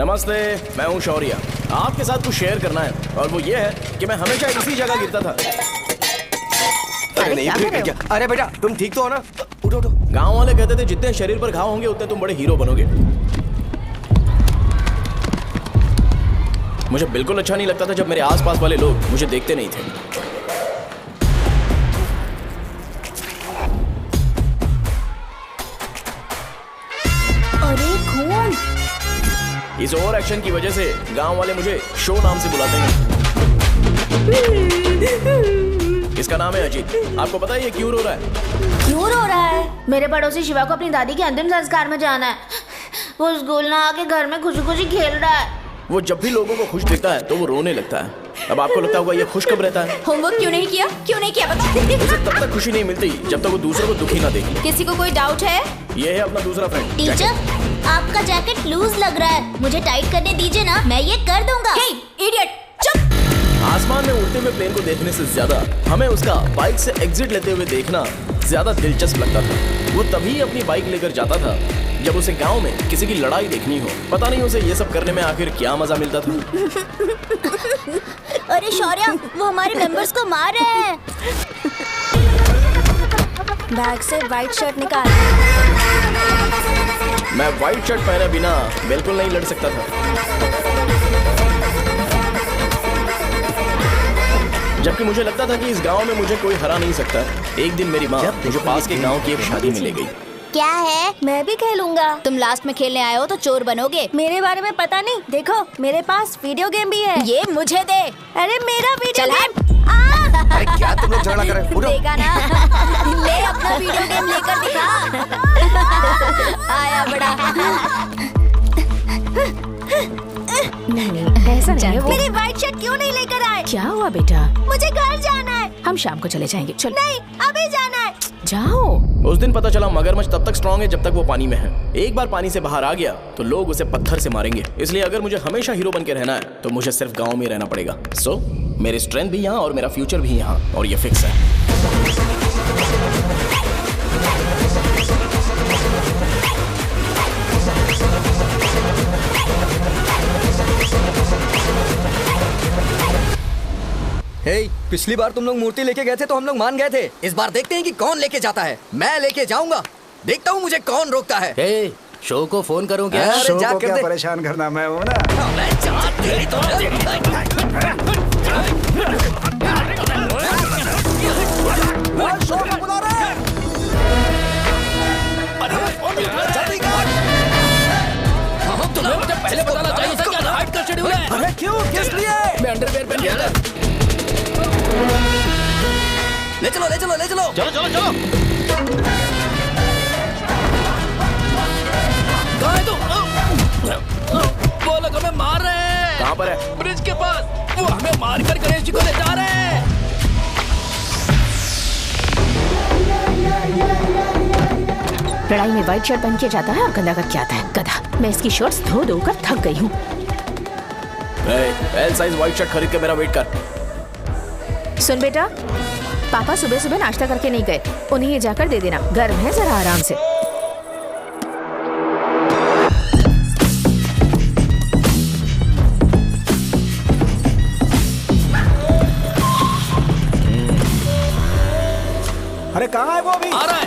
नमस्ते, मैं हूँ शौर्य। आपके साथ कुछ शेयर करना है और वो ये है कि मैं हमेशा इसी जगह गिरता था। अरे नहीं, क्या? अरे बेटा तुम ठीक तो हो ना? उठो उठो। गांव वाले कहते थे जितने शरीर पर घाव होंगे उतने तुम बड़े हीरो बनोगे। मुझे बिल्कुल अच्छा नहीं लगता था जब मेरे आसपास वाले लोग मुझे देखते नहीं थे। अरे खून! इस ओवर एक्शन की वजह से गांव वाले मुझे शो नाम से बुलाते हैं। इसका नाम है अजीत। आपको पता है ये क्यों रो रहा है? क्यों रो रहा है? मेरे पड़ोसी शिवा को अपनी दादी के अंतिम संस्कार में जाना है। वो स्कूल ना आके घर में खुशी खुशी खेल रहा है। वो जब भी लोगों को खुश देखता है तो वो रोने लगता है। अब आपको लगता होगा ये खुश कब रहता है? होमवर्क क्यों नहीं किया? क्यों नहीं किया बता? उसे तब तक खुशी नहीं मिलती जब तक वो दूसरों को दुखी ना देखे। किसी को कोई डाउट है? ये है अपना दूसरा फ्रेंड। टीचर, आपका जैकेट लूज लग रहा है। मुझे टाइट करने दीजिए ना, मैं ये कर दूंगा। हे, इडियट, चुप! आसमान में उड़ते हुए प्लेन को देखने से ज्यादा हमें उसका बाइक से एग्जिट लेते हुए देखना ज्यादा दिलचस्प लगता था। वो तभी अपनी बाइक लेकर जाता था जब उसे गांव में किसी की लड़ाई देखनी हो। पता नहीं उसे ये सब करने में आखिर क्या मजा मिलता था। अरे शौर्य, वो हमारे मेंबर्स को मार रहे हैं। बैग से व्हाइट शर्ट निकाल। मैं व्हाइट शर्ट पहने बिना बिल्कुल नहीं लड़ सकता था। जबकि मुझे लगता था कि इस गांव में मुझे कोई हरा नहीं सकता। एक दिन मेरी माँ मुझे पास के गांव की एक शादी में ले गई। क्या है? मैं भी खेलूंगा। तुम लास्ट में खेलने आए हो तो चोर बनोगे। मेरे बारे में पता नहीं। देखो मेरे पास वीडियो गेम भी है। ये मुझे दे। अरे मेरा वीडियो गेम। अरे क्या तुम लोग झगड़ा कर रहे हो? देगा ना? ले अपना वीडियो गेम लेकर दिखा। आया बड़ा। नहीं, ऐसा नहीं है वो। मेरी व्हाइट शर्ट क्यों नहीं लेकर आए? क्या हुआ बेटा? मुझे घर जाना है। हम शाम को चले जाएंगे। चलो। नहीं, अभी जाना है। जाओ। उस दिन पता चला मगरमच्छ तब तक स्ट्रांग है जब तक वो पानी में है। एक बार पानी से बाहर आ गया तो लोग उसे पत्थर से मारेंगे। इसलिए अगर मुझे हमेशा हीरो बन के रहना है तो मुझे सिर्फ गांव में रहना पड़ेगा। सो मेरी स्ट्रेंथ भी यहाँ और मेरा फ्यूचर भी यहाँ, और ये फिक्स है। हे, पिछली बार तुम लोग मूर्ति लेके गए थे तो हम लोग मान गए थे। इस बार देखते हैं कि कौन लेके जाता है। मैं लेके जाऊंगा। देखता हूँ मुझे कौन रोकता है। हे, शो को फोन करूं क्या? शो को क्या परेशान करना, मैं हूँ ना। मैं तेरी तो शो को बुला रहे हैं। जल्दी कर। तुम्हें मुझे पहले बताना चाहिए था क्या नाइट का शेड्यूल है। अरे क्यों? किस लिए? मैं अंडरवेयर पहन गया था। ले चलो ले चलो ले चलो। चलो चलो चलो। कहाँ है तू? वो लोग हमें मार रहे हैं। कहाँ पर है? ब्रिज के पास। वो हमें मार कर गणेश जी को ले जा रहे हैं। लड़ाई में व्हाइट शर्ट पहन के जाता है और गंदा करके आता है। गधा। मैं इसकी शर्ट्स धो धो कर थक गई हूँ। एल साइज व्हाइट शर्ट खरीद के मेरा वेट कर। सुन बेटा, पापा सुबह सुबह नाश्ता करके नहीं गए। उन्हें ये जाकर दे देना। गर्म है, जरा आराम से। अरे कहाँ है वो अभी? आ रहा है।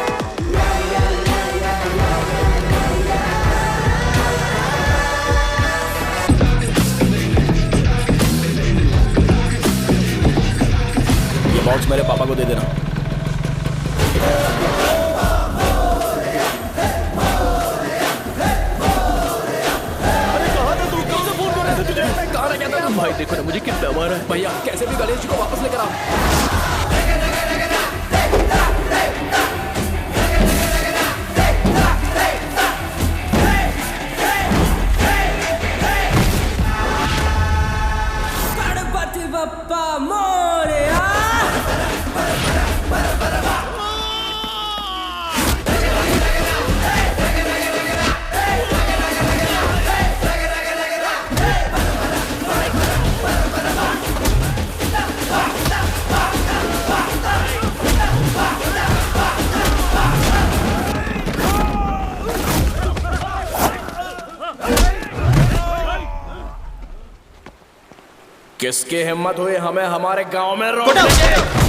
ये बॉक्स मेरे पापा को दे देना। भाई देखो ना मुझे कितना मारा है। भैया कैसे भी गणेश जी को वापस लेकर आओ। गणपति बप्पा मोरया। किसकी हिम्मत हुई हमें हमारे गांव में रोकने की?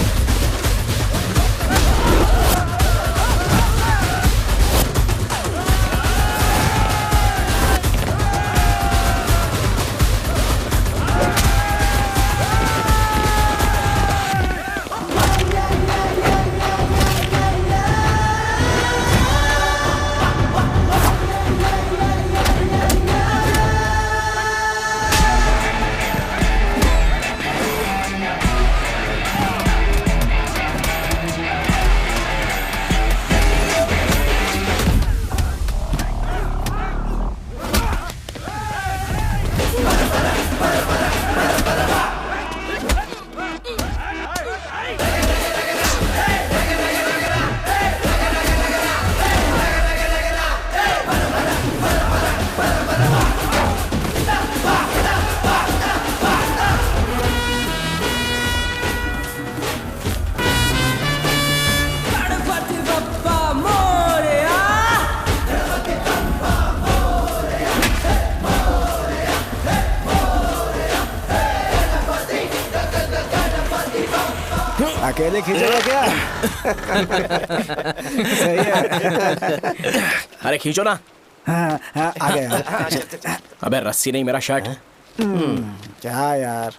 गणपति बप्पा मोरया। अकेले खींचेगा क्या? सही है। अरे खींचो ना। हाँ, हाँ, आ गया। अबे रस्सी नहीं, मेरा शर्ट। क्या यार?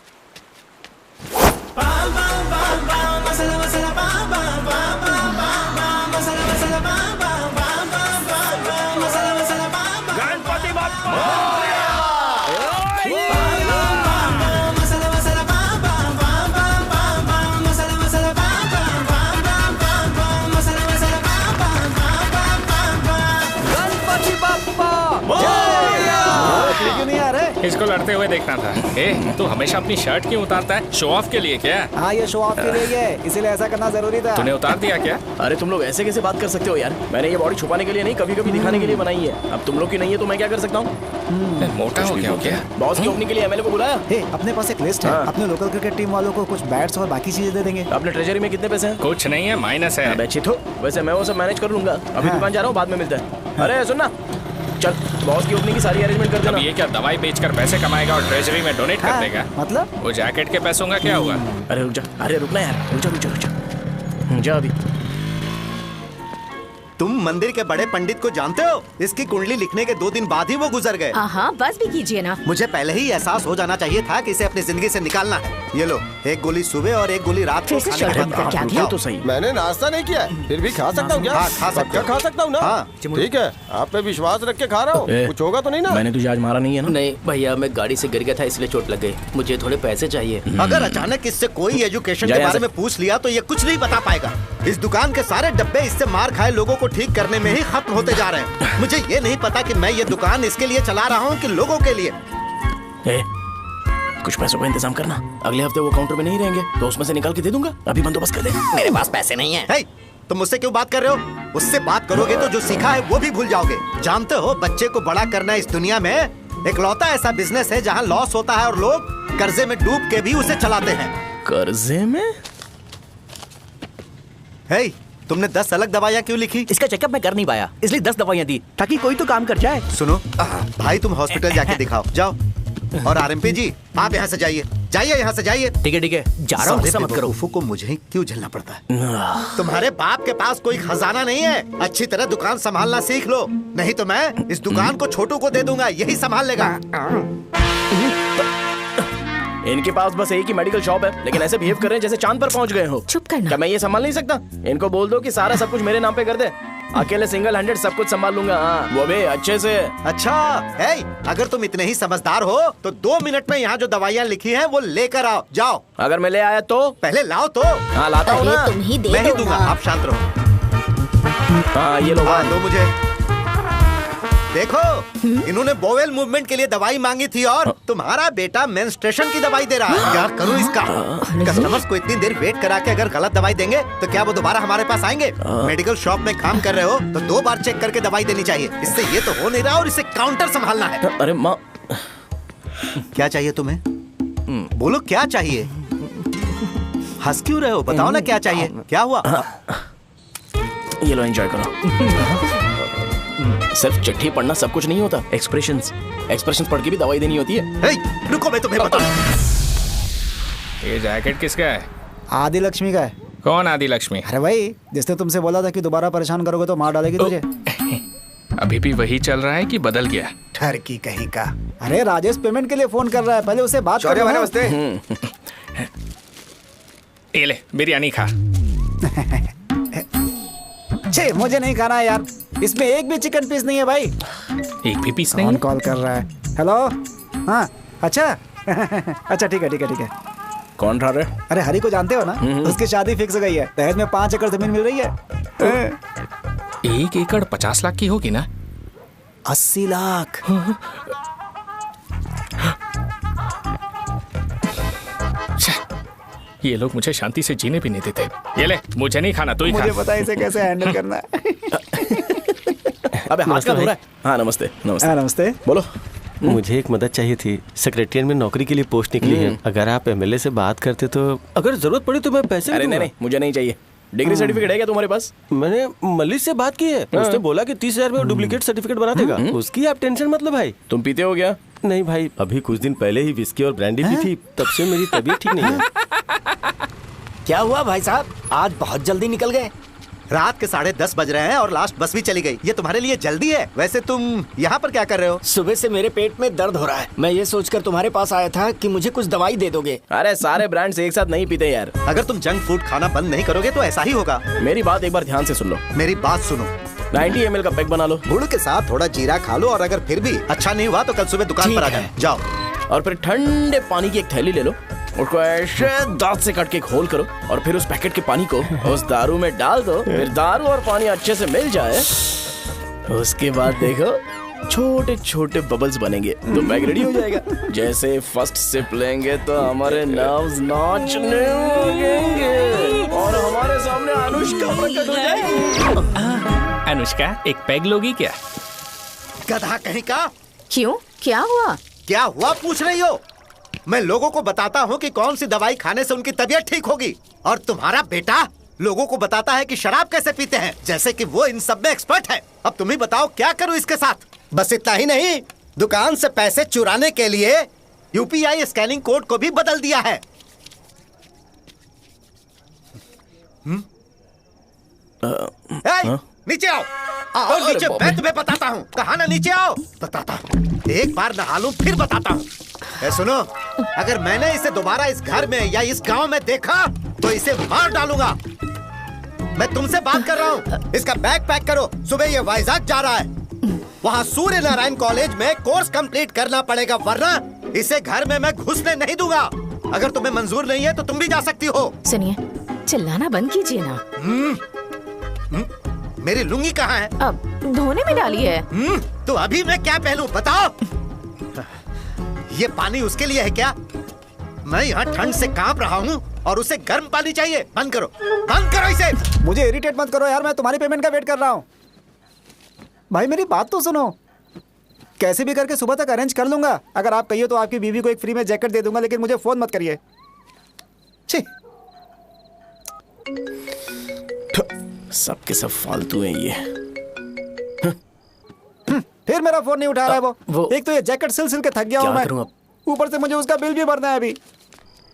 गणपति गणपति बप्पा क्यों नहीं आ रहे? इसको लड़ते हुए देखना था। ए, तू हमेशा अपनी शर्ट क्यों उतारता है? शो ऑफ के लिए क्या? हाँ, ये शो ऑफ के लिए ही है, इसीलिए ऐसा करना जरूरी था। तूने उतार दिया क्या? अरे तुम लोग ऐसे कैसे बात कर सकते हो यार? मैंने ये बॉडी छुपाने के लिए नहीं, कभी कभी दिखाने के लिए बनाई है। अब तुम लोग की नहीं है तो मैं क्या कर सकता हूँ? मोटा हो गया हो क्या? बॉस की ओपनिंग के लिए एमएलए को बुलाया। हे, अपने पास एक लिस्ट है। हाँ। अपने लोकल क्रिकेट टीम वालों को कुछ बैट्स और बाकी चीजें दे देंगे। अपने ट्रेजरी में कितने पैसे हैं? कुछ नहीं है, माइनस है। अबे चिथो, वैसे मैं वो सब मैनेज कर लूंगा। अभी हाँ। दुकान जा रहा हूँ, बाद में मिलते हैं। अरे सुनना, चल बॉस की ओपनिंग की सारी अरेंजमेंट कर अब देना। ये क्या दवाई बेचकर पैसे कमाएगा और ट्रेजरी में डोनेट कर हाँ, देगा? मतलब? वो जैकेट के पैसों का क्या हुआ? अरे रुक जा, अरे रुकना यार, रुक जा रुक जा रुक जा। जा अभी। तुम मंदिर के बड़े पंडित को जानते हो? इसकी कुंडली लिखने के 2 दिन बाद ही वो गुजर गए। हाँ, बस भी कीजिए ना। मुझे पहले ही एहसास हो जाना चाहिए था कि इसे अपनी जिंदगी से निकालना है। ये लो, एक गोली सुबह और एक गोली रात को फिर से खाने के शर्ट बाद बंद करके आ खाओ। गया। ये तो सही। मैंने नाश्ता नहीं किया है, फिर भी खा सकता हूँ क्या? हाँ, खा सकते पक्का हो। खा सकता हूँ ना? हाँ। ठीक है, आप पे विश्वास रख के खा रहा हूँ। ए, कुछ होगा तो नहीं ना? मैंने तुझे आज मारा नहीं है ना? नहीं भैया, मैं गाड़ी से गिर गया था इसलिए चोट लग गई। मुझे थोड़े पैसे चाहिए। अगर अचानक इससे कोई एजुकेशन जा के यहाँ बारे से। में पूछ लिया तो ये कुछ नहीं बता पाएगा। इस दुकान के सारे डब्बे इससे मार खाए लोगों को ठीक करने में ही खत्म होते जा रहे हैं। मुझे ये नहीं पता कि मैं ये दुकान इसके लिए चला रहा हूँ कि लोगों के लिए। ए, कुछ पैसों का इंतजाम करना। अगले हफ्ते वो काउंटर में नहीं रहेंगे तो उसमें से निकाल के दे दूंगा। अभी बंदोबस्त कर दे। मेरे पास पैसे नहीं है। हे, तुम मुझसे क्यों बात कर रहे हो? उससे बात करोगे तो जो सीखा है वो भी भूल जाओगे। जानते हो, बच्चे को बड़ा करना इस दुनिया में इकलौता ऐसा बिजनेस है जहाँ लॉस होता है और लोग कर्जे में डूब के भी उसे चलाते हैं। कर्जे में? हे, तुमने 10 अलग दवाइयाँ क्यों लिखी? इसका चेकअप मैं कर नहीं पाया, इसलिए 10 दवाइयाँ दी ताकि कोई तो काम कर जाए। सुनो भाई, तुम हॉस्पिटल जाके दिखाओ, जाओ। और आरएमपी जी, आप यहाँ से जाइए, जाइए यहाँ से जाइए। ठीक है, जा रहा हूँ, गुस्सा मत करो। बेवकूफों को मुझे ही क्यों झेलना पड़ता है? तुम्हारे बाप के पास कोई खजाना नहीं है। अच्छी तरह दुकान संभालना सीख लो, नहीं तो मैं इस दुकान को छोटू को दे दूंगा, यही संभाल लेगा। इनके पास बस एक ही मेडिकल शॉप है, लेकिन ऐसे बिहेव कर रहे हैं जैसे चांद पर पहुंच गए हो। चुप करना। क्या मैं ये संभाल नहीं सकता? इनको बोल दो कि सारा सब कुछ मेरे नाम पे कर दे। अकेले सिंगल हैंडेड सब कुछ संभाल लूंगा। हाँ, वो भी अच्छे से। अच्छा है, अगर तुम इतने ही समझदार हो तो 2 मिनट में यहाँ जो दवाइयाँ लिखी हैं वो लेकर आओ, जाओ। अगर मैं ले आया तो? पहले लाओ तो। हाँ लाता हूँ अरे ना। तुम ही दे मैं ही दो दूंगा, ना। आप शांत रहो। हाँ ये लो। हाँ, दो मुझे। देखो, इन्होंने बोवेल मूवमेंट के लिए दवाई मांगी थी और तुम्हारा बेटा मेंस्ट्रुएशन की दवाई दे रहा है। क्या करूं इसका? कस्टमर्स को इतनी देर वेट करा के अगर गलत दवाई देंगे तो क्या वो दोबारा हमारे पास आएंगे? मेडिकल शॉप में काम कर रहे हो तो 2 बार चेक करके दवाई देनी चाहिए। इससे ये तो हो नहीं रहा और इसे काउंटर संभालना है। अरे माँ, क्या चाहिए तुम्हें? बोलो क्या चाहिए? हंस क्यों रहे हो? बताओ ना क्या चाहिए? क्या हुआ? ये लो एंजॉय करो। सिर्फ चिट्ठी पढ़ना सब कुछ नहीं होता। एक्सप्रेशंस पढ़ के भी दवाई देनी होती है। हे, रुको, मैं तुम्हें बताऊं। ये जैकेट किसका है? आदि लक्ष्मी का है। कौन आदि लक्ष्मी? अरे भाई, जिसने तुमसे बोला था कि दोबारा परेशान करोगे तो मार डालेगी तुझे। अभी भी वही चल रहा है कि बदल गया? ठरकी कहीं का। अरे राजेश पेमेंट के लिए फोन कर रहा है, पहले उससे बात करो। नमस्ते। ये ले बिरयानी खा। छे, मुझे नहीं खाना है यार, इसमें एक भी चिकन पीस नहीं है भाई। एक भी पीस नहीं? कौन कॉल कर रहा है? हेलो। हाँ अच्छा। अच्छा ठीक है ठीक है ठीक है। कौन रहा रे? अरे हरी को जानते हो ना, उसकी शादी फिक्स हो गई है। दहेज में 5 एकड़ जमीन मिल रही है। 1 एकड़ 50 लाख की होगी ना? 80 लाख। ये लोग मुझे शांति से जीने भी नहीं देते। ये ले, मुझे नहीं खाना, तू ही खा। मुझे पता है इसे कैसे हैंडल करना है। अबे हाथ का धो रहा है। हाँ नमस्ते। नमस्ते। नमस्ते। बोलो। मुझे एक मदद चाहिए थी। सेक्रेटरिएट में नौकरी के लिए पोस्ट निकली है। अगर आप एमएलए से बात करते तो अगर जरूरत पड़ी तो मैं पैसे अरे नहीं, मुझे नहीं चाहिए। डिग्री सर्टिफिकेट है क्या तुम्हारे पास? मैंने मलिक से बात की है, उसने बोला कि 30,000 में डुप्लीकेट सर्टिफिकेट बना देगा। उसकी आप टेंशन मत लो भाई। तुम पीते हो क्या? नहीं भाई, अभी कुछ दिन पहले ही विस्की और ब्रांडी पी थी, तब से मेरी तबीयत ठीक नहीं है। क्या हुआ भाई साहब, आज बहुत जल्दी निकल गए? रात के 10:30 बज रहे हैं और लास्ट बस भी चली गई। ये तुम्हारे लिए जल्दी है। वैसे तुम यहाँ पर क्या कर रहे हो? सुबह से मेरे पेट में दर्द हो रहा है। मैं ये सोचकर तुम्हारे पास आया था कि मुझे कुछ दवाई दे दोगे। अरे सारे ब्रांड्स एक साथ नहीं पीते यार। अगर तुम जंक फूड खाना बंद नहीं करोगे तो ऐसा ही होगा। मेरी बात एक बार ध्यान से सुन लो। मेरी बात सुनो। 90 ml का पैक बना लो। गुड़ के साथ थोड़ा जीरा खा लो और अगर फिर भी अच्छा नहीं हुआ तो कल सुबह दुकान पर आ जाओ। और फिर ठंडे पानी की एक थैली ले लो, उसको ऐसे दांत से काट के घोल करो और फिर उस पैकेट के पानी को उस दारू में डाल दो। फिर दारू और पानी अच्छे से मिल जाए, उसके बाद देखो छोटे छोटे बबल्स बनेंगे तो पैक रेडी हो जाएगा। जैसे फर्स्ट सिप लेंगे तो हमारे नर्व्स नाचने लगेंगे और हमारे सामने अनुष्का प्रकट हो जाएगी। अनुष्का, एक पैग लोगी क्या? गधा कहीं का। क्यों, क्या हुआ? क्या हुआ पूछ रही हो? मैं लोगों को बताता हूँ कि कौन सी दवाई खाने से उनकी तबीयत ठीक होगी, और तुम्हारा बेटा लोगों को बताता है कि शराब कैसे पीते हैं, जैसे कि वो इन सब में एक्सपर्ट है। अब तुम ही बताओ क्या करूँ इसके साथ? बस इतना ही नहीं, दुकान से पैसे चुराने के लिए यूपीआई स्कैनिंग कोड को भी बदल दिया है। नीचे आओ। आओ नीचे, मैं तुम्हें बताता हूँ। कहा ना नीचे आओ, बताता हूँ। एक बार नहा लूं फिर बताता हूँ। सुनो, अगर मैंने इसे दोबारा इस घर में या इस गांव में देखा तो इसे मार डालूंगा। मैं तुमसे बात कर रहा हूँ। इसका बैग पैक करो, सुबह ये वाइजाग जा रहा है। वहाँ सूर्य नारायण कॉलेज में कोर्स कंप्लीट करना पड़ेगा, वरना इसे घर में मैं घुसने नहीं दूंगा। अगर तुम्हें मंजूर नहीं है तो तुम भी जा सकती हो। सुनिए, चिल्लाना बंद कीजिए ना। मेरी लुंगी कहाँ है? अब धोने में डाली है। तो अभी मैं क्या पहनूं बताओ? ये पानी उसके लिए है क्या? मैं यहाँ ठंड से कांप रहा हूँ और उसे गर्म पानी चाहिए। बंद करो, बंद करो इसे। मुझे इरिटेट मत करो यार, मैं तुम्हारी पेमेंट का वेट कर रहा हूँ। भाई मेरी बात तो सुनो। कैसे भी करके सुबह तक अरेंज कर लूंगा। अगर आप कहिए तो आपकी बीवी को एक फ्री में जैकेट दे दूंगा, लेकिन मुझे फोन मत करिए। सबके सब फालतू हैं ये। फिर मेरा फोन नहीं उठा रहा है वो। एक तो ये जैकेट सिल सिल के थक गया हूँ मैं, ऊपर से मुझे उसका बिल भी भरना है अभी।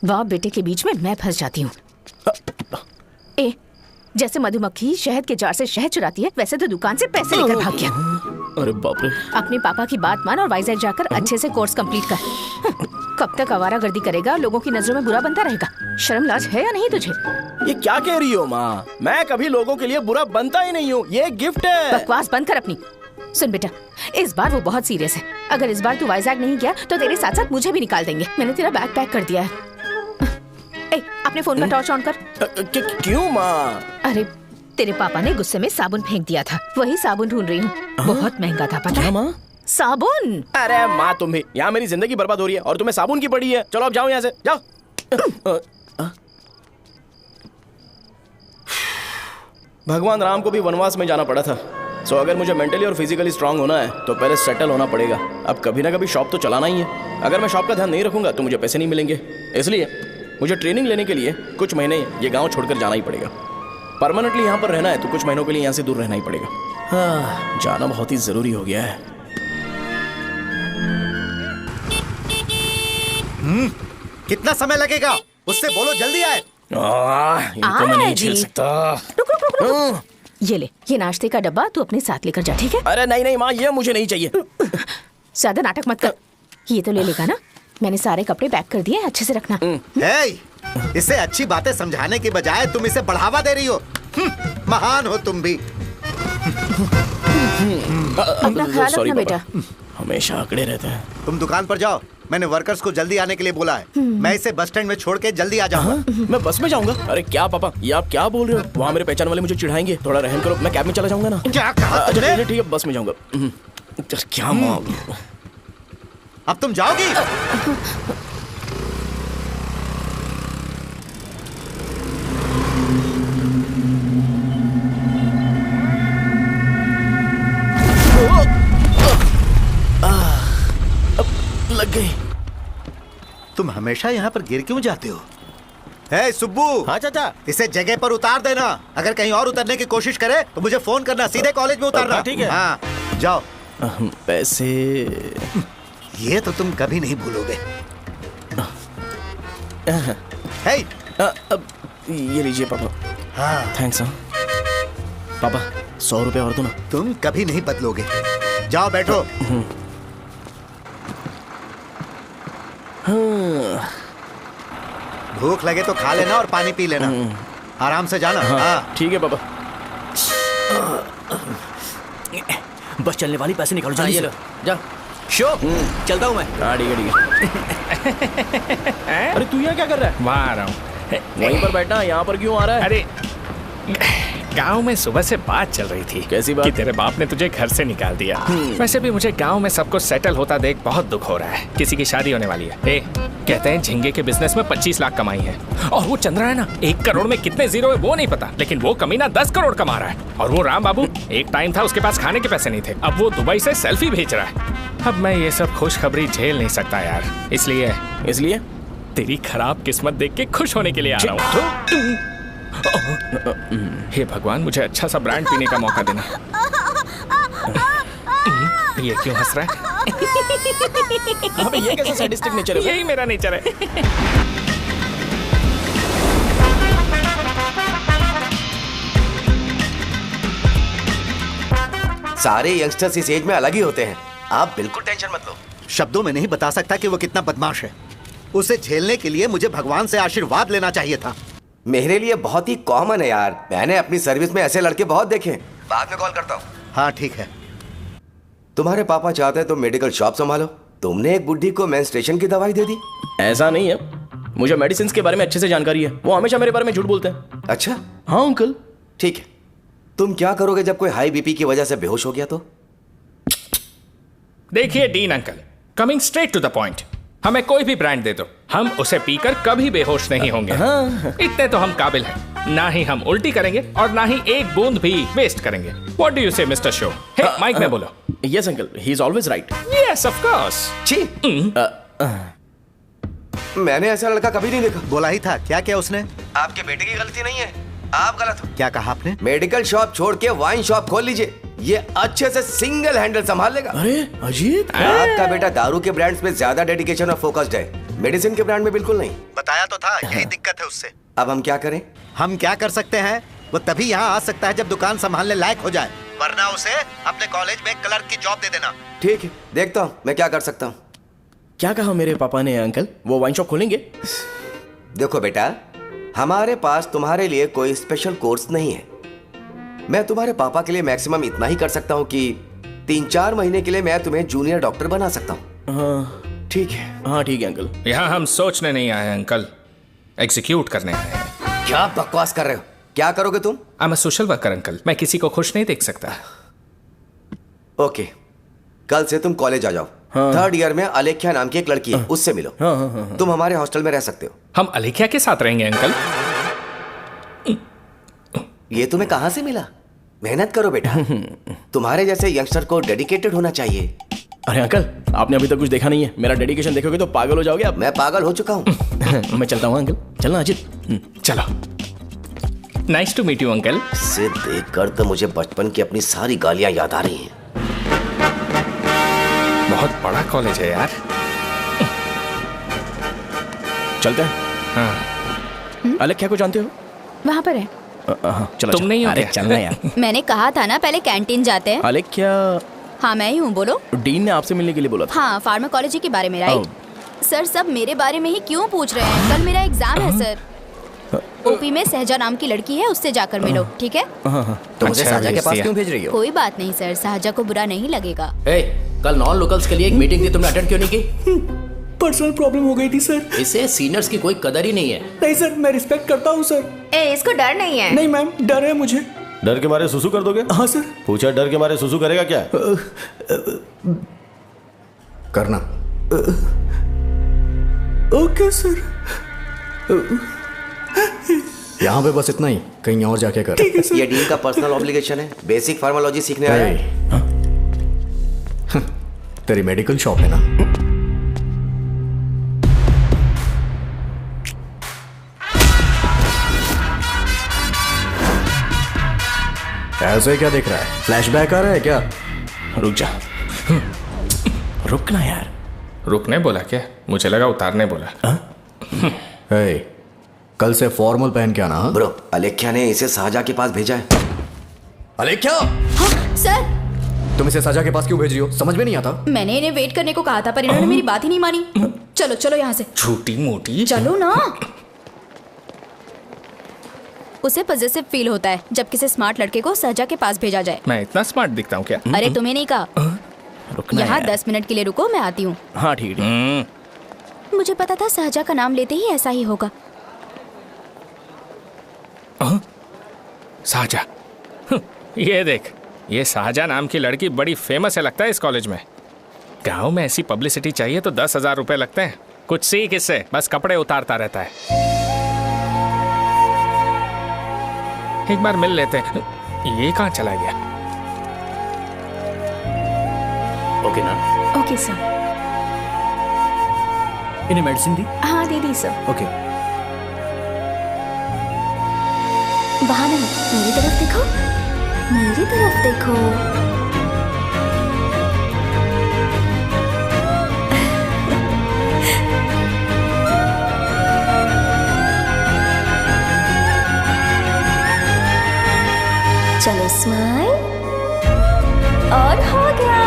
वाह, बेटे के बीच में मैं फंस जाती हूँ। जैसे मधुमक्खी शहद के जार से शहद चुराती है, वैसे तो दुकान से पैसे लेकर भाग गया। अरे बाप रे। अपने पापा की बात मान और वाइजैक जाकर अच्छे से कोर्स कंप्लीट कर। कब तक आवारागर्दी करेगा, लोगों की नजरों में बुरा बनता रहेगा। शर्म लाज है या नहीं तुझे? ये क्या कह रही हो माँ? मैं कभी लोगों के लिए बुरा बनता ही नहीं हूँ, ये गिफ्ट है। बकवास बंद कर अपनी। सुन बेटा, इस बार वो बहुत सीरियस है। अगर इस बार तू वाइजैक नहीं गया तो तेरे साथ साथ मुझे भी निकाल देंगे। मैंने तेरा बैग पैक कर दिया है। अपने फोन का टॉर्च ऑन कर। क्यों माँ? अरे तेरे पापा ने गुस्से में साबुन फेंक दिया था, वही साबुन ढूंढ रही हूँ। बहुत महंगा था, पता है माँ? साबुन। अरे माँ तुम भी, यहाँ मेरी जिंदगी बर्बाद हो रही है और तुम्हें साबुन की पड़ी है। चलो अब जाओ यहाँ से, जाओ। भगवान राम को भी वनवास में जाना पड़ा था। सो अगर मुझे मेंटली और फिजिकली स्ट्रांग होना है तो पहले सेटल होना पड़ेगा। अब कभी ना कभी शॉप तो चलाना ही है। अगर मैं शॉप का ध्यान नहीं रखूंगा तो मुझे पैसे नहीं मिलेंगे। इसलिए मुझे ट्रेनिंग लेने के लिए कुछ महीने ये गांव छोड़कर जाना ही पड़ेगा। परमानेंटली यहाँ पर रहना है तो कुछ महीनों के लिए यहाँ से दूर रहना ही पड़ेगा। हाँ, जाना बहुत ही जरूरी हो गया है। कितना समय लगेगा? उससे बोलो जल्दी आए। इनको मैं नहीं झेल सकता। रुक। ये ले, ये नाश्ते का डब्बा तू अपने साथ लेकर जा, ठीक है? अरे नहीं नहीं माँ, ये मुझे नहीं चाहिए। ज्यादा नाटक मत कर, ये तो ले लेगा ना? मैंने सारे कपड़े पैक कर दिए, अच्छे से रखना। इसे अच्छी बातें समझाने की बजाय तुम इसे बढ़ावा दे रही हो। महान हो तुम भी। अपना ख्याल रखना बेटा। हमेशा अकड़े रहते हैं। तुम दुकान पर जाओ, मैंने वर्कर्स को जल्दी आने के लिए बोला है। मैं इसे बस स्टैंड में छोड़ के जल्दी आ जाऊंगा। मैं बस में जाऊंगा? अरे क्या पापा, ये आप क्या बोल रहे हो? वहाँ मेरे पहचान वाले मुझे चिढ़ाएंगे। थोड़ा रहम करो, मैं कैब में चला जाऊंगा ना। क्या कहा तुमने? ठीक है, बस में जाऊंगा। क्या माँ, अब तुम जाओगी? लग गई। तुम हमेशा यहाँ पर गिर क्यों जाते हो? हे सुब्बू। हाँ चाचा। इसे जगह पर उतार देना। अगर कहीं और उतरने की कोशिश करे तो मुझे फोन करना, सीधे कॉलेज में उतारना। ठीक है। हाँ जाओ। पैसे ये तो तुम कभी नहीं भूलोगे। हे अब ये लीजिए पापा। हाँ थैंक्स। पापा 100 रुपए और दो ना। तुम कभी नहीं बदलोगे। जाओ बैठो। भूख लगे तो खा लेना और पानी पी लेना। आराम से जाना। हाँ ठीक है पापा। बस चलने वाली, पैसे निकालो जल्दी। ये लो, जा। शो चलता हूँ मैं। ठीक है। अरे तू यहाँ क्या कर रहा है? वहाँ आ रहा हूँ। वहीं पर बैठना, यहाँ पर क्यों आ रहा है? अरे गांव में सुबह से बात चल रही थी। कैसी बात? कि तेरे बाप ने तुझे घर से निकाल दिया। वैसे भी मुझे गांव में सब कुछ सेटल होता देख बहुत दुख हो रहा है। किसी की शादी होने वाली है। कहते हैं झींगे के बिजनेस में 25 लाख कमाई है। और वो चंद्रा है ना, 1 करोड़ में कितने जीरो है वो नहीं पता, लेकिन वो कमीना 10 करोड़ कमा रहा है। और वो राम बाबू, एक टाइम था उसके पास खाने के पैसे नहीं थे, अब वो दुबई से सेल्फी भेज रहा है। अब मैं ये सब खुशखबरी झेल नहीं सकता यार, इसलिए तेरी खराब किस्मत देख के खुश होने के लिए आ रहा हूँ। हे भगवान, मुझे अच्छा सा ब्रांड पीने का मौका देना। ये क्यों हंस रहा है? अबे ये कैसा सैडिस्टिक नेचर है? यही मेरा नेचर है। सारे यंगस्टर्स इस एज में अलग ही होते हैं, आप बिल्कुल टेंशन मत लो। शब्दों में नहीं बता सकता कि वो कितना बदमाश है। उसे झेलने के लिए मुझे भगवान से आशीर्वाद लेना चाहिए था। मेरे लिए बहुत ही कॉमन है यार, मैंने अपनी सर्विस में ऐसे लड़के बहुत देखे। बाद में कॉल करता हूँ। हाँ ठीक है। तुम्हारे पापा चाहते हैं तुम मेडिकल शॉप संभालो, तुमने एक बुढ़ी को मेंस्ट्रुएशन की दवाई दे दी। ऐसा नहीं है, मुझे मेडिसिन के बारे में अच्छे से जानकारी है। वो हमेशा मेरे बारे में झूठ बोलते हैं। अच्छा हाँ अंकल। ठीक है, तुम क्या करोगे जब कोई हाई बीपी की वजह से बेहोश हो गया तो? देखिए dean uncle, coming straight to the point, हमें कोई भी ब्रांड दे दो, हम उसे पीकर कभी बेहोश नहीं होंगे। इतने तो हम काबिल हैं। ना ही हम उल्टी करेंगे और ना ही एक बूंद भी वेस्ट करेंगे। व्हाट डू यू से मिस्टर शो? हे माइक में बोलो। Yes uncle, he is always right. Yes of course. छी, मैंने ऐसा लड़का कभी नहीं देखा। बोला ही था। क्या क्या उसने? आपके बेटे की गलती नहीं है, आप गलत हो। क्या कहा आपने? मेडिकल शॉप छोड़ के वाइन शॉप खोल लीजिए, ये अच्छे से सिंगल हैंडल संभाल लेगा। अरे अजीत, आपका बेटा दारू के ब्रांड्स में ज्यादा डेडिकेशन और फोकस्ड है, मेडिसिन के ब्रांड में बिल्कुल नहीं। बताया तो था, यही दिक्कत है उससे। अब हम क्या करें? हम क्या कर सकते हैं? वो तभी यहाँ आ सकता है जब दुकान संभालने लायक हो जाए, वरना उसे अपने कॉलेज में क्लर्क की जॉब दे देना। ठीक है, देखता हूँ मैं क्या कर सकता हूँ। क्या कहा मेरे पापा ने अंकल? वो वाइन शॉप खोलेंगे? देखो बेटा, हमारे पास तुम्हारे लिए कोई स्पेशल कोर्स नहीं है। मैं तुम्हारे पापा के लिए मैक्सिमम इतना ही कर सकता हूँ कि 3-4 महीने के लिए मैं तुम्हें जूनियर डॉक्टर बना सकता हूँ। हाँ ठीक है। हाँ ठीक है अंकल। यहाँ हम सोचने नहीं आए अंकल, एग्जीक्यूट करने आए हैं। क्या बकवास कर रहे हो? क्या करोगे तुम? I am a social worker uncle, मैं किसी को खुश नहीं देख सकता। ओके, कल से तुम कॉलेज आ जाओ। हाँ। 3rd ईयर में अलेख्या नाम की एक लड़की है, उससे मिलो। हाँ, हाँ, हाँ, हाँ। तुम हमारे हॉस्टल में रह सकते हो। हम अलेख्या के साथ रहेंगे अंकल? ये तुम्हें कहां से मिला? मेहनत करो बेटा, तुम्हारे जैसे यंगस्टर को डेडिकेटेड होना चाहिए। अरे अंकल, आपने अभी तक कुछ देखा नहीं है। मेरा डेडिकेशन देखोगे तो पागल हो जाओगे आप। मैं पागल हो चुका हूँ। मैं चलता हूँ अंकल। चलना अजित। चलो। Nice to meet you uncle. इसे देखकर तो मुझे बचपन की अपनी सारी गालियां याद आ रही हैं। बहुत बड़ा कॉलेज है यार। चलते हैं। हाँ। अलेख्या को जानते हो? वहाँ पर है। चलो तुम नहीं हो अरे क्या? चलना यार। मैंने कहा था ना पहले कैंटीन जाते हैं। अलेख्या, हाँ मैं ही हूँ, बोलो। डीन ने आपसे मिलने के लिए बोला था। हाँ, फार्माकोलॉजी के बारे में, राइट? सर सब मेरे बारे में ही क्यों पूछ रहे हैं? कल मेरा एग्जाम है सर। ओपी में सहजा नाम की लड़की है, उससे जाकर मिलो, ठीक है? तो मुझे साजा के पास क्यों भेज रही हो? कोई बात नहीं सर, सहजा को बुरा नहीं लगेगा। कल नॉन लोकल्स के लिए एक मीटिंग थी, तुमने अटेंड क्यों नहीं की? पर्सनल प्रॉब्लम हो गई थी सर। इसे सीनियर्स की कोई कदर ही नहीं है। नहीं सर, मैं रिस्पेक्ट करता हूँ सर। इसको डर नहीं है। नहीं मैम, डर है मुझे। डर के मारे सुसु कर दोगे? हाँ सर। पूछा डर के मारे सुसु करेगा क्या? करना। Okay sir. यहाँ पे बस इतना ही, कहीं और जाके कर। ये डीन का पर्सनल ऑब्लिगेशन है, बेसिक फार्माकोलॉजी सीखने आया है। तेरी मेडिकल शॉप है ना? ऐसे क्या देख रहा है? फ्लैशबैक आ रहा है क्या? रुक जा। रुकना यार। रुकने बोला क्या? मुझे लगा उतारने बोला। कल से फॉर्मल पहन के आना। ब्रो, अलेख्या ने इसे साजा के पास भेजा है। अलेख्या! हाँ, सर। तुम इसे साजा के पास क्यों भेज रही हो? समझ में नहीं आता। मैंने इन्हें वेट करने को कहा था, पर इन्होंने मेरी बात ही नहीं मानी। चलो चलो यहाँ से। छोटी मोटी। चलो ना। उसे पॉजिटिव फील होता है जब किसी स्मार्ट लड़के को सहजा के पास भेजा जाए। मैं इतना स्मार्ट दिखता हूँ क्या? अरे तुम्हें नहीं कहा। यहाँ 10 मिनट के लिए रुको, मैं आती हूँ। हाँ ठीक है। मुझे पता था सहजा का नाम लेते ही ऐसा ही होगा। साजा, ये देख, ये साजा नाम की लड़की बड़ी फेमस है लगता है इस कॉलेज में। गांव में ऐसी पब्लिसिटी चाहिए तो 10,000 रुपए लगते हैं। कुछ सीख इससे, बस कपड़े उतारता रहता है। एक बार मिल लेते हैं। ये कहाँ चला गया? ओके ना? Okay sir. इन्हें मेडिसिन दी? हाँ दे दी सर। ओके। वहाँ नहीं, मेरी तरफ देखो, मेरी तरफ देखो। चलो स्माइल, और हो गया।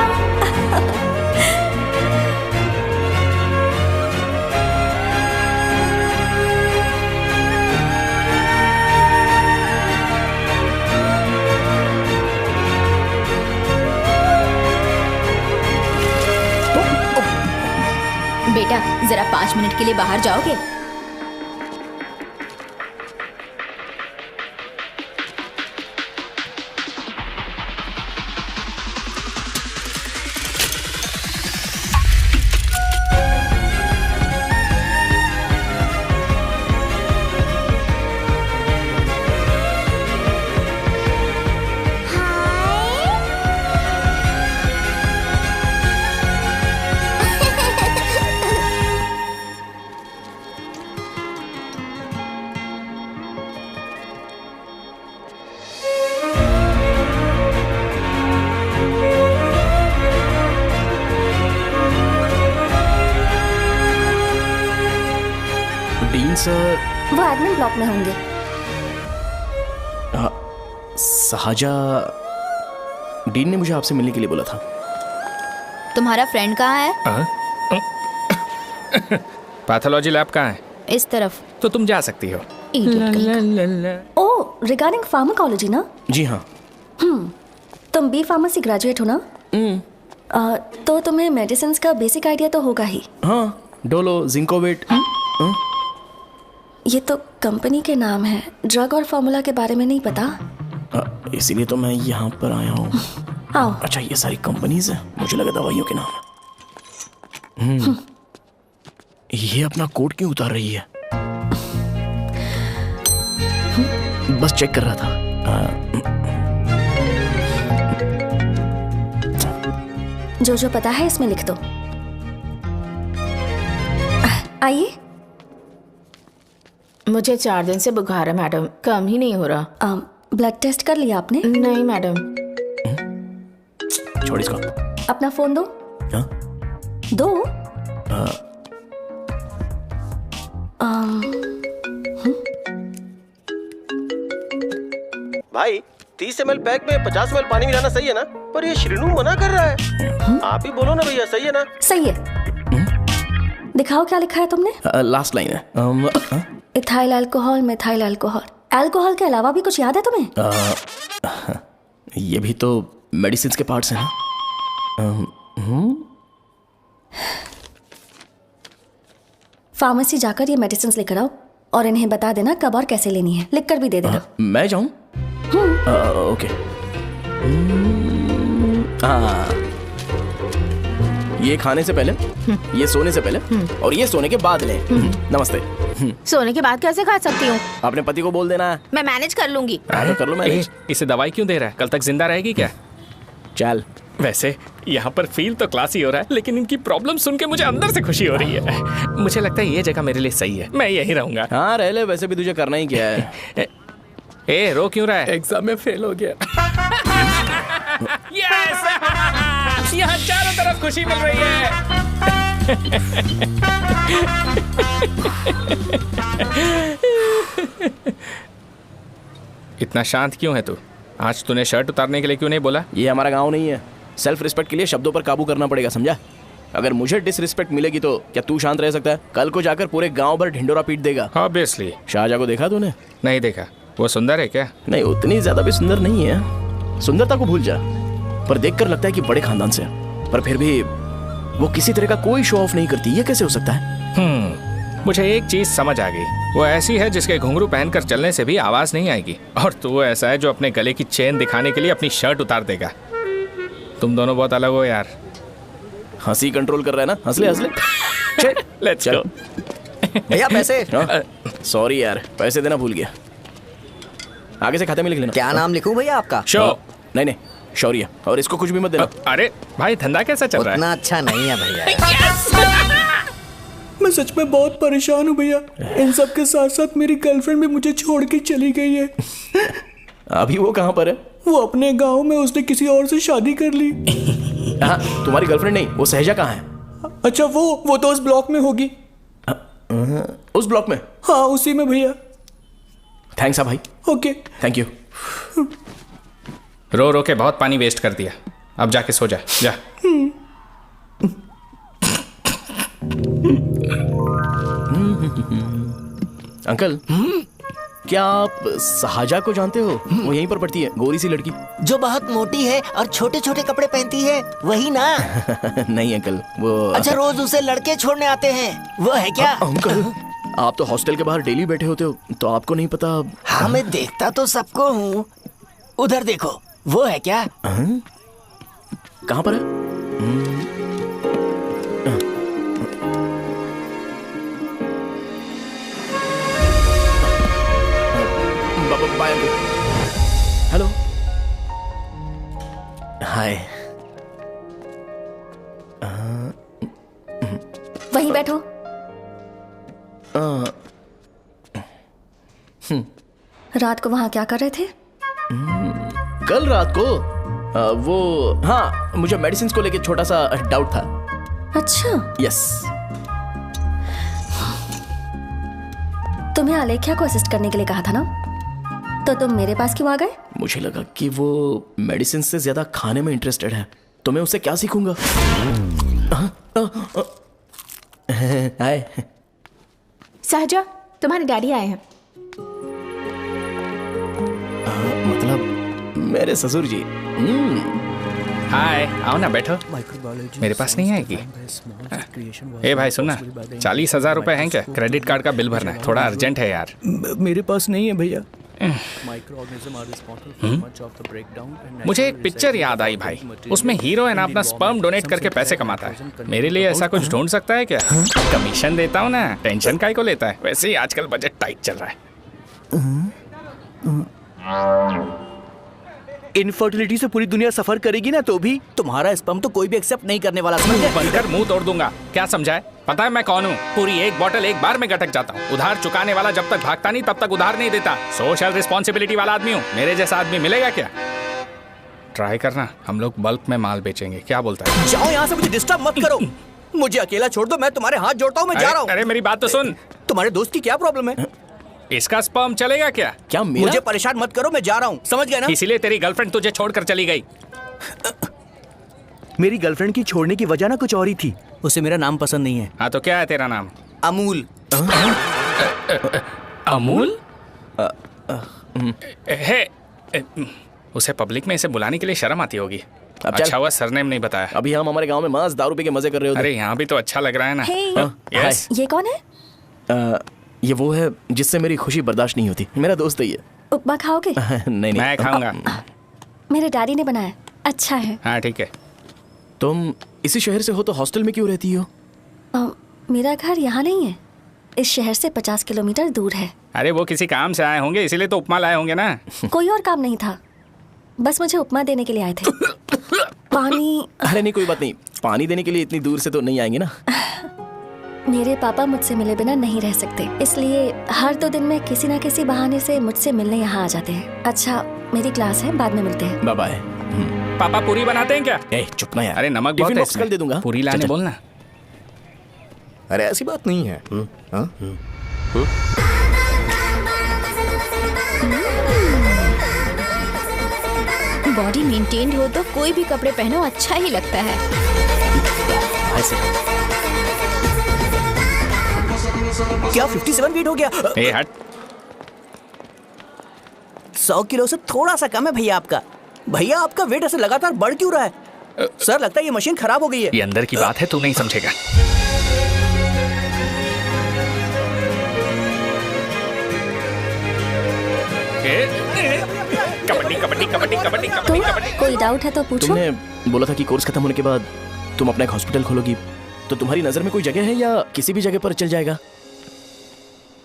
बेटा जरा 5 मिनट के लिए बाहर जाओगे? डीन सर, वो एडमिन ब्लॉक में होंगे। साजा, डीन ने मुझे आपसे मिलने के लिए बोला था। तुम्हारा फ्रेंड कहाँ है? पैथोलॉजी लैब कहाँ है? इस तरफ। तो तुम जा सकती हो। ओह, रिगार्डिंग फार्माकोलॉजी ना? जी हाँ। तुम बी फार्मेसी ग्रेजुएट हो ना? तो तुम्हें मेडिसिन का बेसिक आइडिया तो होगा ही। हाँ, डोलो, जिंकोवेट। ये तो कंपनी के नाम है, ड्रग और फॉर्मूला के बारे में नहीं पता। इसीलिए तो मैं यहाँ पर आया हूँ। आओ। अच्छा, ये सारी कंपनीज है, मुझे लगा दवाइयों के नाम है। ये अपना कोट क्यों उतार रही है? बस चेक कर रहा था। जो जो पता है इसमें लिख दो। आइए। मुझे 4 दिन से बुखार है मैडम, कम ही नहीं हो रहा। ब्लड टेस्ट कर लिया आपने? नहीं मैडम। छोड़ इसको। अपना फोन दो। दो। भाई 30 ml पैक में 50 ml पानी मिलाना सही है ना? पर ये श्रीनू मना कर रहा है। आप ही बोलो ना भैया, सही है ना? सही है। दिखाओ क्या लिखा है तुमने? लास्ट लाइन है। Ethyl alcohol, methyl alcohol. Alcohol के अलावा भी कुछ याद है तुम्हें? ये भी तो मेडिसिन के पार्ट्स हैं ना? फार्मेसी जाकर ये मेडिसिन लेकर आओ और इन्हें बता देना कब और कैसे लेनी है। लिख कर भी दे देना। मैं जाऊं? ओके। ये खाने से पहले, ये सोने से पहले और ये सोने के बाद लें। नमस्ते। सोने के बाद कैसे खा सकती हूँ? अपने पति को बोल देना। मैं मैनेज कर लूंगी। कर लो मैनेज। इसे दवाई क्यों दे रहा है? कल तक जिंदा रहेगी क्या? चल। वैसे यहाँ पर फील तो क्लासी हो रहा है, लेकिन इनकी प्रॉब्लम सुन के मुझे अंदर से खुशी हो रही है। मुझे लगता है ये जगह मेरे लिए सही है, मैं यहीं रहूंगा। हाँ रह ले, वैसे भी तुझे करना ही क्या है। ए रो क्यों रहा है? एग्जाम में फेल हो गया। यस! यहाँ चारों तरफ खुशी मिल रही है। इतना शांत क्यों है तू? आज तूने शर्ट उतारने के लिए क्यों नहीं बोला? ये हमारा गांव नहीं है। सेल्फ रिस्पेक्ट के लिए शब्दों पर काबू करना पड़ेगा, समझा? अगर मुझे डिसरिस्पेक्ट मिलेगी तो क्या तू शांत रह सकता है? कल को जाकर पूरे गांव भर ढिंडोरा पीट देगा। ऑब्वियसली। शाहजहां को देखा तूने? नहीं देखा। वो सुंदर है क्या? नहीं, उतनी ज्यादा भी सुंदर नहीं है। सुंदरता को भूल जा, पर देखकर लगता है कि बड़े खानदान से, पर फिर भी वो किसी तरह का कोई शो ऑफ नहीं करती। ये कैसे हो सकता है? मुझे एक चीज समझ आ गई। वो ऐसी है जिसके घुंघरू पहनकर चलने से भी आवाज नहीं आएगी, और तू ऐसा है जो अपने गले की चेन दिखाने के लिए अपनी शर्ट उतार देगा। तुम दोनों बहुत अलग हो यार। हंसी कंट्रोल कर रहा है ना? हंस ले हंस ले। Let's go. भैया पैसे। सॉरी यार, पैसे देना भूल गया। आगे से खाते में लिख लेना। क्या नाम लिखूं भैया आपका? शो। नहीं, शौर्य। और इसको कुछ भी मत देना। अरे भाई, धंधा कैसा चल रहा है? उतना अच्छा नहीं है भैया। मैं सच में बहुत परेशान हूँ भैया। इन सब के साथ साथ मेरी गर्लफ्रेंड भी मुझे छोड़ के चली गई है। अभी वो कहाँ पर है? वो अपने गांव में, उसने किसी और से शादी कर ली। हाँ, तुम्हारी गर्लफ्रेंड नहीं, वो सहजा कहाँ है? अच्छा, वो तो उस ब्लॉक में होगी। उस ब्लॉक में? हाँ, उसी में भैया। थैंक्स भाई। Okay, thank you. रो रो के बहुत पानी वेस्ट कर दिया। अब जाके सो जा। जा। अंकल, क्या आप शाहजहां को जानते हो? वो यहीं पर पढ़ती है, गोरी सी लड़की जो बहुत मोटी है और छोटे छोटे कपड़े पहनती है, वही ना? नहीं अंकल, वो अच्छा, रोज उसे लड़के छोड़ने आते हैं, वो है क्या? अंकल, आप तो हॉस्टल के बाहर डेली बैठे होते हो, तो आपको नहीं पता? हाँ, मैं देखता तो सबको हूँ। उधर देखो, वो है क्या? कहाँ पर है? Bye uncle. हेलो। हाय। वहीं बैठो। रात को वहां क्या कर रहे थे? कल रात को वो, हाँ, मुझे मेडिसिन को लेके छोटा सा डाउट था। अच्छा। यस। तुम्हें आलेख्या को असिस्ट करने के लिए कहा था ना, तो तुम मेरे पास क्यों आ गए? मुझे लगा कि वो मेडिसिन से ज्यादा खाने में इंटरेस्टेड है, तो मैं उससे क्या सीखूंगा? हाय। सहजा, तुम्हारे डैडी आए हैं। मतलब मेरे ससुर जी। हाय, आओ ना, बैठो। मेरे पास नहीं आएगी? ए भाई सुनना, 40,000 रुपए हैं क्या? क्रेडिट कार्ड का बिल भरना है, थोड़ा अर्जेंट है यार। मेरे पास नहीं है भैया। मुझे एक पिक्चर याद आई भाई, उसमें हीरो है ना अपना स्पर्म डोनेट करके पैसे कमाता है। मेरे लिए ऐसा कुछ ढूंढ सकता है क्या? कमीशन देता हूँ ना, टेंशन काहे को लेता है? वैसे ही आजकल बजट टाइट चल रहा है। इनफर्टिलिटी से पूरी दुनिया सफर करेगी ना, तो भी तुम्हारा स्पर्म तो कोई भी एक्सेप्ट नहीं करने वाला। बनकर मुंह तोड़ दूंगा। क्या समझा है? पता है मैं कौन हूँ? पूरी एक बोतल एक बार में गटक जाता हूँ। उधार चुकाने वाला जब तक भागता नहीं तब तक उधार नहीं देता। सोशल रिस्पॉन्सिबिलिटी वाला आदमी हूँ। मेरे जैसा आदमी मिलेगा क्या? ट्राई करना, हम लोग बल्क में माल बेचेंगे। क्या बोलता है? जाओ यहाँ से, मुझे डिस्टर्ब मत करो। मुझे अकेला छोड़ दो, मैं तुम्हारे हाथ जोड़ता हूँ, मैं जा रहा हूँ। अरे मेरी बात तो सुन। तुम्हारे दोस्त की क्या प्रॉब्लम है? इसका स्पर्म चलेगा क्या? क्या मेरा? मुझे परेशान मत करो, मैं जा रहा हूँ, समझ गए ना? इसीलिए तेरी गर्लफ्रेंड तुझे छोड़कर चली गई। मेरी गर्लफ्रेंड की छोड़ने की वजह ना कुछ और ही थी। उसे मेरा नाम पसंद नहीं है। हाँ तो क्या है तेरा नाम? अमूल। अमूल? उसे पब्लिक में इसे बुलाने के लिए शर्म आती होगी। अच्छा हुआ सरनेम नहीं बताया। अभी हम हमारे गांव में मांस दारू पी के मजे कर रहे होते। अरे यहाँ भी तो अच्छा लग रहा है ना। यस। ये कौन है? ये वो है जिससे मेरी खुशी बर्दाश्त नहीं होती। मेरा दोस्त ही है। उपमा खाओगे? नहीं। मैं खाऊंगा। मेरे डैडी ने बनाया, अच्छा है। हाँ ठीक है। तुम इसी शहर से हो तो हॉस्टल में क्यों रहती हो? मेरा घर यहाँ नहीं है, इस शहर से 50 किलोमीटर दूर है। अरे वो किसी काम से आए होंगे, इसीलिए तो उपमा लाए होंगे ना। कोई और काम नहीं था, बस मुझे उपमा देने के लिए आए थे। पानी? अरे नहीं, कोई बात नहीं। पानी देने के लिए इतनी दूर से तो नहीं आएंगे ना। मेरे पापा मुझसे मिले बिना नहीं रह सकते, इसलिए हर 2 दिन में किसी न किसी बहाने से मुझसे मिलने यहाँ आ जाते हैं। अच्छा, मेरी क्लास है, बाद में मिलते हैं। Bye bye. पापा पूरी बनाते हैं क्या? चुप ना यार। अरे नमक बहुत है इसमें। कल दे दूंगा। पूरी लाने बोलना। अरे ऐसी बात नहीं है। बॉडी मेंटेन्ड हो तो कोई भी कपड़े पहनो अच्छा ही लगता है। क्या 57 वेट हो गया? ए हट। 100 किलो से थोड़ा सा कम है भैया आपका। भैया आपका वेट ऐसे लगातार बढ़ क्यों रहा है? सर लगता है ये मशीन खराब हो गई है। ये अंदर की बात है, तू नहीं समझेगा। कबड्डी कबड्डी कबड्डी कबड्डी कबड्डी कबड्डी। कोई डाउट है तो पूछो। तुमने बोला था कि कोर्स खत्म होने के बाद तुम अपना एक हॉस्पिटल खोलोगी, तो तुम्हारी नजर में कोई जगह है या किसी भी जगह पर चल जाएगा?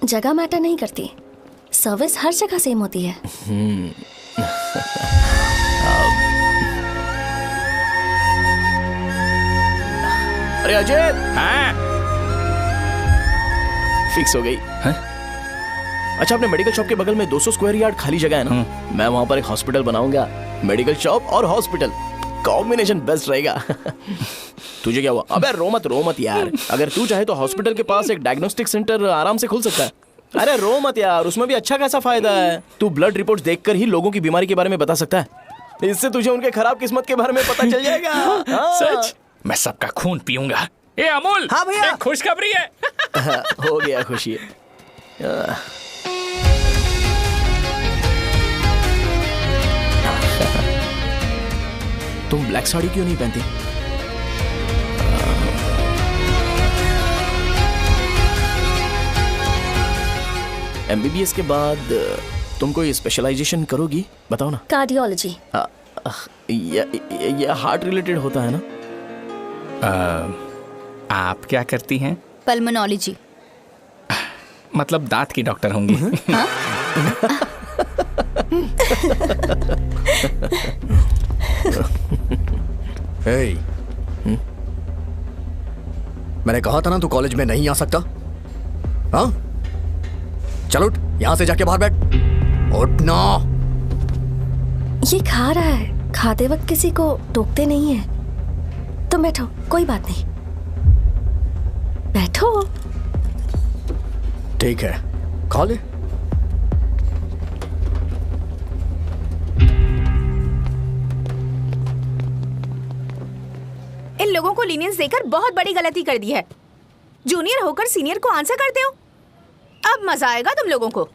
जगह मैटर नहीं करती, सर्विस हर जगह सेम होती है। अरे अजय। हाँ? फिक्स हो गई। अच्छा, अपने मेडिकल शॉप के बगल में 200 स्क्वायर यार्ड खाली जगह है ना? मैं वहां पर एक हॉस्पिटल बनाऊंगा। मेडिकल शॉप और हॉस्पिटल, कॉम्बिनेशन बेस्ट रहेगा। तुझे क्या हुआ? अबे रो मत यार। अगर तू चाहे तो हॉस्पिटल के पास एक डायग्नोस्टिक सेंटर आराम से खुल सकता है। अरे रो मत यार, उसमें भी अच्छा खासा फायदा है। तू ब्लड रिपोर्ट्स देखकर ही लोगों की बीमारी के बारे में बता सकता है। इससे तुझे उनके खराब किस्मत के बारे में पता चल जाएगा। सच? मैं सबका खून पीऊंगा। ए अमूल। हाँ भैया। एक खुशखबरी है। हो गया खुशी। तुम ब्लैक साड़ी क्यों नहीं पहनती? MBBS के बाद तुम कोई स्पेशलाइजेशन करोगी? बताओ ना। कार्डियोलॉजी। ये हार्ट रिलेटेड होता है ना? आप क्या करती हैं? पल्मोनोलॉजी। मतलब दांत की डॉक्टर होंगी। hey. मैंने कहा था ना तू कॉलेज में नहीं आ सकता। हाँ, चल उठ, यहां से जाके बाहर बैठ। उठ ना। ये खा रहा है, खाते वक्त किसी को टोकते नहीं है। तुम बैठो, कोई बात नहीं, बैठो। ठीक है, खा ले। इन लोगों को लीनियंस देकर बहुत बड़ी गलती कर दी है। जूनियर होकर सीनियर को आंसर करते हो। अब मजा आएगा तुम लोगों को।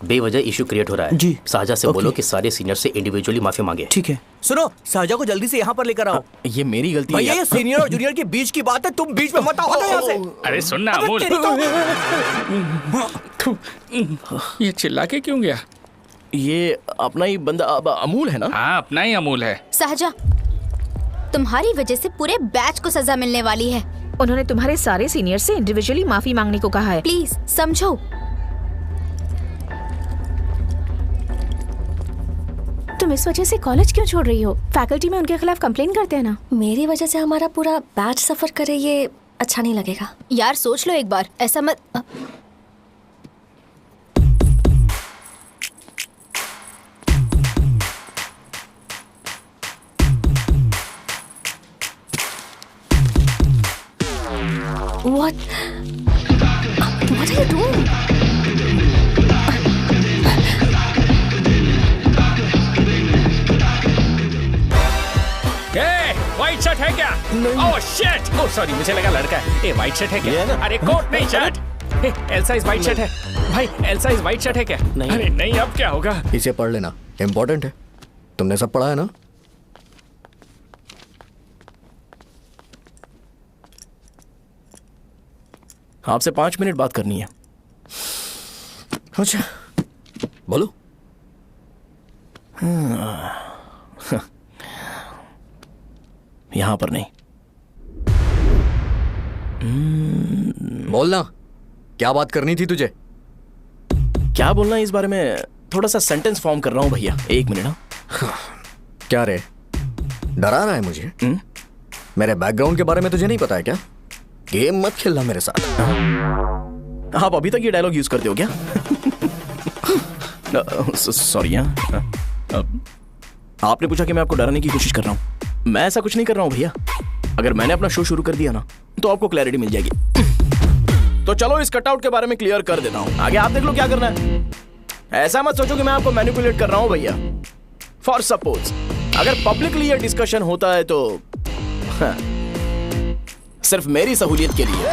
बेवजह इशू क्रिएट हो रहा है जी। साजा से बोलो कि सारे सीनियर से इंडिविजुअली माफी मांगे। ठीक है। सुनो, साजा को जल्दी से यहाँ पर लेकर आओ। ये मेरी गलती है। भैया ये सीनियर और जूनियर के बीच की बात है, तुम बीच में मत आओ। हटो यहाँ से। अरे सुनना अमूल। ये चिल्ला के क्यों गया? ये अपना ही बंदा अमूल है ना? हाँ, अपना ही अमूल है। साजा, तुम्हारी वजह से पूरे बैच को सजा मिलने वाली है। उन्होंने तुम्हारे सारे सीनियर से इंडिविजुअली माफी मांगने को कहा है। प्लीज समझो। तुम इस वजह से कॉलेज क्यों छोड़ रही हो? फैकल्टी में उनके खिलाफ कंप्लेन करते हैं ना। मेरी वजह से हमारा पूरा बैच सफर करे, ये अच्छा नहीं लगेगा। यार सोच लो एक बार, ऐसा मत। What are you doing? White shirt है क्या? ओह शिट, ओह सॉरी, मुझे लगा लड़का है। ये व्हाइट शर्ट है क्या? अरे कोट नहीं shirt. L size white shirt है भाई, एल साइज व्हाइट शर्ट है क्या? अरे नहीं, अब क्या होगा? इसे पढ़ लेना, इम्पोर्टेंट है। तुमने सब पढ़ा है ना? आपसे 5 मिनट बात करनी है। अच्छा, बोलो। यहां पर नहीं। बोलना, क्या बात करनी थी तुझे? क्या बोलना है इस बारे में? थोड़ा सा सेंटेंस फॉर्म कर रहा हूं भैया, 1 मिनट ना। क्या रे, डरा रहा है मुझे? मेरे बैकग्राउंड के बारे में तुझे नहीं पता है क्या? गेम मत खेलना मेरे साथ। आप अभी तक ये डायलॉग यूज करते हो क्या? सॉरी। आपने पूछा कि मैं आपको डराने की कोशिश कर रहा हूं। मैं ऐसा कुछ नहीं कर रहा हूं भैया। अगर मैंने अपना शो शुरू कर दिया ना तो आपको क्लैरिटी मिल जाएगी। तो चलो इस कटआउट के बारे में क्लियर कर देता हूं, आगे आप देख लो क्या करना है। ऐसा मत सोचो कि मैं आपको मैनिपुलेट कर रहा हूं भैया। फॉर सपोज अगर पब्लिकली ये डिस्कशन होता है तो सिर्फ मेरी सहूलियत के लिए।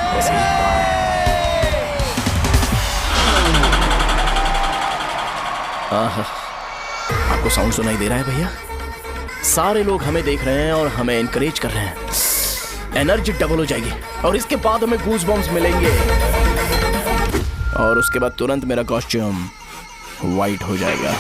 आपको साउंड सुनाई दे रहा है भैया? सारे लोग हमें देख रहे हैं और हमें एनकरेज कर रहे हैं। एनर्जी डबल हो जाएगी और इसके बाद हमें गूज बम्स मिलेंगे और उसके बाद तुरंत मेरा कॉस्ट्यूम वाइट हो जाएगा।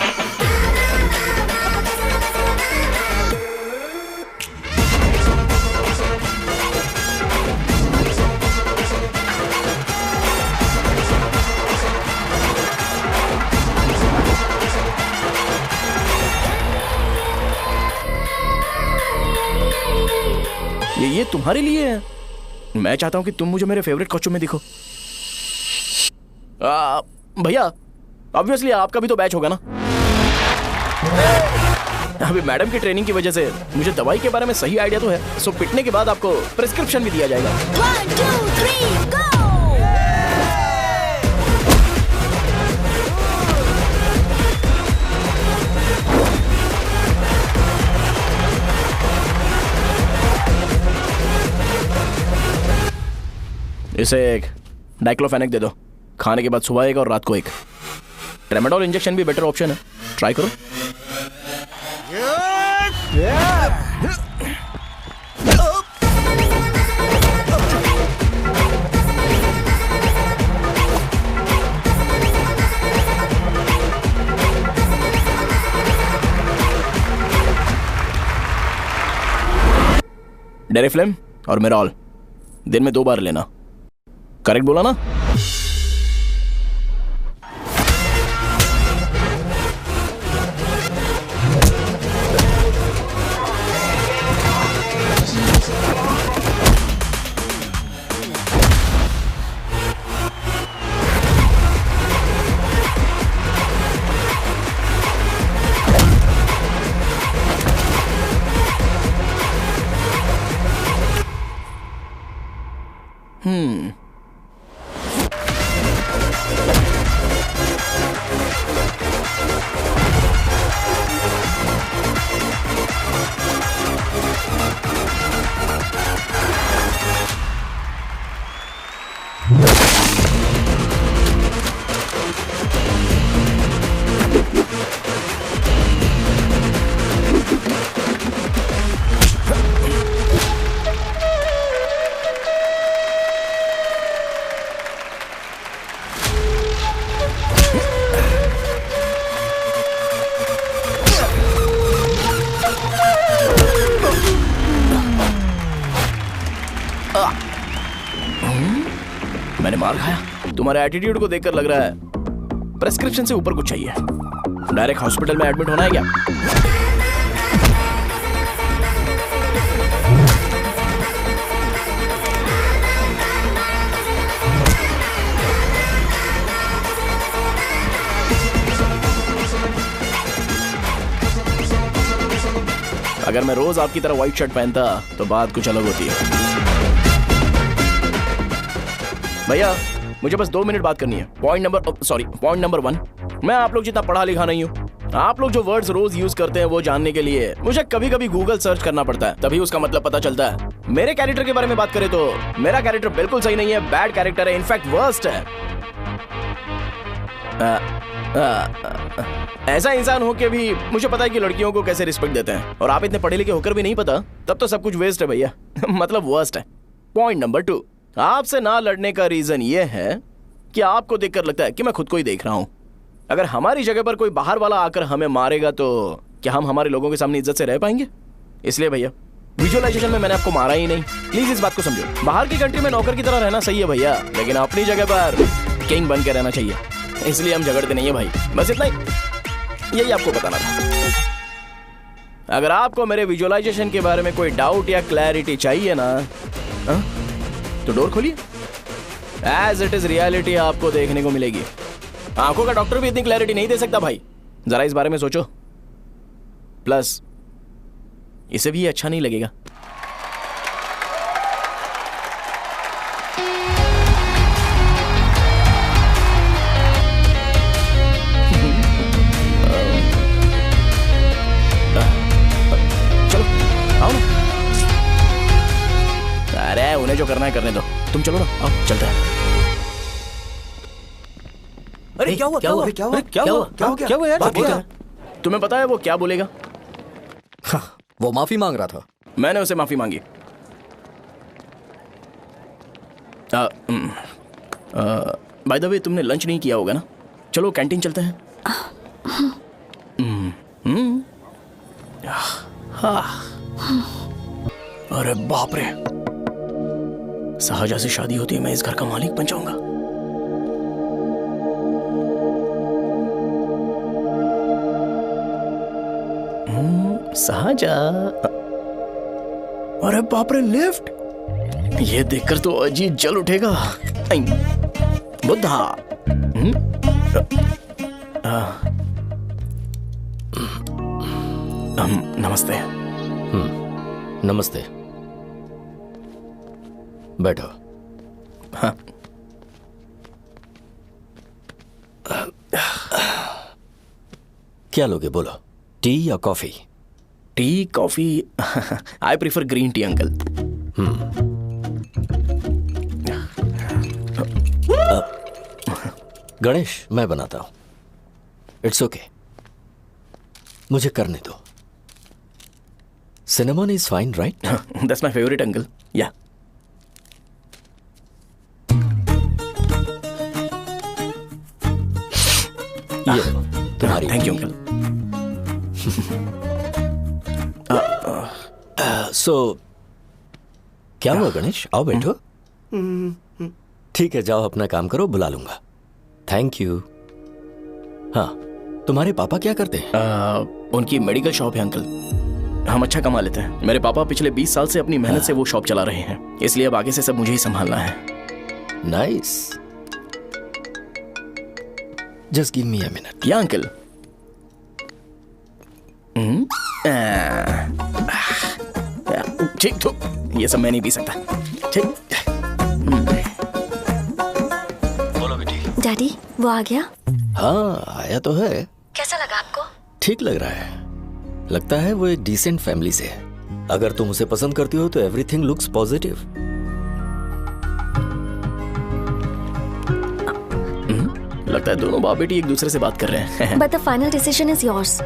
ये तुम्हारे लिए है। मैं चाहता हूं कि तुम मुझे मेरे फेवरेट कॉस्ट्यूम में दिखो। भैया ऑब्वियसली आपका भी तो बैच होगा ना। अभी मैडम की ट्रेनिंग की वजह से मुझे दवाई के बारे में सही आइडिया तो है। सो पिटने के बाद आपको प्रिस्क्रिप्शन भी दिया जाएगा। 1 2 3 गो। इसे एक डाइक्लोफेनेक दे दो। खाने के बाद सुबह एक और रात को एक। ट्रेमाडोल इंजेक्शन भी बेटर ऑप्शन है, ट्राई करो। डेरिफ्लेम और मेरॉल दिन में 2 बार लेना। करेक्ट बोला ना? मैंने मार खाया। तुम्हारे एटीट्यूड को देखकर लग रहा है प्रेस्क्रिप्शन से ऊपर कुछ चाहिए। डायरेक्ट हॉस्पिटल में एडमिट होना है क्या? अगर मैं रोज आपकी तरह व्हाइट शर्ट पहनता तो बात कुछ अलग होती है। भैया मुझे बस 2 मिनट बात करनी है। पॉइंट नंबर 1, मैं आप लोग जितना पढ़ा लिखा नहीं हूँ। आप लोग जो वर्ड्स रोज यूज करते हैं वो जानने के लिए मुझे कभी कभी गूगल सर्च करना पड़ता है, तभी उसका मतलब पता चलता है। मेरे कैरेक्टर के बारे में बात करें तो मेरा कैरेक्टर बिल्कुल सही नहीं है, बैड कैरेक्टर है, इनफैक्ट वर्स्ट है। ऐसा इंसान हो के भी मुझे पता है कि लड़कियों को कैसे रिस्पेक्ट देते हैं, और आप इतने पढ़े लिखे होकर भी नहीं पता, तब तो सब कुछ वेस्ट है भैया। मतलब वर्स्ट है। पॉइंट नंबर 2, आपसे ना लड़ने का रीजन ये है कि आपको देखकर लगता है कि मैं खुद को ही देख रहा हूं। अगर हमारी जगह पर कोई बाहर वाला आकर हमें मारेगा तो क्या हम हमारे लोगों के सामने इज्जत से रह पाएंगे? इसलिए भैया विजुअलाइजेशन में मैंने आपको मारा ही नहीं, प्लीज इस बात को समझो। बाहर की कंट्री में नौकर की तरह रहना सही है भैया, लेकिन अपनी जगह पर किंग बन के रहना चाहिए। इसलिए हम झगड़ते नहीं है भाई, बस इतना ही, यही आपको बताना था। अगर आपको मेरे विजुअलाइजेशन के बारे में कोई डाउट या क्लैरिटी चाहिए ना, तो डोर खोलिए। एज इट इज रियलिटी आपको देखने को मिलेगी। आंखों का डॉक्टर भी इतनी क्लैरिटी नहीं दे सकता भाई, जरा इस बारे में सोचो। प्लस इसे भी अच्छा नहीं लगेगा। चलो आओ ना। अरे उन्हें जो करना है करने दो, तुम चलो ना, आओ चलते हैं। अरे क्या हुआ? यार? तुम्हें पता है वो क्या बोलेगा? वो माफी मांग रहा था। मैंने उसे माफी मांगी। बाय द वे तुमने लंच नहीं किया होगा ना? चलो कैंटीन चलते हैं। अरे बाप रे, शाहजहां से शादी होती है मैं इस घर का मालिक बन जाऊंगा। शाहजहां, अरे बाप रे लिफ्ट, ये देखकर तो अजीब जल उठेगा। बुद्धा, नमस्ते। नमस्ते, बैठो। हाँ। क्या लोगे बोलो, टी या coffee? Tea coffee, I prefer green tea uncle. Ganesh मैं बनाता हूं, इट्स ओके, मुझे करने दो। Cinnamon is fine right? That's my favourite uncle. या ये तुम्हारी। Thank you uncle. सो क्या हुआ गणेश, आओ बैठो। ठीक है जाओ अपना काम करो, बुला लूंगा। Thank you. हाँ तुम्हारे पापा क्या करते हैं? उनकी मेडिकल शॉप है अंकल, हम अच्छा कमा लेते हैं। मेरे पापा पिछले 20 साल से अपनी मेहनत से वो शॉप चला रहे हैं, इसलिए अब आगे से सब मुझे ही संभालना है। Nice, just give me a minute. या अंकल। ठीक तो ये सब मैं नहीं पी सकता। ठीक। बोलो बेटी। डैडी वो आ गया? हाँ आया तो है। कैसा लगा आपको? ठीक लग रहा है, लगता है वो एक डिसेंट फैमिली से है। अगर तुम उसे पसंद करती हो तो एवरीथिंग लुक्स पॉजिटिव। लगता है दोनों बाप बेटी एक दूसरे से बात कर रहे हैं। But the final decision is yours.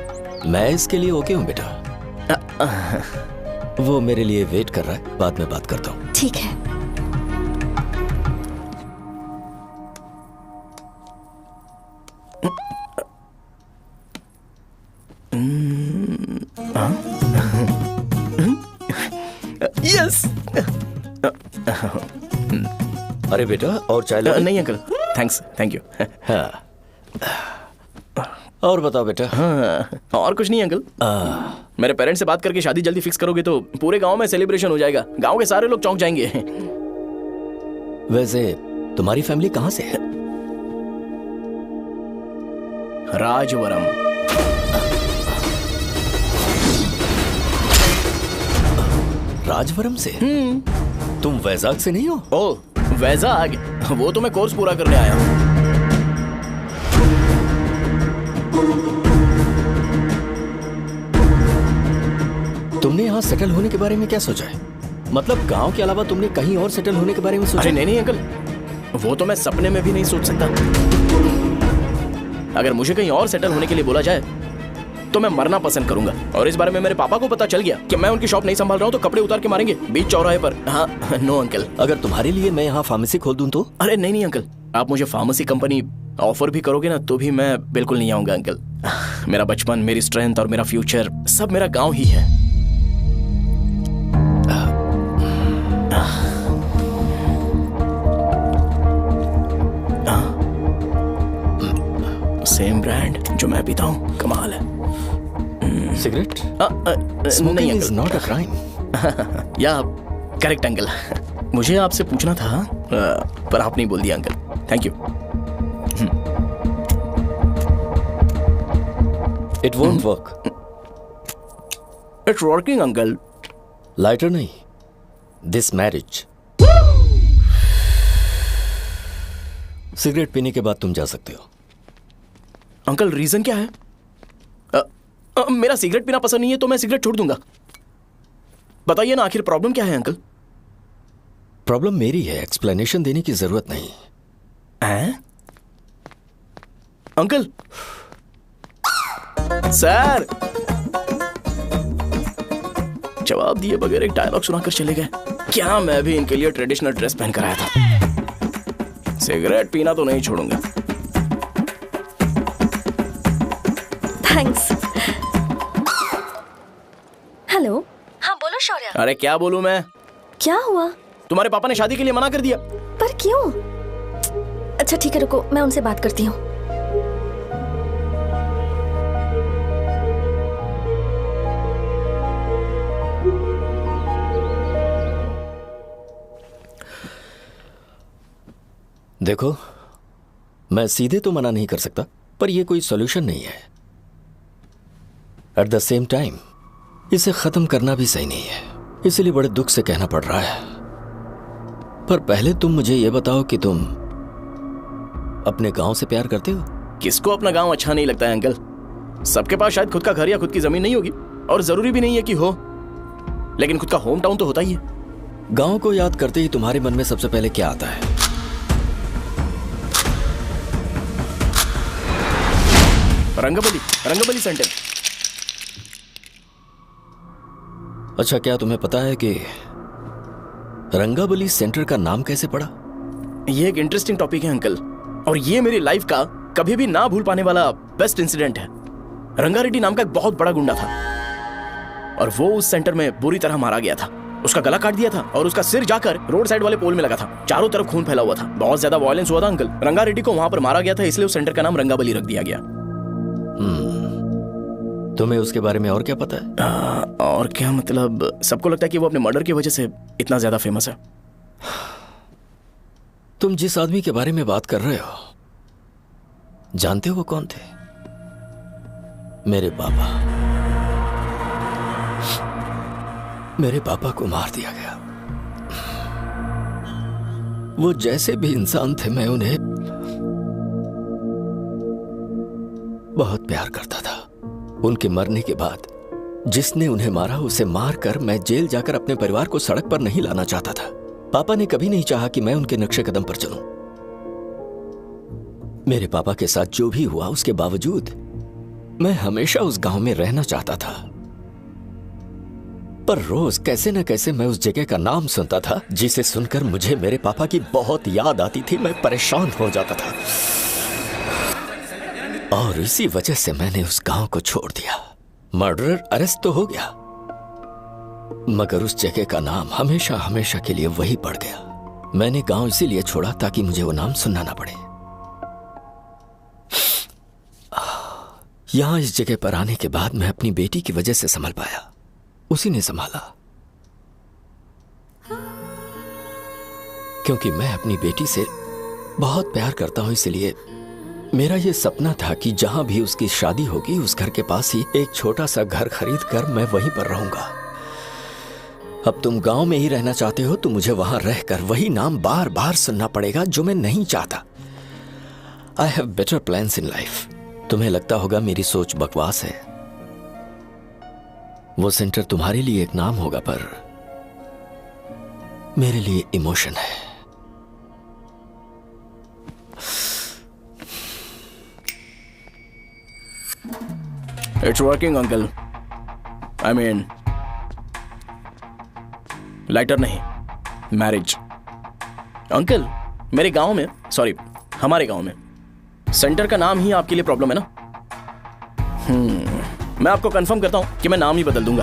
मैं इसके लिए ओके हूँ बेटा। वो मेरे लिए वेट कर रहा है, बाद में बात करता हूँ। ठीक है। यस। अरे बेटा और चाय लो? नहीं अंकल थैंक्स, थैंक यू। हाँ और बताओ बेटा। हाँ और कुछ नहीं अंकल, मेरे पेरेंट्स से बात करके शादी जल्दी फिक्स करोगे तो पूरे गांव में सेलिब्रेशन हो जाएगा, गांव के सारे लोग चौंक जाएंगे। वैसे तुम्हारी फैमिली कहाँ से है? राजवरम। राजवरम से? तुम वैजाग से नहीं हो? ओ वैजाग, वो तो मैं कोर्स पूरा करने आया हूँ। तुमने यहाँ सेटल होने के बारे में क्या सोचा है? मतलब गांव के अलावा तुमने कहीं और सेटल होने के बारे में सोचा? अरे नहीं अंकल, वो तो मैं सपने में भी नहीं सोच सकता। अगर मुझे कहीं और सेटल होने के लिए बोला जाए तो मैं मरना पसंद करूंगा। और इस बारे में मेरे पापा को पता चल गया कि मैं उनकी शॉप नहीं संभाल रहा हूँ तो कपड़े उतार के मारेंगे बीच चौराहे पर। हाँ, नो अंकल। अगर तुम्हारे लिए मैं यहाँ फार्मेसी खोल दूं तो? अरे नहीं अंकल, आप मुझे फार्मेसी कंपनी ऑफर भी करोगे ना तो भी मैं बिल्कुल नहीं आऊंगा अंकल। मेरा बचपन, मेरी स्ट्रेंथ और मेरा फ्यूचर सब मेरा गांव ही है। सेम ब्रांड जो मैं पीता हूँ, कमाल है। सिगरेट? नहीं इज नॉट अ क्राइम। या करेक्ट अंकल। मुझे आपसे पूछना था पर आप नहीं बोल दिया uncle. Thank you. It won't work. It's working uncle. Lighter नहीं, दिस मैरिज। सिगरेट पीने के बाद तुम जा सकते हो। अंकल रीजन क्या है? मेरा सिगरेट पीना पसंद नहीं है तो मैं सिगरेट छोड़ दूंगा। बताइए ना आखिर प्रॉब्लम क्या है अंकल? प्रॉब्लम मेरी है, एक्सप्लेनेशन देने की जरूरत नहीं है। अंकल सर जवाब दिए बगैर एक डायलॉग सुनाकर चले गए। क्या मैं भी इनके लिए ट्रेडिशनल ड्रेस पहन कर आया था। सिगरेट पीना तो नहीं छोड़ूंगा। थैंक्स। हेलो। हाँ बोलो शौर्य। अरे क्या बोलूं मैं? क्या हुआ? तुम्हारे पापा ने शादी के लिए मना कर दिया। पर क्यों? अच्छा ठीक है रुको, मैं उनसे बात करती हूँ। देखो, मैं सीधे तो मना नहीं कर सकता, पर यह कोई सॉल्यूशन नहीं है। एट द सेम टाइम इसे खत्म करना भी सही नहीं है, इसलिए बड़े दुख से कहना पड़ रहा है। पर पहले तुम मुझे यह बताओ कि तुम अपने गांव से प्यार करते हो? किसको अपना गांव अच्छा नहीं लगता है अंकल? सबके पास शायद खुद का घर या खुद की जमीन नहीं होगी, और जरूरी भी नहीं है कि हो, लेकिन खुद का होम टाउन तो होता ही है। गांव को याद करते ही तुम्हारे मन में सबसे पहले क्या आता है? रंगबली सेंटर। अच्छा, क्या तुम्हें पता है कि रंगाबली सेंटर का नाम कैसे पड़ा? ये एक इंटरेस्टिंग टॉपिक है अंकल, और ये मेरी लाइफ का कभी भी ना भूल पाने वाला बेस्ट इंसिडेंट है। रंगारेड्डी नाम का एक बहुत बड़ा गुंडा था और वो उस सेंटर में बुरी तरह मारा गया था। उसका गला काट दिया था और उसका सिर जाकर रोड साइड वाले पोल में लगा था। चारों तरफ खून फैला हुआ था, बहुत ज्यादा वायलेंस हुआ था अंकल। रंगारेड्डी को वहां पर मारा गया था, इसलिए उस सेंटर का नाम रंगाबली रख दिया गया। तुम्हें उसके बारे में और क्या पता है? और क्या मतलब, सबको लगता है कि वो अपने मर्डर की वजह से इतना ज्यादा फेमस है। तुम जिस आदमी के बारे में बात कर रहे हो, जानते हो वो कौन थे? मेरे पापा। मेरे पापा को मार दिया गया। वो जैसे भी इंसान थे, मैं उन्हें बहुत प्यार करता था। उनके मरने के बाद जिसने उन्हें मारा उसे मारकर मैं जेल जाकर अपने परिवार को सड़क पर नहीं लाना चाहता था। पापा ने कभी नहीं चाहा कि मैं उनके नक्शे कदम पर चलूं। मेरे पापा के साथ जो भी हुआ उसके बावजूद मैं हमेशा उस गांव में रहना चाहता था। पर रोज कैसे न कैसे मैं उस जगह का नाम सुनता था, जिसे सुनकर मुझे मेरे पापा की बहुत याद आती थी। मैं परेशान हो जाता था और इसी वजह से मैंने उस गांव को छोड़ दिया। मर्डरर अरेस्ट तो हो गया, मगर उस जगह का नाम हमेशा हमेशा के लिए वही पड़ गया। मैंने गांव इसीलिए छोड़ा ताकि मुझे वो नाम सुनना ना पड़े। यहां इस जगह पर आने के बाद मैं अपनी बेटी की वजह से संभल पाया, उसी ने संभाला। क्योंकि मैं अपनी बेटी से बहुत प्यार करता हूं, इसलिए मेरा यह सपना था कि जहां भी उसकी शादी होगी उस घर के पास ही एक छोटा सा घर खरीद कर मैं वहीं पर रहूंगा। अब तुम गांव में ही रहना चाहते हो तो मुझे वहां रहकर वही नाम बार बार सुनना पड़ेगा, जो मैं नहीं चाहता। I have better plans in life. तुम्हें लगता होगा मेरी सोच बकवास है, वो सेंटर तुम्हारे लिए एक नाम होगा, पर मेरे लिए इमोशन है। It's working uncle. I mean lighter नहीं, मैरिज। अंकल मेरे गांव में, सॉरी हमारे गांव में सेंटर का नाम ही आपके लिए प्रॉब्लम है ना? मैं आपको कंफर्म करता हूं कि मैं नाम ही बदल दूंगा।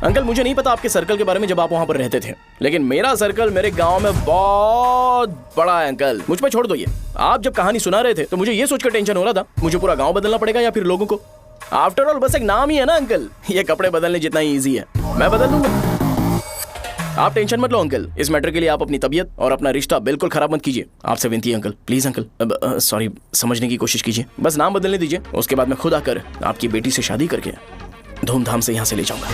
अंकल मुझे नहीं पता आपके सर्कल के बारे में जब आप वहां पर रहते थे, लेकिन मेरा सर्कल मेरे गांव में बहुत बड़ा है अंकल। मुझ पे छोड़ दो ये। आप जब कहानी सुना रहे थे तो मुझे ये सोचकर टेंशन हो रहा था मुझे पूरा गांव बदलना पड़ेगा या फिर लोगों को। आफ्टर ऑल बस एक नाम ही है ना अंकल, ये कपड़े बदलने जितना ही ईजी है, मैं बदल दूंगा। आप टेंशन मत लो अंकल, इस मैटर के लिए आप अपनी तबीयत और अपना रिश्ता बिल्कुल खराब मत कीजिए। आपसे विनती है अंकल, प्लीज अंकल। सॉरी, समझने की कोशिश कीजिए, बस नाम बदलने दीजिए। उसके बाद मैं खुद आकर आपकी बेटी से शादी करके धूमधाम से यहाँ से ले जाऊंगा।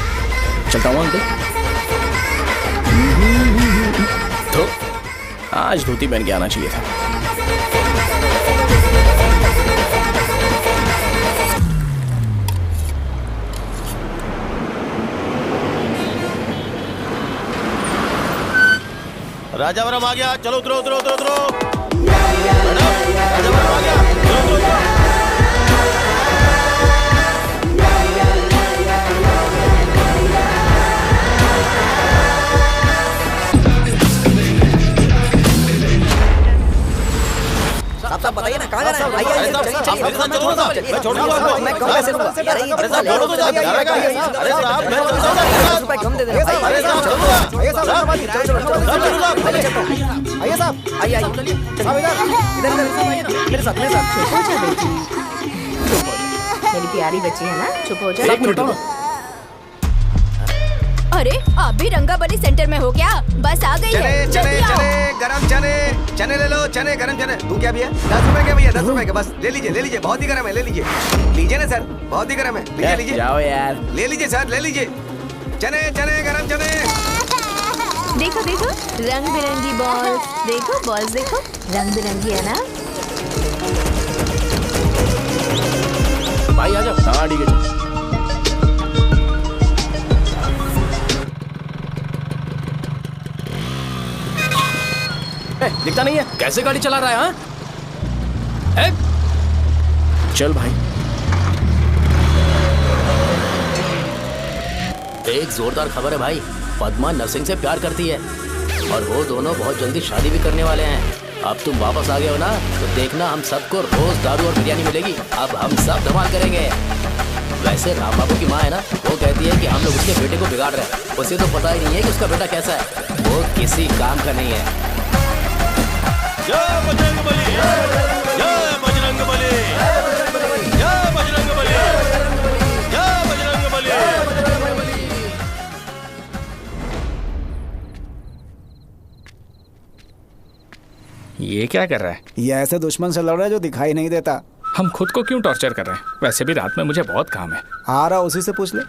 चलता हूँ अंकल। तो आज धोती पहन के आना चाहिए था। राजावरम आ गया, चलो उतरो उतरो उतरो उतरो। राजावरम आ गया, चलो उतरो उतरो। साहब बताइए ना कहाँ जाना है? आइए आइए चलिए चलिए। मेरे साथ चलो ना, मैं छोड़ दूंगा। मैं कम पैसे लूंगा। अरे साहब छोड़ो तो जाइए। अरे साहब मैं 10 रुपए कम दे देना। अरे साहब चलो। आइए साहब, आइए साहब, आइए आइए साहब, इधर इधर मेरे साथ मेरी प्यारी बच्ची है ना, चुप हो जा। एक मिनट। अरे आप भी रंगाबली सेंटर में हो क्या? बस आ गई है। चने गरम चने ले लो, चने गरम चने। तू क्या भैया? 10 रुपए के भैया, 10 रुपए के बस। ले लीजिए, बहुत ही गरम है, ले लीजिए ना सर, बहुत ही गरम है। लीजिए जाओ यार, ले लीजिए सर, ले लीजिए। चने गरम चने। देखो देखो रंग बिरंगी बॉल्स, देखो बॉल्स, देखो रंग बिरंगी है ना। भाई आ जाओ। हाँ ठीक है। दिखता नहीं है, कैसे गाड़ी चला रहा है? हाँ चल भाई। एक जोरदार खबर है भाई, पद्मा नरसिंह से प्यार करती है और वो दोनों बहुत जल्दी शादी भी करने वाले हैं। अब तुम वापस आ गए हो ना, तो देखना हम सबको रोज दारू और बिरयानी मिलेगी। अब हम सब धमाल करेंगे। वैसे राम बाबू की माँ है ना, वो कहती है कि हम लोग उसके बेटे को बिगाड़ रहे हैं। उसे तो पता ही नहीं है कि उसका बेटा कैसा है, वो किसी काम का नहीं है। जय बजरंग बली, जय बजरंग बली, जय बजरंग बली, जय बजरंग बली। ये क्या कर रहा है? ये ऐसे दुश्मन से लड़ रहा है जो दिखाई नहीं देता। हम खुद को क्यों टॉर्चर कर रहे हैं? वैसे भी रात में मुझे बहुत काम है। आ रहा उसी से पूछ ले।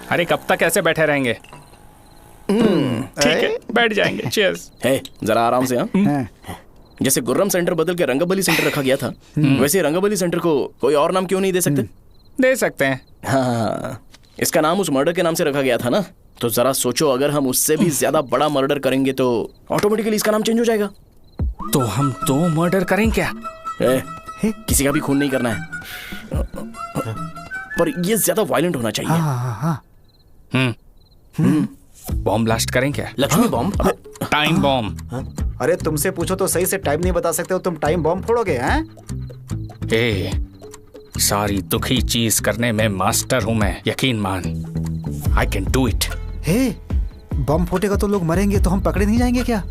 अरे कब तक ऐसे बैठे रहेंगे? ठीक है, बैठ जाएंगे। चीयर्स। हे जरा आराम से। हाँ जैसे गुर्रम सेंटर बदल के रंगाबली सेंटर रखा गया था, वैसे रंगाबली सेंटर को कोई और नाम क्यों नहीं दे सकते? दे सकते हैं। हाँ, इसका नाम उस मर्डर के नाम से रखा गया था ना, तो जरा सोचो अगर हम उससे भी ज्यादा बड़ा मर्डर करेंगे तो ऑटोमेटिकली इसका नाम चेंज हो जाएगा। तो हम 2 मर्डर करें क्या? किसी का भी खून नहीं करना है, पर ये ज्यादा वायलेंट होना चाहिए। बॉम्ब ब्लास्ट करें क्या? लक्ष्मी बॉम्ब? Time bomb? अरे तुमसे पूछो तो सही से टाइम नहीं बता सकते हो, तुम टाइम बॉम्ब फोड़ोगे? हैं? ए, सारी दुखी चीज करने में मास्टर हूं मैं, यकीन मान। I can do it. हे, बम फूटेगा तो लोग मरेंगे, तो हम पकड़े नहीं जाएंगे क्या?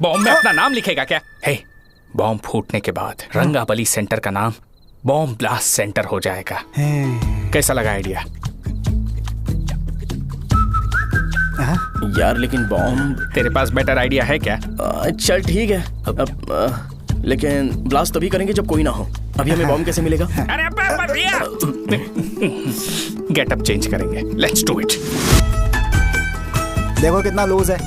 बॉम्ब में अपना नाम लिखेगा क्या? हे, बॉम्ब फूटने के बाद रंगाबली सेंटर का नाम बॉम्ब ब्लास्ट सेंटर हो जाएगा। कैसा लगा आइडिया? यार लेकिन बॉम्ब, तेरे पास बेटर आइडिया है क्या? चल ठीक है, लेकिन ब्लास्ट तभी करेंगे जब कोई ना हो। अभी हमें बॉम्ब कैसे मिलेगा? अरे भैया, गेटअप चेंज करेंगे। Let's do it. देखो कितना लूज है,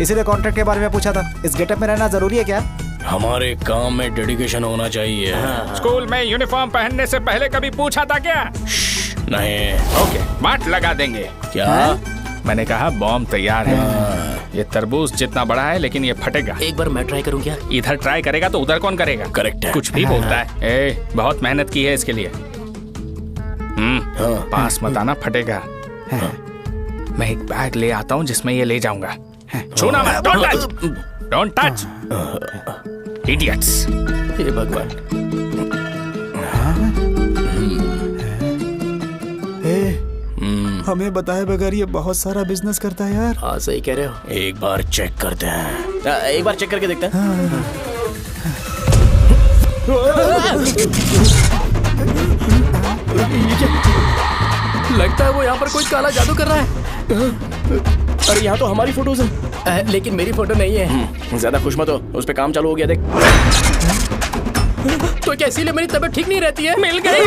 इसीलिए कॉन्ट्रैक्ट के बारे में पूछा था। इस गेटअप में रहना जरूरी है क्या? हमारे काम में डेडिकेशन होना चाहिए। स्कूल में यूनिफॉर्म पहनने से पहले कभी पूछा था क्या? नहीं। ओके, बांट लगा देंगे। क्या? मैंने कहा बॉम्ब तैयार है। ये तरबूज जितना बड़ा है लेकिन ये फटेगा। एक बार मैं ट्राई करूं क्या? इधर ट्राई करेगा तो उधर कौन करेगा? करेक्ट है। कुछ भी बोलता है। बहुत मेहनत की है इसके लिए। पास मत आना, फटेगा। मैं एक बैग ले आता हूँ जिसमें ये ले जाऊंगा। छूना मत, don't touch, don't touch, idiots. हे भगवान। हमें बताए बगैर ये बहुत सारा बिजनेस करता है यार। हाँ सही कह रहे हो। एक बार चेक करते हैं। एक बार चेक करके देखते हैं। लगता है वो यहाँ पर कोई काला जादू कर रहा है। अरे यहाँ तो हमारी फोटोज हैं, लेकिन मेरी फोटो नहीं है। ज्यादा खुश मत हो, उस पे काम चालू हो गया देख। तो क्या इसीलिए मेरी तबीयत ठीक नहीं रहती है? मिल गई।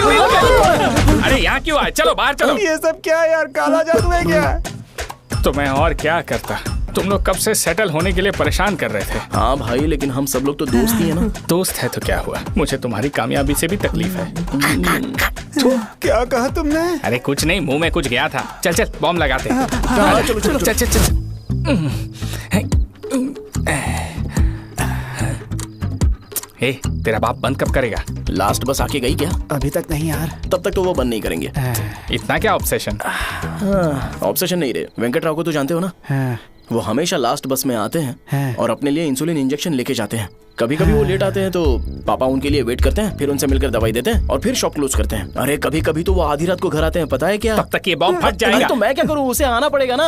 अरे यहाँ क्यों आए? चलो बाहर चलो। ये सब क्या है यार? काला जादू है क्या? तो मैं और क्या करता? तुम लोग कब से सेटल होने के लिए परेशान कर रहे थे। हाँ भाई, लेकिन हम सब लोग तो दोस्त ही है ना। दोस्त है तो क्या हुआ? मुझे तुम्हारी कामयाबी से भी तकलीफ है। क्या कहा तुमने? अरे कुछ नहीं, मुंह में कुछ गया था। चल चल बॉम्ब लगाते हैं। चलो चलो चल चल चल। तेरा बाप बंद कब करेगा? लास्ट बस आके गई क्या? अभी तक नहीं यार। तब तक तो वो बंद नहीं करेंगे। इतना क्या ऑब्सेशन? ऑब्सेशन नहीं रे, वेंकट राव को तो जानते हो ना। वो हमेशा लास्ट बस में आते हैं और अपने लिए इंसुलिन इंजेक्शन लेके जाते हैं। कभी कभी वो लेट आते हैं तो पापा उनके लिए वेट करते हैं, फिर उनसे मिलकर दवाई देते हैं और फिर शॉप क्लोज करते हैं। अरे कभी कभी तो वो आधी रात को घर आते हैं, पता है क्या? तब तक ये बॉम्ब फट जाएगा। तो मैं क्या करूँ, उसे आना पड़ेगा ना।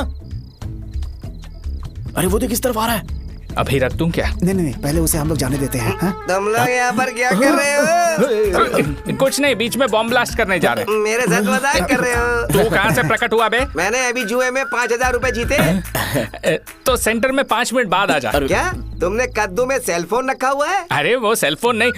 अरे वो देख किस तरफ आ रहा है। अभी रख दूं क्या? नहीं, पहले उसे हम लोग जाने देते हैं। तुम लोग यहाँ पर क्या कर रहे हो? कुछ नहीं, बीच में बॉम्ब ब्लास्ट करने जा रहे हैं। मेरे साथ मजाक कर रहे हो? तू कहाँ से प्रकट हुआ बे? मैंने अभी जुए में 5000 रुपए जीते। तो सेंटर में 5 मिनट बाद आ जा। क्या तुमने कद्दू में सेलफोन रखा हुआ है? अरे वो सेलफोन नहीं,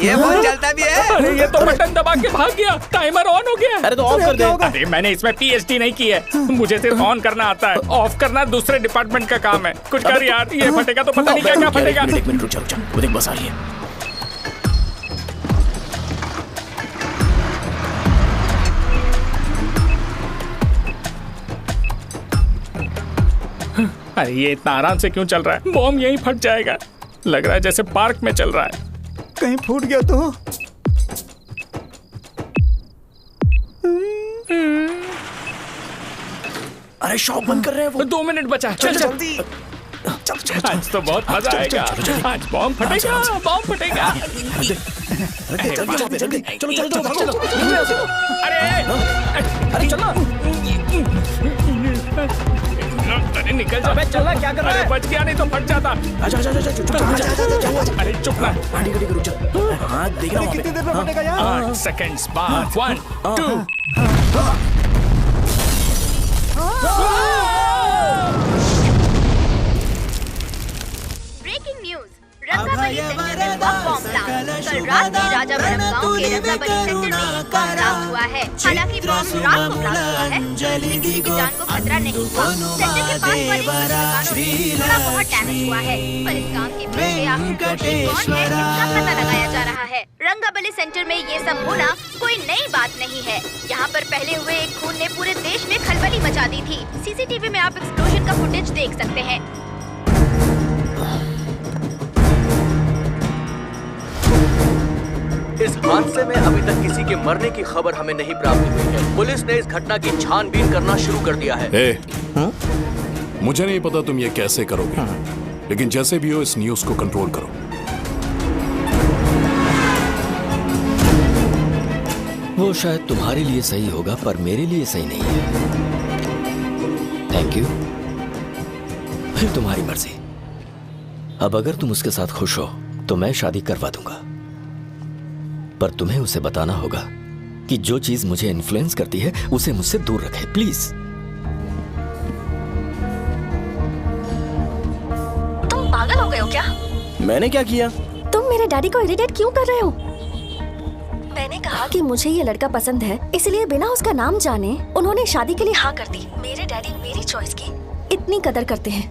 ये फोन चलता भी है। अरे ये तो बटन दबा के भाग गया, टाइमर ऑन हो गया। अरे तो ऑफ कर दे। अरे मैंने इसमें PhD नहीं की है, मुझे सिर्फ ऑन करना आता है। ऑफ करना दूसरे डिपार्टमेंट का काम है। कुछ कर यार, ये फटेगा तो पता नहीं क्या क्या फटेगा। एक मिनट रुक जा, वो देख बस आ रही है। अरे ये इतना आराम से क्यों चल रहा है? बॉम्ब यहीं फट जाएगा। लग रहा है जैसे पार्क में चल रहा है। कहीं फूट गया तो? अरे शॉप बंद कर रहे हैं वो। 2 मिनट बचा, चल जल्दी। आज तो बहुत मजा आएगा। आज बॉम्ब फटेगा, बॉम्ब फटेगा। चलो अरे चलना। अरे निकल जा। चलना, क्या कर रहा है? बच गया, नहीं तो फट जाता। अरे चुप ना। ठीक है रुक जा। हाँ देख रहा हूँ। कितनी देर में फटेगा यार? 8 सेकंड्स बाद 1 2। ब्रेकिंग न्यूज, रंगाबली सेंटर में हुआ बॉम्ब ब्लास्ट। कल रात में राजावरम गांव के रंगाबली सेंटर में एक बॉम्ब ब्लास्ट हुआ है। हालांकि बॉम्ब रात को ब्लास्ट हुआ है, जिससे किसी की जान को खतरा नहीं हुआ। सेंटर के पास बने कुछ दुकानों में थोड़ा बहुत डैमेज हुआ है, पर इस काम के पीछे आखिर कौन है, इसका पता लगाया जा रहा है। रंगाबली सेंटर में ये सब होना कोई नई बात नहीं है। यहाँ पर पहले हुए एक खून ने पूरे देश में खलबली मचा दी थी। सीसीटीवी में आप एक्सप्लोजन का फुटेज देख सकते हैं। इस हादसे में अभी तक किसी के मरने की खबर हमें नहीं प्राप्त हुई है। पुलिस ने इस घटना की छानबीन करना शुरू कर दिया है। मुझे नहीं पता तुम ये कैसे करोगे, लेकिन जैसे भी हो इस न्यूज को कंट्रोल करो। वो शायद तुम्हारे लिए सही होगा, पर मेरे लिए सही नहीं है। Thank you. फिर तुम्हारी मर्जी। अब अगर तुम उसके साथ खुश हो तो मैं शादी करवा दूंगा, पर तुम्हें उसे बताना होगा कि जो चीज मुझे इन्फ्लुएंस करती है उसे मुझसे दूर रखे, प्लीज। तुम पागल हो गए हो क्या? मैंने क्या किया? तुम मेरे डैडी को इरिटेट क्यों कर रहे हो? मैंने कहा कि मुझे ये लड़का पसंद है, इसलिए बिना उसका नाम जाने उन्होंने शादी के लिए हाँ कर दी। मेरे डैडी मेरी चॉइस की इतनी कदर करते हैं।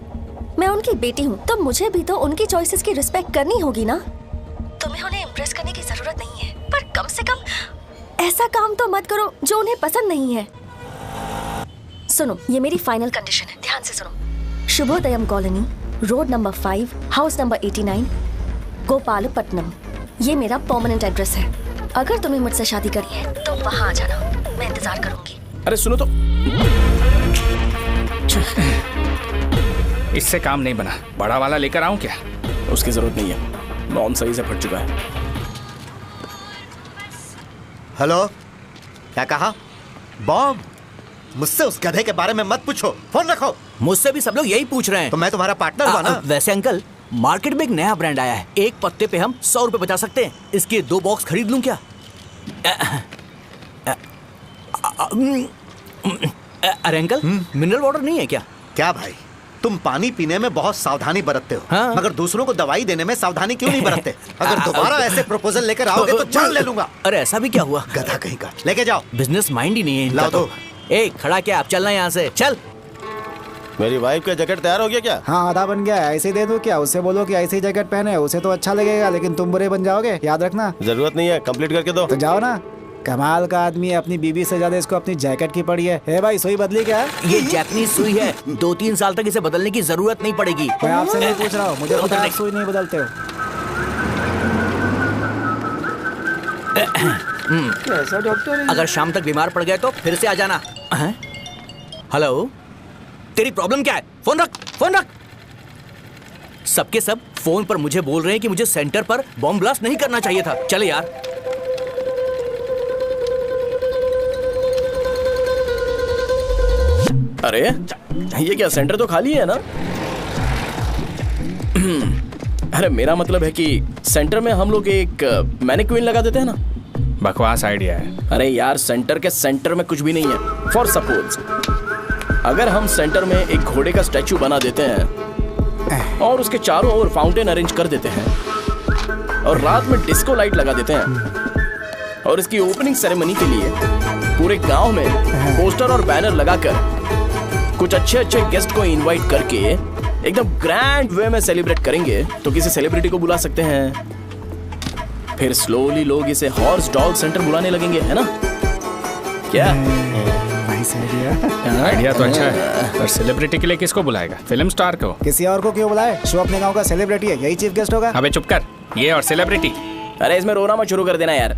मैं उनकी बेटी हूँ, तो मुझे भी तो उनकी चॉइसेस की रिस्पेक्ट करनी होगी ना। तुम्हें उन्हें इम्प्रेस करने की जरूरत नहीं है, पर कम से कम ऐसा काम तो मत करो जो उन्हें पसंद नहीं है। सुनो, ये मेरी फाइनल कंडीशन है, ध्यान से सुनो। Shubhodayam colony, road number 5, house number 89, Gopalapatnam. ये मेरा परमानेंट एड्रेस है। अगर तुम्हें मुझसे शादी करनी है तो वहाँ आ जाना, मैं इंतजार करूंगी। अरे सुनो तो, इससे काम नहीं बना। बड़ा वाला लेकर आऊं क्या? उसकी जरूरत नहीं है, नॉन सही से फट चुका है। हेलो, क्या कहा? बॉम्ब? मुझसे उस गधे के बारे में मत पूछो, फोन रखो। मुझसे भी सब लोग यही पूछ रहे हैं। तो मैं तुम्हारा पार्टनर हुआ ना। वैसे अंकल, मार्केट में एक नया ब्रांड आया है, एक पत्ते पे हम 100 रुपए बचा सकते हैं। इसके 2 बॉक्स खरीद लूं क्या? अरे अंकल, मिनरल वाटर नहीं है क्या? क्या भाई, तुम पानी पीने में बहुत सावधानी बरतते हो, हाँ? मगर दूसरों को दवाई देने में सावधानी क्यों नहीं बरतते? अगर दोबारा ऐसे प्रपोजल लेकर आओगे तो जान ले लूंगा। अरे ऐसा भी क्या हुआ? गधा कहीं का, लेके जाओ। बिजनेस माइंड ही नहीं है इनका। लाओ दो। ए, खड़ा क्या, आप चलना यहाँ से, चल। मेरी वाइफ का जैकेट तैयार हो गया क्या? हाँ, आधा बन गया है। ऐसे ही दे दो क्या? उससे बोलो कि ऐसे ही जैकेट पहने, उसे तो अच्छा लगेगा, लेकिन तुम बुरे बन जाओगे, याद रखना। जरूरत नहीं है, कंप्लीट करके दो। तो जाओ ना। कमाल का आदमी है, अपनी बीबी से ज्यादा इसको अपनी जैकेट की पड़ी है। हे भाई, सुई बदली क्या? ये जैपनीज सुई है, 2-3 साल तक इसे बदलने की जरूरत नहीं पड़ेगी। मैं आपसे नहीं पूछ रहा हूँ, मुझे पता है आप सुई नहीं बदलते हो। कैसा डॉक्टर? अगर शाम तक बीमार पड़ गए तो फिर से आ जाना। हेलो, तेरी प्रॉब्लम क्या है? फोन रख, फोन रख। सबके सब फोन पर मुझे बोल रहे हैं कि मुझे सेंटर पर बॉम्ब ब्लास्ट नहीं करना चाहिए था। चले यार। अरे ये क्या, सेंटर तो खाली है ना? अरे मेरा मतलब है कि सेंटर में हम लोग एक मैनिक्विन लगा देते हैं ना। बकवास आइडिया है। अरे यार, सेंटर के सेंटर में कुछ भी नहीं है। फॉर सपोज अगर हम सेंटर में एक घोड़े का स्टैचू बना देते हैं और उसके चारों ओर फाउंटेन अरेंज कर देते हैं और रात में डिस्को लाइट लगा देते हैं और इसकी ओपनिंग सेरेमनी के लिए पूरे गांव में पोस्टर और बैनर लगाकर कुछ अच्छे अच्छे गेस्ट को इनवाइट करके एकदम ग्रैंड वे में सेलिब्रेट करेंगे, तो किसी सेलिब्रिटी को बुला सकते हैं। फिर स्लोली लोग इसे हॉर्स डॉग सेंटर बुलाने लगेंगे, है ना? क्या? आइडिया तो अच्छा है, पर सेलिब्रिटी के लिए किसको बुलाएगा? फिल्म स्टार को? किसी और को क्यों बुलाए? शो अपने गांव का सेलिब्रिटी है, यही चीफ गेस्ट होगा। अबे चुप कर, ये और सेलिब्रिटी। अरे इसमें रोना मत शुरू कर देना यार।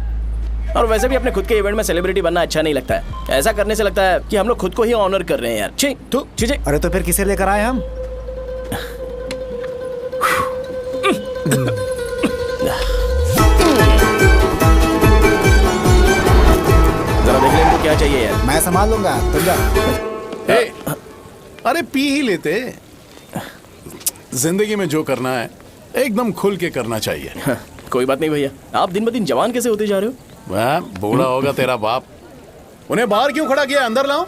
और वैसे भी अपने खुद के इवेंट में सेलिब्रिटी बनना अच्छा नहीं लगता है। ऐसा करने से लगता है कि हम लोग खुद को ही ऑनर कर रहे हैं यार। छी, तू छी। अरे तो फिर किसे लेकर आए हम? जरा देख ले इनको क्या चाहिए यार। मैं संभाल लूंगा, तुम जा। अरे पी ही लेते। जिंदगी में जो करना है एकदम खुल के करना चाहिए। कोई बात नहीं भैया, आप दिन ब दिन जवान कैसे होते जा रहे हो? वह बूढ़ा होगा तेरा बाप। उन्हें बाहर क्यों खड़ा किया? अंदर लाओ।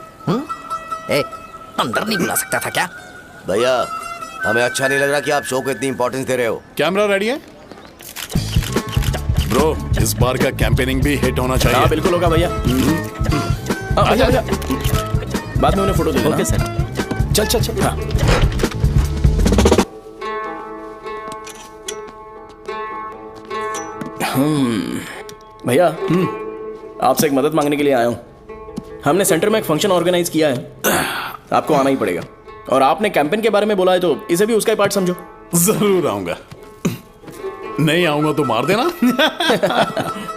अंदर नहीं बुला सकता था क्या? भैया, हमें अच्छा नहीं लग रहा कि आप शो को इतनी इंपॉर्टेंस दे रहे हो। कैमरा रेडी है? ब्रो, इस बार का कैंपेनिंग भी हिट होना चाहिए। हाँ बिल्कुल होगा भैया। भैया बाद में उन्हें फोटो दे देना। Okay sir. चल चल चल। हाँ। भैया आपसे एक मदद मांगने के लिए आया हूँ। हमने सेंटर में एक फंक्शन ऑर्गेनाइज किया है, आपको आना ही पड़ेगा। और आपने कैंपेन के बारे में बोला है तो इसे भी उसका ही पार्ट समझो। जरूर आऊंगा। नहीं आऊंगा तो मार देना।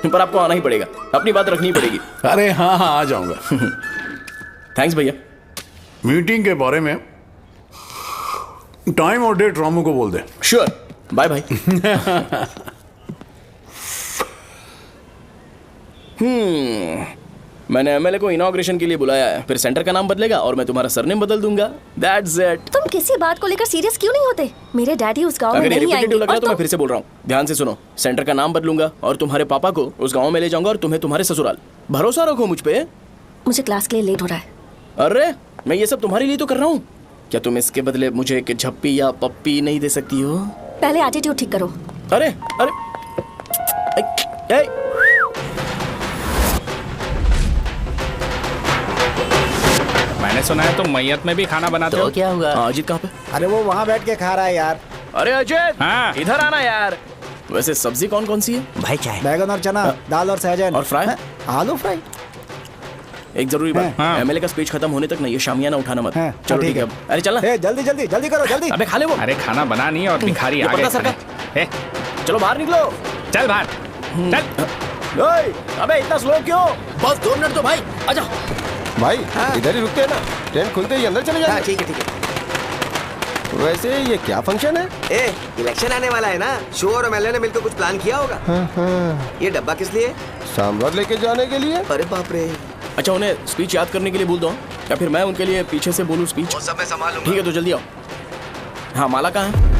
पर आपको आना ही पड़ेगा, अपनी बात रखनी पड़ेगी। अरे हाँ हाँ, आ जाऊंगा। थैंक्स भैया। मीटिंग के बारे में टाइम और डेट रामू को बोल दे। Sure, bye bye. मैंने एमएलए को इनॉग्रेशन के लिए बुलाया है, फिर सेंटर का नाम बदलेगा और मैं तुम्हारा सरनेम बदल दूंगा। That's it. तुम किसी बात को लेकर सीरियस क्यों नहीं होते? मेरे डैडी उस गांव में नहीं आएंगे। लग रहा तो मैं फिर से बोल रहा हूँ, ध्यान से सुनो। सेंटर का नाम बदलूंगा और तुम्हारे पापा को उस गांव में ले जाऊंगा और तुम्हें तुम्हारे ससुराल। भरोसा रखो मुझ पे। मुझे क्लास के लिए लेट हो रहा है। अरे मैं ये सब तुम्हारे लिए तो कर रहा हूँ। क्या तुम इसके बदले मुझे एक झप्पी या पप्पी नहीं दे सकती हो? पहले एटीट्यूड ठीक करो। अरे अरे मैंने सुना है तुम मैयत में भी खाना बनाते हो। क्या हुआ? अजीत कहाँ पे? अरे वो वहाँ बैठ के खा रहा है यार। अरे अजय, हाँ। इधर आना यार। वैसे सब्जी कौन कौन सी है? भाई चाय। बैगन और चना, दाल और सहजन और फ्राई, आलू फ्राई। एक जरूरी बात, एमएलए का स्पीच खत्म होने तक ना ये शामियाना उठाना मत। चलो ठीक है। अरे चलना। जल्दी जल्दी जल्दी करो जल्दी। अबे खा ले वो। अरे खाना बना नहीं और भिखारी आ गए। चलो बाहर निकलो। चल बाहर चल। अबे इतना स्लो क्यों? बस 2 मिनट तो भाई, आजा। भाई इधर ही रुकते हैं ना, ट्रेन खुलते ही अंदर चले जाएंगे। ठीक है ठीक है। वैसे ये क्या फंक्शन है? इलेक्शन आने वाला है ना, शो और एमएलए ने मिलकर कुछ प्लान किया होगा। ये डब्बा किस लिए? सांभर लेके जाने के लिए। अरे बाप रे। अच्छा, उन्हें स्पीच याद करने के लिए बोल दो या फिर मैं उनके लिए पीछे से बोलूं स्पीच? सब मैं संभालूंगा। ठीक है, तो जल्दी आओ। हाँ, माला कहाँ है?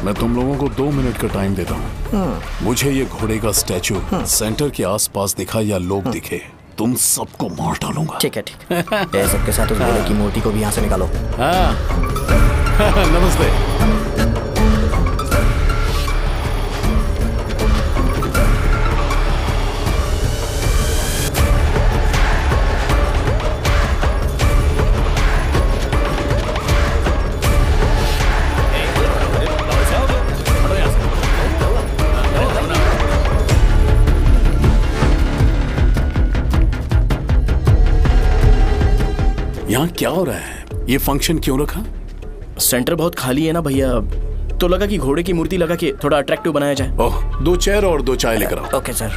मैं तुम लोगों को 2 मिनट का टाइम देता हूँ। मुझे ये घोड़े का स्टैचू सेंटर के आसपास दिखा या लोग दिखे, तुम सबको मार डालूंगा। ठीक है ठीक है। सबके साथ उस घोड़े की मूर्ति को भी यहाँ से निकालो। हाँ। नमस्ते। यहाँ क्या हो रहा है? ये फंक्शन क्यों रखा? सेंटर बहुत खाली है ना भैया, तो लगा कि घोड़े की मूर्ति लगा के थोड़ा अट्रैक्टिव बनाया जाए। ओह, 2 चेयर और 2 चाय लेकर आओ। Okay sir.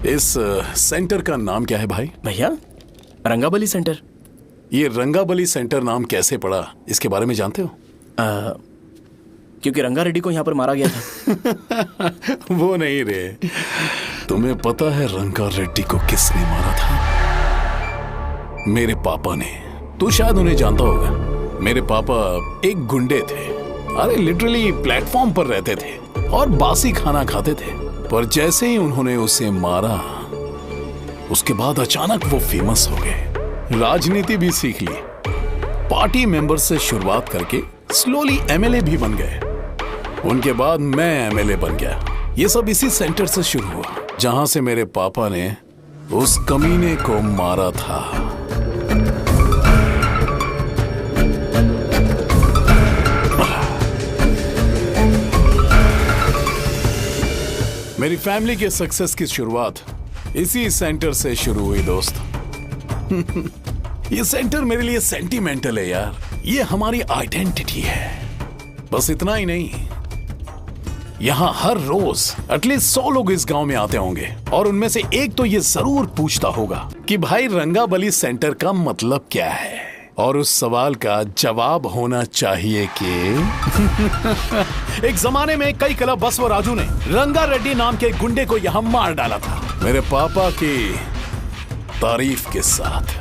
इस सेंटर का नाम क्या है भाई? भैया, रंगाबली सेंटर। ये रंगाबली सेंटर नाम कैसे पड़ा, इसके बारे में जानते हो? क्योंकि रंगा रेड्डी को यहाँ पर मारा गया था। वो नहीं रे, तुम्हें पता है रंगा रेड्डी को किसने मारा था? मेरे पापा ने। तू शायद उन्हें जानता होगा। मेरे पापा एक गुंडे थे। अरे लिटरली प्लेटफॉर्म पर रहते थे और बासी खाना खाते थे। पर जैसे ही उन्होंने उसे मारा, उसके बाद अचानक वो फेमस हो गए। राजनीति भी सीख ली, पार्टी मेंबर से शुरुआत करके स्लोली एमएलए भी बन गए। उनके बाद मैं एमएलए बन गया। ये सब इसी सेंटर से शुरू हुआ, जहां से मेरे पापा ने उस कमीने को मारा था। मेरी फैमिली के सक्सेस की शुरुआत इसी सेंटर से शुरू हुई दोस्त। ये सेंटर मेरे लिए सेंटिमेंटल है यार। ये हमारी आइडेंटिटी है। बस इतना ही नहीं, यहाँ हर रोज एटलीस्ट 100 लोग इस गांव में आते होंगे और उनमें से एक तो ये जरूर पूछता होगा कि भाई रंगाबली सेंटर का मतलब क्या है। और उस सवाल का जवाब होना चाहिए कि एक जमाने में कई क्लब बसव राजू ने रंगा रेड्डी नाम के गुंडे को यहाँ मार डाला था, मेरे पापा की तारीफ के साथ।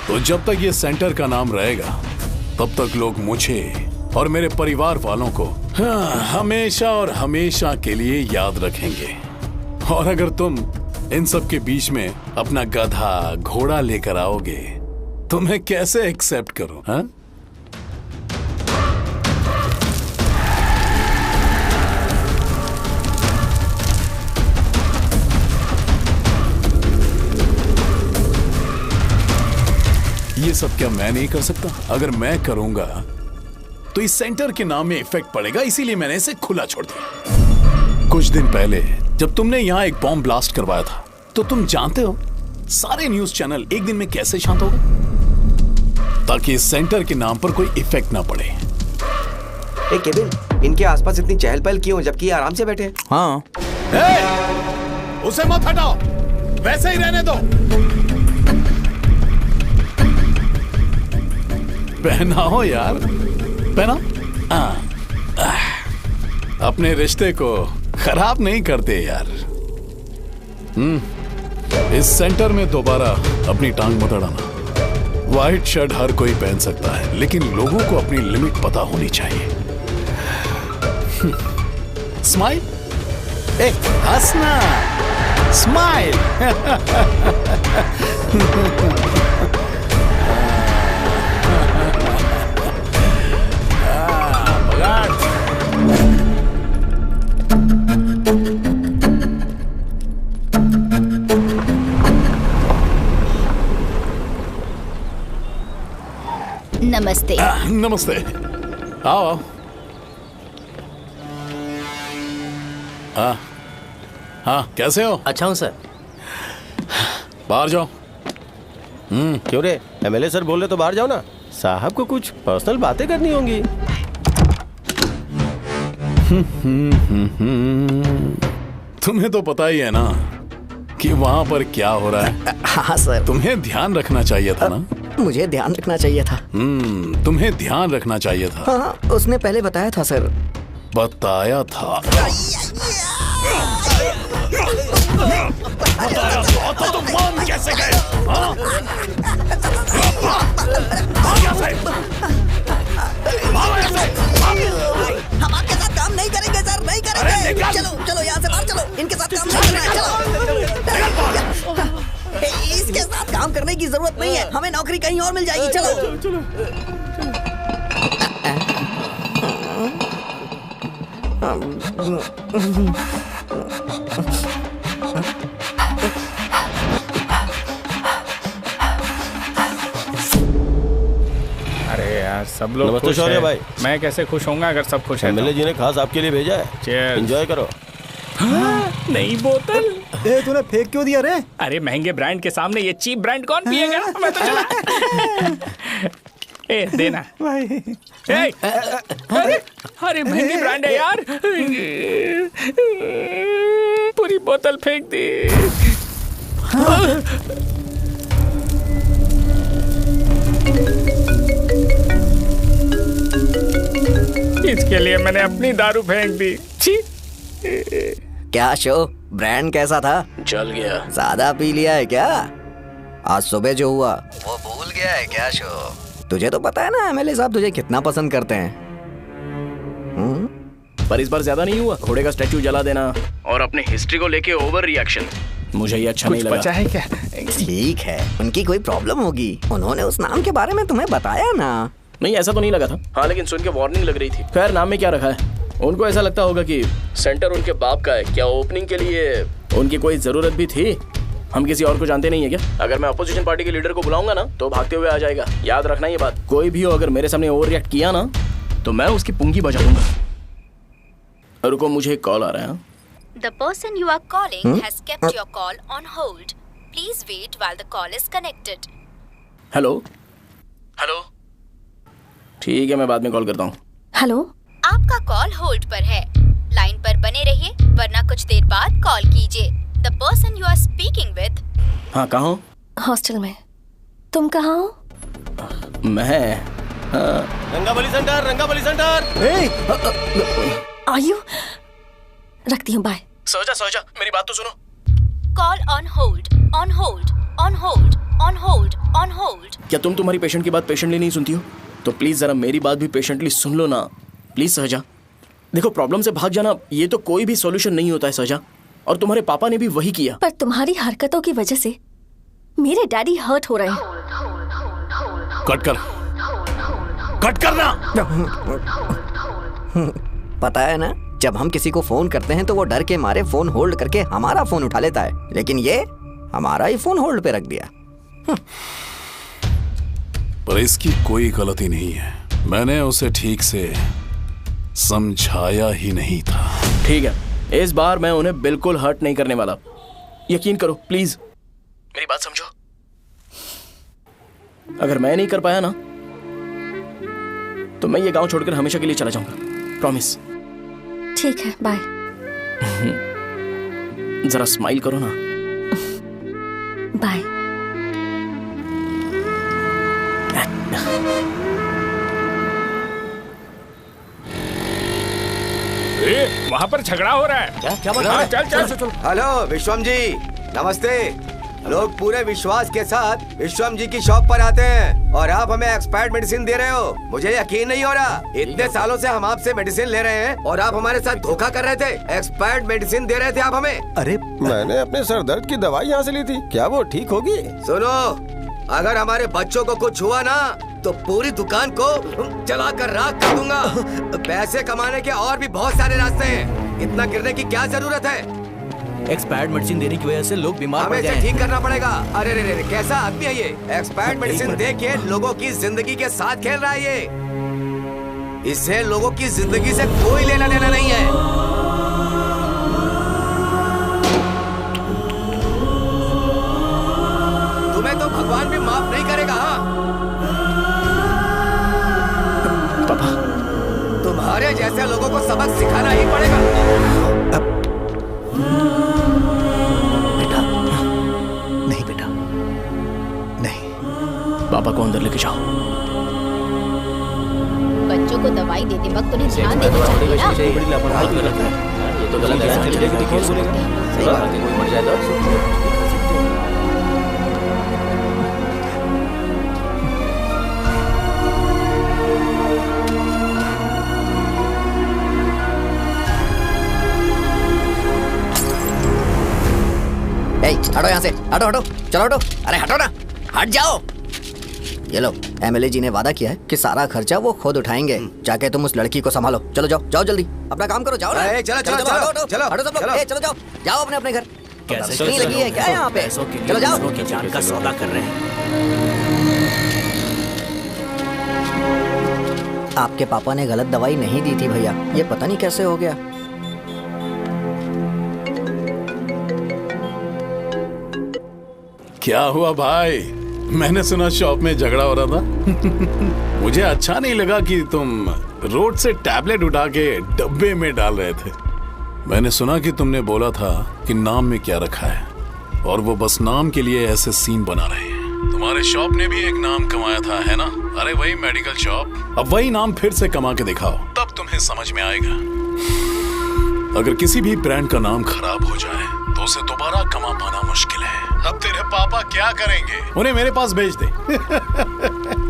तो जब तक ये सेंटर का नाम रहेगा, तब तक लोग मुझे और मेरे परिवार वालों को हमेशा और हमेशा के लिए याद रखेंगे। और अगर तुम इन सब के बीच में अपना गधा घोड़ा लेकर आओगे तो मैं कैसे एक्सेप्ट करूं? हाँ? ये सब क्या मैं नहीं कर सकता? अगर मैं करूंगा तो इस सेंटर के नाम में इफेक्ट पड़ेगा, इसीलिए मैंने इसे खुला छोड़ दिया। कुछ दिन पहले जब तुमने यहाँ एक बॉम्ब ब्लास्ट करवाया था, तो तुम जानते हो सारे न्यूज चैनल एक दिन में कैसे शांत हो गए? ताकि इस सेंटर के नाम पर कोई इफेक्ट ना पड़े। केविन, इनके आसपास इतनी चहल पहल क्यों, जबकि आराम से बैठे हैं? हाँ। उसे मत हटाओ, वैसे ही रहने दो। पहनाओ यार, पहना। अपने रिश्ते को खराब नहीं करते यार। इस सेंटर में दोबारा अपनी टांग मत अड़ाना, व्हाइट शर्ट हर कोई पहन सकता है, लेकिन लोगों को अपनी लिमिट पता होनी चाहिए। स्माइल, हंसना, स्माइल। नमस्ते। नमस्ते, आओ। हाँ, कैसे हो? अच्छा हूँ सर। बाहर जाओ। क्यों रे, एमएलए सर बोल रहे तो बाहर जाओ ना। साहब को कुछ पर्सनल बातें करनी होंगी। तुम्हें तो पता ही है ना कि वहाँ पर क्या हो रहा है। हाँ सर। तुम्हें ध्यान रखना चाहिए था ना। मुझे ध्यान रखना चाहिए था। तुम्हें ध्यान रखना चाहिए था। हाँ, उसने पहले बताया था सर। बताया था तो मान कैसे गए? हम आपके साथ काम नहीं करेंगे सर, नहीं करेंगे। चलो चलो यहाँ से बाहर चलो, इनके साथ काम नहीं करना है। चलो, इसके साथ काम करने की जरूरत नहीं है, हमें नौकरी कहीं और मिल जाएगी। चलो अरे यार, सब लोग नमस्ते खुश शौर्य हैं। भाई। मैं कैसे खुश होऊंगा अगर सब खुश हैं तो? एमएलए जी ने खास आपके लिए भेजा है। Cheers। एंजॉय करो। नई बोतल। तूने फेंक क्यों दिया रे? अरे महंगे ब्रांड के सामने ये चीप ब्रांड कौन पिएगा? मैं तो चला। ए देना भाई। ए, अरे महंगी ब्रांड है यार। पूरी बोतल फेंक दी। इसके लिए मैंने अपनी दारू फेंक दी। छी। क्या शो, ब्रांड कैसा था? चल गया। ज्यादा पी लिया है क्या? आज सुबह जो हुआ वो भूल गया है क्या शो? तुझे तो पता है ना एमएलए साहब तुझे कितना पसंद करते हैं। पर इस बार ज्यादा नहीं हुआ। घोड़े का स्टैचू जला देना और अपने हिस्ट्री को लेके ओवर रिएक्शन, मुझे ये अच्छा नहीं लगा। बचा है क्या? ठीक है, उनकी कोई प्रॉब्लम होगी। उन्होंने उस नाम के बारे में तुम्हें बताया ना? नहीं, ऐसा तो नहीं लगा था। हाँ, लेकिन सुन के वार्निंग लग रही थी। खैर, नाम में क्या रखा है? उनको ऐसा लगता होगा कि सेंटर उनके बाप का है। क्या ओपनिंग के लिए उनकी कोई जरूरत भी थी? हम किसी और को जानते नहीं है क्या? अगर मैं अपोजिशन पार्टी के लीडर को बुलाऊंगा ना तो भागते हुए आ जाएगा। याद रखना ये बात। कोई भी हो अगर मेरे सामने ओवर रिएक्ट किया ना तो मैं उसकी पुंगी बजा दूंगा। रुको, मुझे एक कॉल आ रहा है। The person you are calling has kept your call on hold. Please wait while the call is connected. Hello hello, ठीक है, मैं बाद में कॉल करता हूँ। हेलो, आपका कॉल होल्ड पर है। लाइन पर बने रहिए वरना कुछ देर बाद कॉल कीजिए। The person you are speaking with। हाँ, कहाँ हो? हॉस्टल में। तुम कहाँ हो? मैं रंगाबली सेंटर, रंगाबली सेंटर। आयु, रखती हूँ, बाय। सोचा, मेरी बात तो सुनो। Call on hold, on hold, on hold, on hold, on hold। क्या तुम तुम्हारी पेशेंट की बात पेशेंटली नहीं सुनती हो? तो प्लीज जरा मेरी बात भी पेशेंटली सुन लो ना। प्लीज सहजा, देखो, प्रॉब्लम से भाग जाना ये तो कोई भी सॉल्यूशन नहीं होता है सहजा, और तुम्हारे पापा ने भी वही किया। पर तुम्हारी हरकतों की वजह से मेरे डैडी हर्ट हो रहे हैं। कट करना। पता है ना, जब हम किसी को फोन करते हैं तो वो डर के मारे फोन होल्ड करके हमारा फोन उठा लेता है, लेकिन ये हमारा ही फोन होल्ड पे रख दिया। पर इसकी कोई गलती नहीं है। मैंने उसे ठीक से समझाया ही नहीं था। ठीक है, इस बार मैं उन्हें बिल्कुल हर्ट नहीं करने वाला। यकीन करो प्लीज, मेरी बात समझो। अगर मैं नहीं कर पाया ना तो मैं ये गांव छोड़कर हमेशा के लिए चला जाऊंगा। प्रॉमिस। ठीक है, बाय। जरा स्माइल करो ना। बाय। वहाँ पर झगड़ा हो रहा है। क्या बात है? चल। हेलो विश्वम जी, नमस्ते। लोग पूरे विश्वास के साथ विश्वम जी की शॉप पर आते हैं और आप हमें एक्सपायर्ड मेडिसिन दे रहे हो। मुझे यकीन नहीं हो रहा। इतने सालों से हम आपसे मेडिसिन ले रहे हैं और आप हमारे साथ धोखा कर रहे थे। एक्सपायर्ड मेडिसिन दे रहे थे आप हमें। अरे मैंने अपने सर दर्द की दवाई यहाँ से ली थी, क्या वो ठीक होगी? सुनो, अगर हमारे बच्चों को कुछ हुआ ना तो पूरी दुकान को जला कर राख कर दूंगा। पैसे कमाने के और भी बहुत सारे रास्ते हैं, इतना गिरने की क्या जरूरत है? एक्सपायर्ड मेडिसिन देने की वजह से लोग बीमार पड़ गए हैं। ठीक करना पड़ेगा। अरे रे रे, कैसा आदमी है ये? एक्सपायर्ड मेडिसिन दे के लोगों की जिंदगी के साथ खेल रहा है ये। इससे लोगों की जिंदगी से कोई लेना देना नहीं है। तुम्हें तो भगवान भी माफ नहीं करेगा। हाँ पापा, तुम्हारे जैसे लोगों को सबक सिखाना ही पड़ेगा। पापा को अंदर लेके जाओ। बच्चों को दवाई देते वक्त उन्हें ध्यान देना चाहिए ना। ये तो गलत है। सही बात है, कोई मर जाए तो हटो यहाँ से, हटो हटो, चलो हटो, अरे हटो ना, हट जाओ। ये लो, एमएलए जी ने वादा किया है कि सारा खर्चा वो खुद उठाएंगे। जाके तुम उस लड़की को संभालो। चलो जाओ, जाओ जल्दी, अपना काम करो, जाओ ना। चलो चलो चलो चलो हटो सब लोग, चलो जाओ, जाओ अपने अपने घर। नहीं लगी है क्या यहाँ पे? चलो जाओ। जान का सौदा कर रहे हैं। आपके पापा ने गलत दवाई नहीं दी थी भैया, ये पता नहीं कैसे हो गया। क्या हुआ भाई? मैंने सुना शॉप में झगड़ा हो रहा था। मुझे अच्छा नहीं लगा कि तुम रोड से टैबलेट उठा के डब्बे में डाल रहे थे। मैंने सुना कि तुमने बोला था कि नाम में क्या रखा है और वो बस नाम के लिए ऐसे सीन बना रहे हैं। तुम्हारे शॉप ने भी एक नाम कमाया था, है ना? अरे वही मेडिकल शॉप। अब वही नाम फिर से कमा के दिखाओ, तब तुम्हें समझ में आएगा। अगर किसी भी ब्रांड का नाम खराब हो जाए तो उसे दोबारा कमा पाना मुश्किल है। अब तेरे पापा क्या करेंगे? उन्हें मेरे पास भेज दे।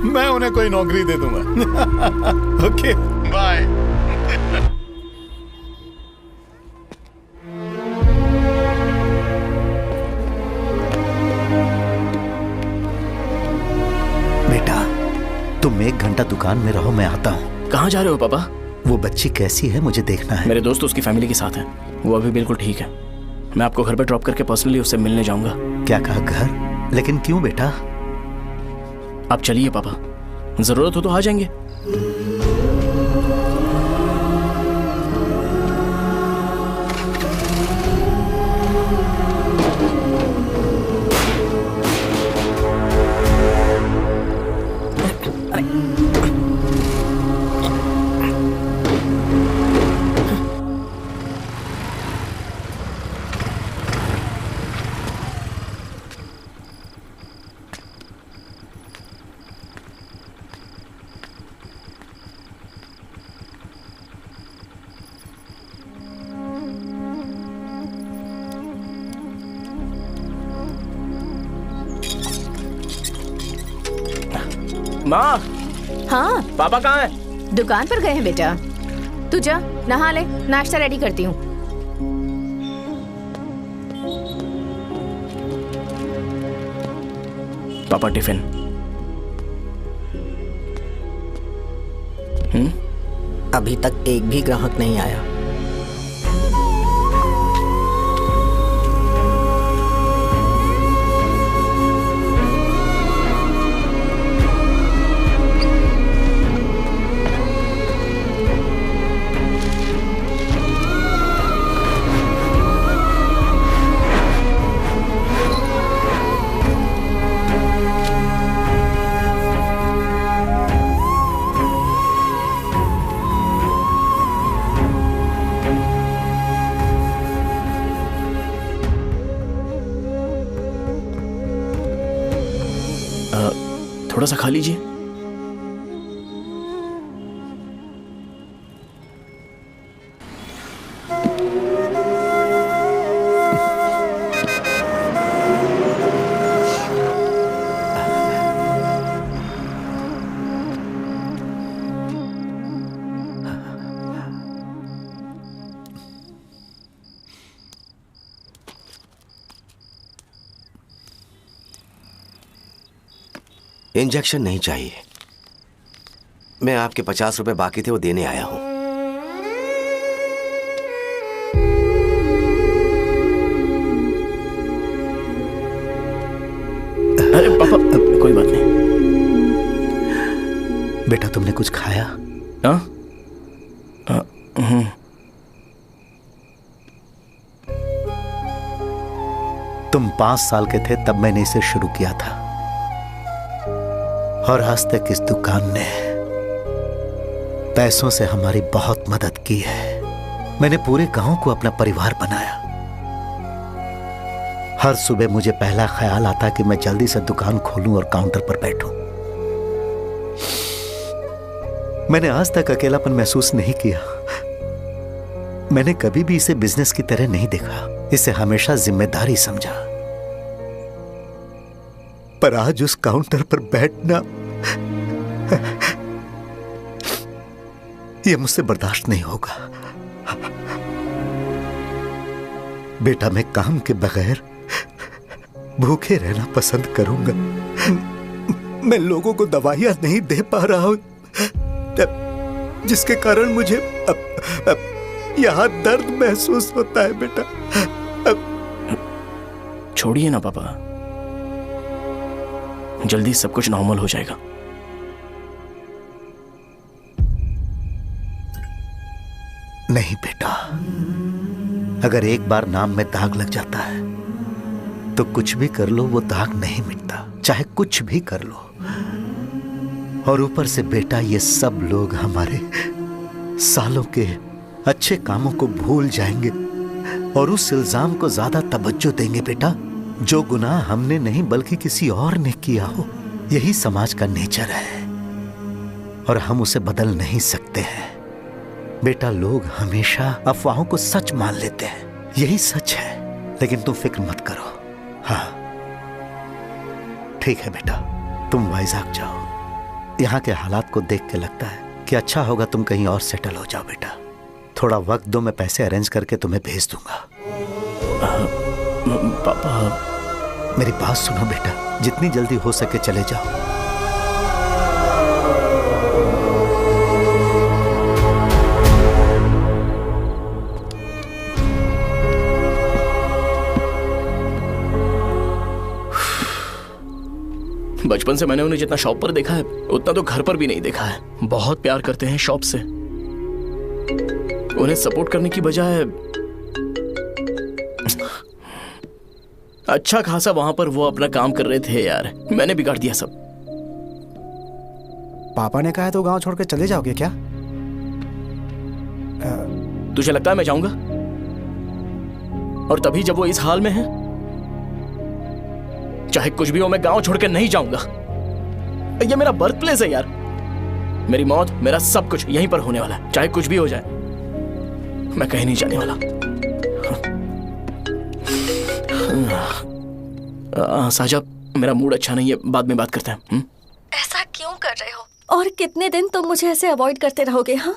मैं उन्हें कोई नौकरी दे दूंगा। Okay, bye. बेटा, तुम 1 घंटा दुकान में रहो, मैं आता हूँ। कहाँ जा रहे हो पापा? वो बच्ची कैसी है मुझे देखना है। मेरे दोस्त उसकी फैमिली के साथ हैं, वो अभी बिल्कुल ठीक है। मैं आपको घर पे ड्रॉप करके पर्सनली उससे मिलने जाऊंगा। क्या कहा घर? लेकिन क्यों बेटा? आप चलिए पापा, जरूरत हो तो आ जाएंगे। माँ। हाँ पापा कहाँ हैं? दुकान पर गए हैं बेटा। तू जा नहा ले, नाश्ता रेडी करती हूँ। पापा टिफिन। अभी तक एक भी ग्राहक नहीं आया। थोड़ा सा खा लीजिए। इंजेक्शन नहीं चाहिए। मैं आपके 50 रुपए बाकी थे वो देने आया हूं। अरे पापा कोई बात नहीं। बेटा तुमने कुछ खाया? हाँ? तुम 5 साल के थे तब मैंने इसे शुरू किया था और आज तक इस दुकान ने पैसों से हमारी बहुत मदद की है। मैंने पूरे गांव को अपना परिवार बनाया। हर सुबह मुझे पहला ख्याल आता कि मैं जल्दी से दुकान खोलूं और काउंटर पर बैठूं। मैंने आज तक अकेलापन महसूस नहीं किया। मैंने कभी भी इसे बिजनेस की तरह नहीं देखा, इसे हमेशा जिम्मेदारी समझा। पर आज उस काउंटर पर बैठना यह मुझसे बर्दाश्त नहीं होगा। बेटा मैं काम के बगैर भूखे रहना पसंद करूंगा। मैं लोगों को दवाइयां नहीं दे पा रहा हूं, जिसके कारण मुझे यहां दर्द महसूस होता है। बेटा छोड़िए ना पापा, जल्दी सब कुछ नॉर्मल हो जाएगा। नहीं बेटा, अगर एक बार नाम में दाग लग जाता है तो कुछ भी कर लो वो दाग नहीं मिटता, चाहे कुछ भी कर लो। और ऊपर से बेटा ये सब लोग हमारे सालों के अच्छे कामों को भूल जाएंगे और उस इल्जाम को ज्यादा तवज्जो देंगे बेटा जो गुनाह हमने नहीं बल्कि किसी और ने किया हो। यही समाज का नेचर है और हम उसे बदल नहीं सकते हैं। बेटा लोग हमेशा अफवाहों को सच मान लेते हैं, यही सच है। लेकिन तुम फिक्र मत करो। हाँ ठीक है बेटा, तुम वाइजाग जाओ। यहाँ के हालात को देख के लगता है कि अच्छा होगा तुम कहीं और सेटल हो जाओ। बेटा थोड़ा वक्त दो, मैं पैसे अरेंज करके तुम्हें भेज दूंगा। पापा मेरी बात सुनो बेटा, जितनी जल्दी हो सके चले जाओ। बचपन से मैंने उन्हें जितना शॉप पर देखा है उतना तो घर पर भी नहीं देखा है। बहुत प्यार करते हैं शॉप से। उन्हें सपोर्ट करने की बजाय अच्छा खासा वहां पर वो अपना काम कर रहे थे। यार मैंने बिगाड़ दिया सब। पापा ने कहा है तो गांव छोड़कर चले जाओगे क्या? तुझे लगता है मैं जाऊंगा? और तभी जब वो इस हाल में है, चाहे कुछ भी हो मैं गांव छोड़कर नहीं जाऊंगा। ये मेरा बर्थ प्लेस है यार। मेरी मौत, मेरा सब कुछ यहीं पर होने वाला है। चाहे कुछ भी हो जाए मैं कहीं नहीं जाने वाला। साजा मेरा मूड अच्छा नहीं है, बाद में बात करते हैं। ऐसा क्यों कर रहे हो? और कितने दिन तुम मुझे ऐसे अवॉइड करते रहोगे? हाँ,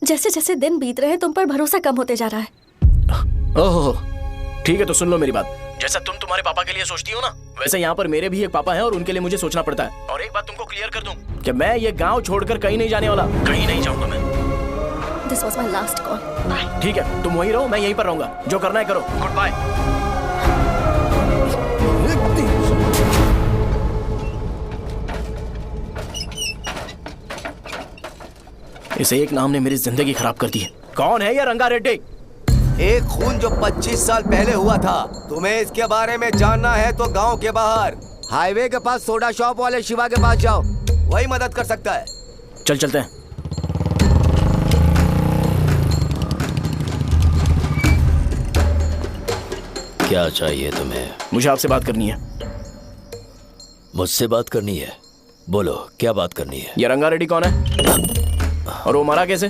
जैसे जैसे दिन बीत रहे हैं तुम पर भरोसा कम होते जा रहा है। ओहो ठीक है, तो सुन लो मेरी बात। जैसा तुम तुम्हारे पापा के लिए सोचती हो ना, वैसे यहाँ पर मेरे भी एक पापा हैं और उनके लिए मुझे सोचना पड़ता है। और एक बात तुमको क्लियर कर दूं कि मैं ये गांव छोड़कर कहीं नहीं जाने वाला, कहीं नहीं जाऊंगा मैं। This was my last call. Bye. ठीक है, तुम वहीं रहो, मैं यहीं पर रहूंगा। जो करना है करो। Good bye. इसे एक नाम ने मेरी जिंदगी खराब कर दी है। कौन है ये रंगा रेड्डी? एक खून जो 25 साल पहले हुआ था। तुम्हें इसके बारे में जानना है तो गांव के बाहर हाईवे के पास सोडा शॉप वाले शिवा के पास जाओ, वही मदद कर सकता है। चल चलते हैं। क्या चाहिए तुम्हें? मुझे आपसे बात करनी है। मुझसे बात करनी है? बोलो क्या बात करनी है? ये रंगा रेड्डी कौन है और वो मरा कैसे?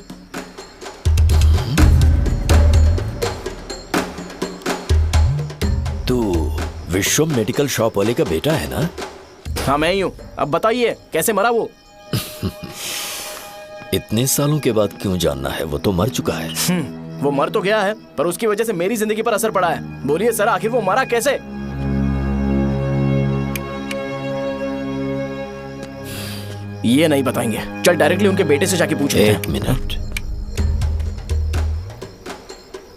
तू विश्वम मेडिकल शॉप वाले का बेटा है ना? हाँ मैं ही हूँ। अब बताइए कैसे मरा वो? इतने सालों के बाद क्यों जानना है? वो तो मर चुका है। वो मर तो गया है पर उसकी वजह से मेरी जिंदगी पर असर पड़ा है। बोलिए सर, आखिर वो मरा कैसे? ये नहीं बताएंगे। चल डायरेक्टली उनके बेटे से जाके पूछ लेते हैं। एक मिनट,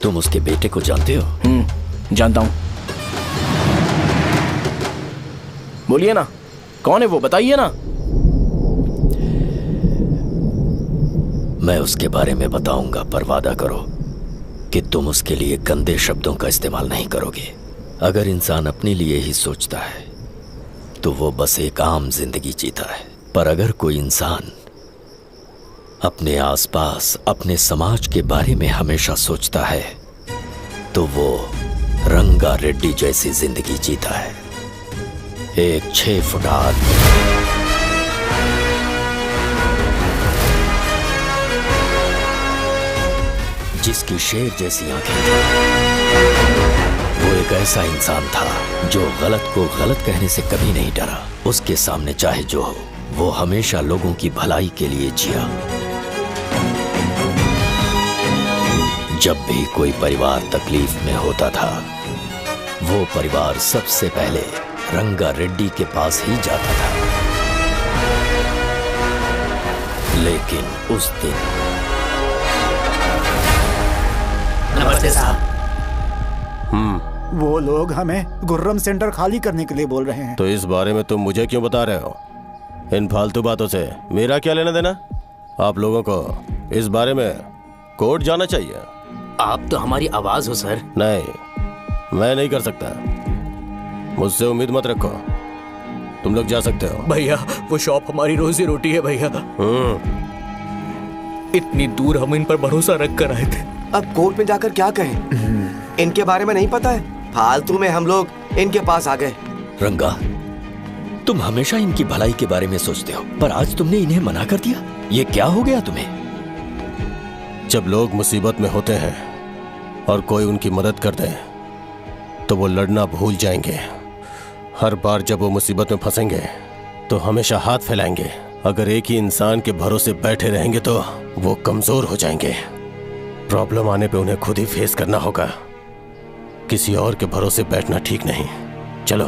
तुम उसके बेटे को जानते हो? जानता हूं। बोलिए ना, कौन है वो, बताइए ना। मैं उसके बारे में बताऊंगा, पर वादा करो कि तुम उसके लिए गंदे शब्दों का इस्तेमाल नहीं करोगे। अगर इंसान अपने लिए ही सोचता है तो वो बस एक आम जिंदगी जीता है, पर अगर कोई इंसान अपने आसपास, अपने समाज के बारे में हमेशा सोचता है तो वो रंगा रेड्डी जैसी जिंदगी जीता है। एक 6 फुट आदमी, जिसकी शेर जैसी आंखें थी। वो एक ऐसा इंसान था जो गलत को गलत कहने से कभी नहीं डरा। उसके सामने चाहे जो हो, वो हमेशा लोगों की भलाई के लिए जिया। जब भी कोई परिवार तकलीफ में होता था, वो परिवार सबसे पहले रंगा रेड्डी के पास ही जाता था। लेकिन उस दिन नमस्ते साहब। वो लोग हमें गुर्रम सेंटर खाली करने के लिए बोल रहे हैं। तो इस बारे में तुम मुझे क्यों बता रहे हो? इन फालतू बातों से मेरा क्या लेना देना? आप लोगों को इस बारे में कोर्ट जाना चाहिए। आप तो हमारी आवाज हो सर। नहीं, मैं नहीं कर सकता। मुझसे उम्मीद मत रखो। तुम लोग जा सकते हो। भैया, वो शॉप हमारी रोजी रोटी है भैया। इतनी दूर हम इन पर भरोसा रख कर आए थे। अब कोर्ट में जाकर क्या कहें? इनके बारे में नहीं पता है। फालतू में हम लोग इनके पास आ गए। रंगा, तुम हमेशा इनकी भलाई के बारे में सोचते हो, पर आज तुमने इन्हें मना कर दिया। ये क्या हो गया तुम्हें? जब लोग मुसीबत में होते हैं और कोई उनकी मदद कर दे तो वो लड़ना भूल जाएंगे। हर बार जब वो मुसीबत में फंसेंगे तो हमेशा हाथ फैलाएंगे। अगर एक ही इंसान के भरोसे बैठे रहेंगे तो वो कमजोर हो जाएंगे। प्रॉब्लम आने पे उन्हें खुद ही फेस करना होगा। किसी और के भरोसे बैठना ठीक नहीं। चलो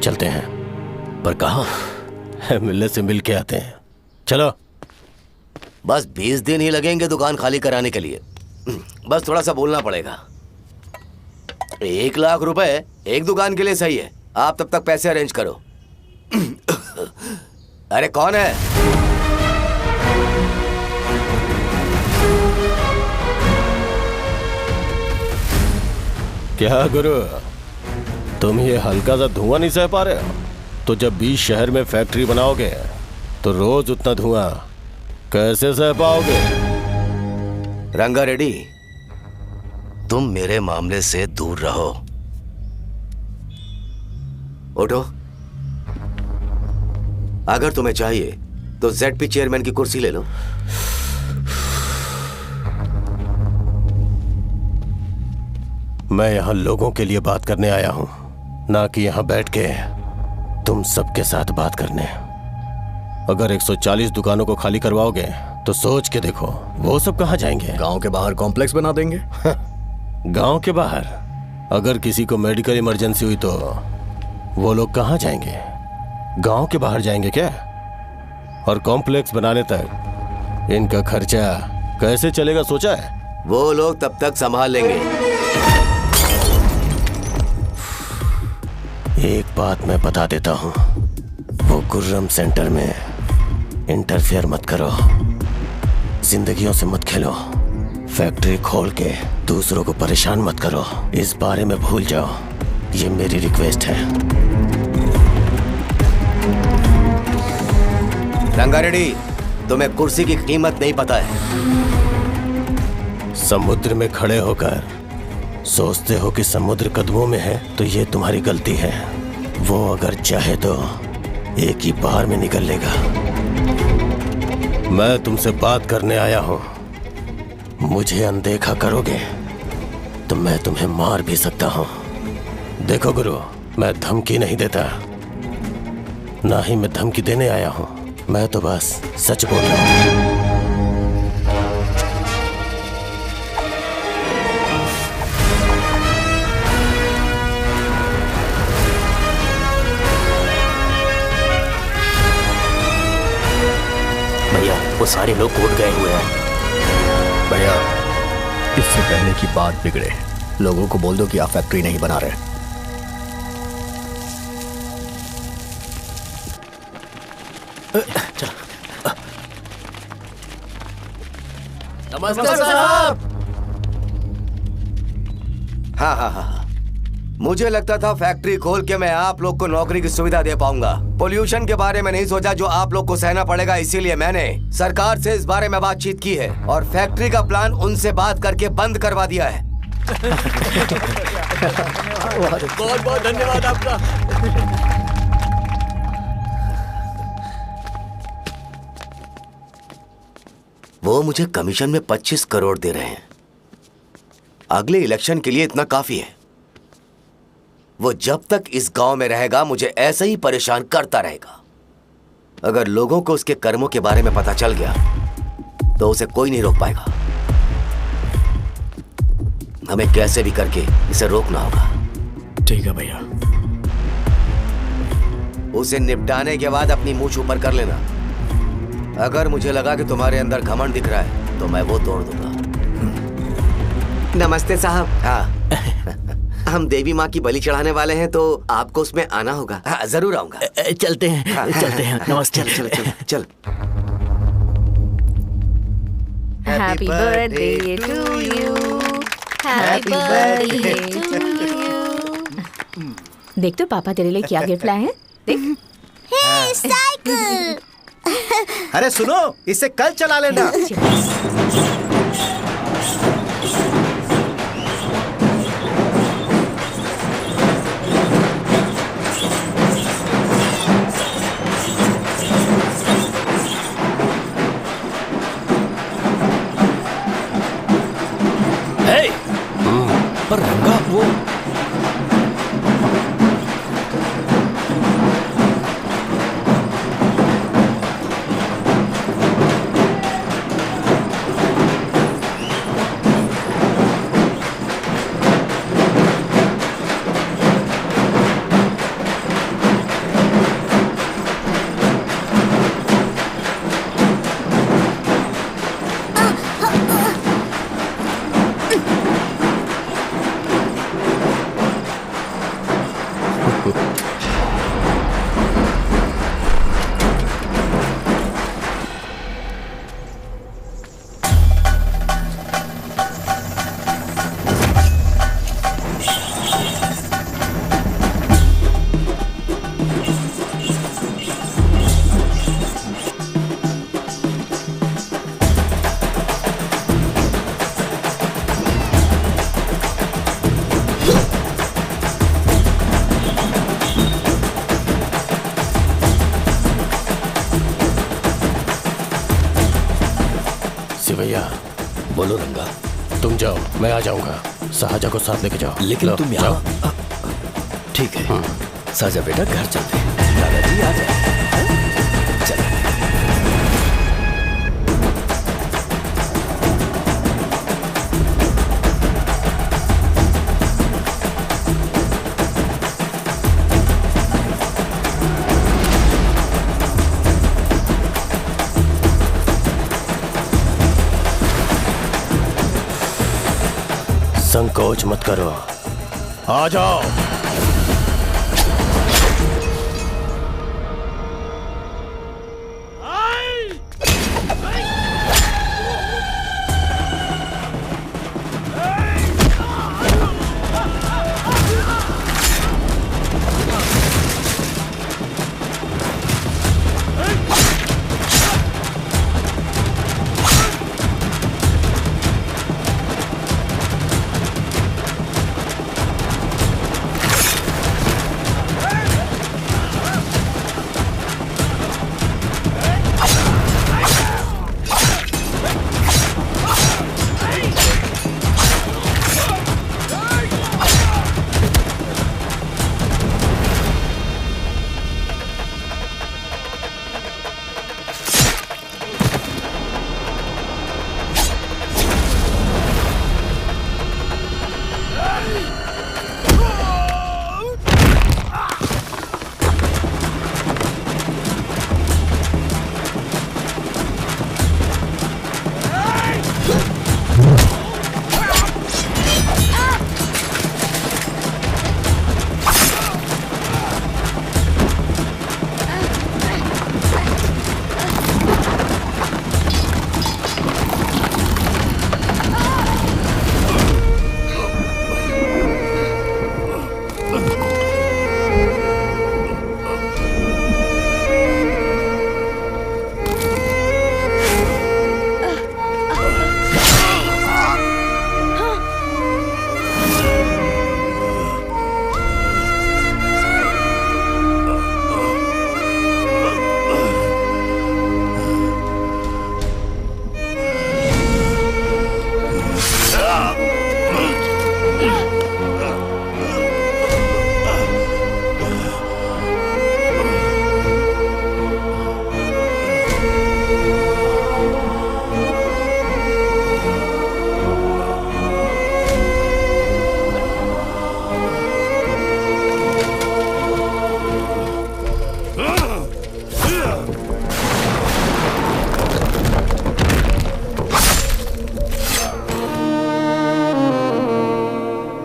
चलते हैं। पर कहाँ? मिलने से मिल के आते हैं। चलो। बस 20 दिन ही लगेंगे दुकान खाली कराने के लिए। बस थोड़ा सा बोलना पड़ेगा। 1 लाख रुपए एक दुकान के लिए सही है। आप तब तक पैसे अरेंज करो। अरे कौन है? क्या गुरु, तुम ये हल्का सा धुआं नहीं सह पा रहे हो? तो जब 20 शहर में फैक्ट्री बनाओगे तो रोज उतना धुआं कैसे सह पाओगे? रंगा रेड्डी, तुम मेरे मामले से दूर रहो। उठो। अगर तुम्हें चाहिए तो ZP चेयरमैन की कुर्सी ले लो। मैं यहाँ लोगों के लिए बात करने आया हूँ, ना कि यहाँ बैठ के तुम सबके साथ बात करने। अगर 140 दुकानों को खाली करवाओगे तो सोच के देखो वो सब कहाँ जाएंगे? गांव के बाहर कॉम्प्लेक्स बना देंगे। गांव के बाहर? अगर किसी को मेडिकल इमरजेंसी हुई तो वो लोग कहाँ जाएंगे? गांव के बाहर जाएंगे क्या? और कॉम्प्लेक्स बनाने तक इनका खर्चा कैसे चलेगा सोचा है? वो लोग तब तक संभाल लेंगे। एक बात मैं बता देता हूँ, वो गुर्रम सेंटर में इंटरफेयर मत करो। जिंदगियों से मत खेलो। फैक्ट्री खोल के दूसरों को परेशान मत करो। इस बारे में भूल जाओ। ये मेरी रिक्वेस्ट है। रंगा रेड्डी, तुम्हें कुर्सी की कीमत नहीं पता है। समुद्र में खड़े होकर सोचते हो कि समुद्र कदमों में है तो ये तुम्हारी गलती है। वो अगर चाहे तो एक ही बार में निकल लेगा। मैं तुमसे बात करने आया हूं। मुझे अनदेखा करोगे तो मैं तुम्हें मार भी सकता हूं। देखो गुरु, मैं धमकी नहीं देता, ना ही मैं धमकी देने आया हूं। मैं तो बस सच बोल रहा हूं। भैया वो सारे लोग कोर्ट गए हुए हैं। भैया इससे पहले की बात बिगड़े, लोगों को बोल दो कि आप फैक्ट्री नहीं बना रहे। नमस्ते साहब। हाँ हाँ हाँ, मुझे लगता था फैक्ट्री खोल के मैं आप लोग को नौकरी की सुविधा दे पाऊंगा। पोल्यूशन के बारे में नहीं सोचा जो आप लोग को सहना पड़ेगा, इसीलिए मैंने सरकार से इस बारे में बातचीत की है और फैक्ट्री का प्लान उनसे बात करके बंद करवा दिया है। बहुत बहुत धन्यवाद आपका। वो मुझे कमीशन में 25 करोड़ दे रहे हैं। अगले इलेक्शन के लिए इतना काफी है। वो जब तक इस गांव में रहेगा मुझे ऐसे ही परेशान करता रहेगा। अगर लोगों को उसके कर्मों के बारे में पता चल गया तो उसे कोई नहीं रोक पाएगा। हमें कैसे भी करके इसे रोकना होगा। ठीक है भैया। उसे निपटाने के बाद अपनी मूंछ ऊपर कर लेना। अगर मुझे लगा कि तुम्हारे अंदर घमंड दिख रहा है तो मैं वो तोड़ दूंगा। नमस्ते साहब। हाँ हम देवी माँ की बलि चढ़ाने वाले हैं तो आपको उसमें आना होगा। हाँ, जरूर आऊंगा। चलते हैं चलते हैं। नमस्ते। चल चल चल। Happy birthday to you, happy birthday to you. देख तो पापा तेरे लिए क्या गिफ्ट लाए हैं। देख। हे साइकिल। अरे सुनो, इसे कल चला लेना। पर रंगा वो बोलो रंगा। तुम जाओ, मैं आ जाऊंगा। साजा को साथ लेके जाओ। लेकिन तुम यहाँ। ठीक है साजा बेटा, घर चलते हैं। दादाजी आ जाए। संकोच मत करो, आ जाओ।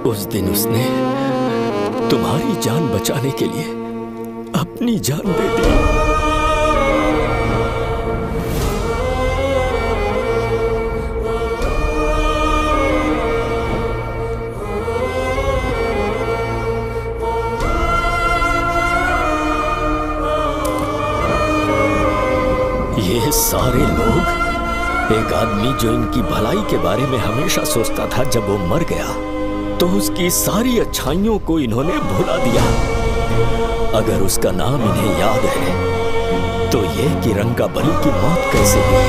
उस दिन उसने तुम्हारी जान बचाने के लिए अपनी जान दे दी। ये सारे लोग, एक आदमी जो इनकी भलाई के बारे में हमेशा सोचता था, जब वो मर गया तो उसकी सारी अच्छाइयों को इन्होंने भुला दिया। अगर उसका नाम इन्हें याद है तो ये कि रंगाबली की मौत कैसे हुई।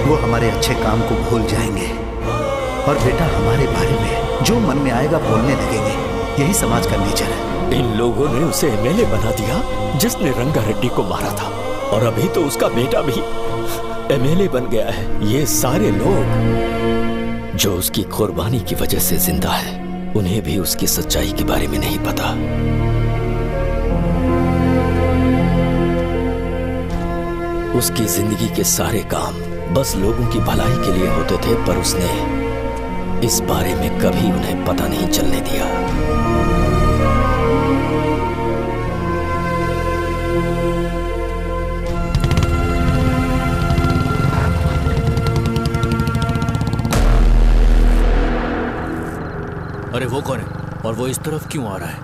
वो हमारे अच्छे काम को भूल जाएंगे और बेटा हमारे बारे में जो मन में आएगा बोलने लगेंगे। यही समाज का नेचर है। इन लोगों ने उसे एमएलए बना दिया जिसने रंगा रेड्डी को मारा था, और अभी तो उसका बेटा भी एमएलए बन गया है। ये सारे लोग जो उसकी कुर्बानी की वजह से जिंदा है, उन्हें भी उसकी सच्चाई के बारे में नहीं पता। उसकी जिंदगी के सारे काम बस लोगों की भलाई के लिए होते थे, पर उसने इस बारे में कभी उन्हें पता नहीं चलने दिया। अरे वो कौन है और वो इस तरफ क्यों आ रहा है?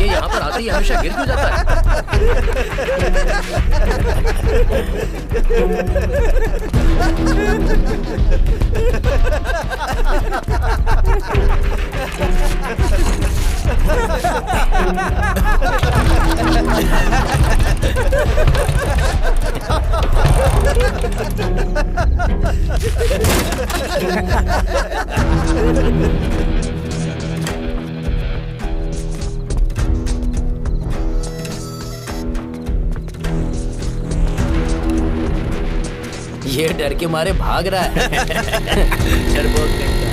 ये यहाँ पर आते ही हमेशा गिर क्यों जाता है? ये डर के मारे भाग रहा है। डरपोक कहीं का।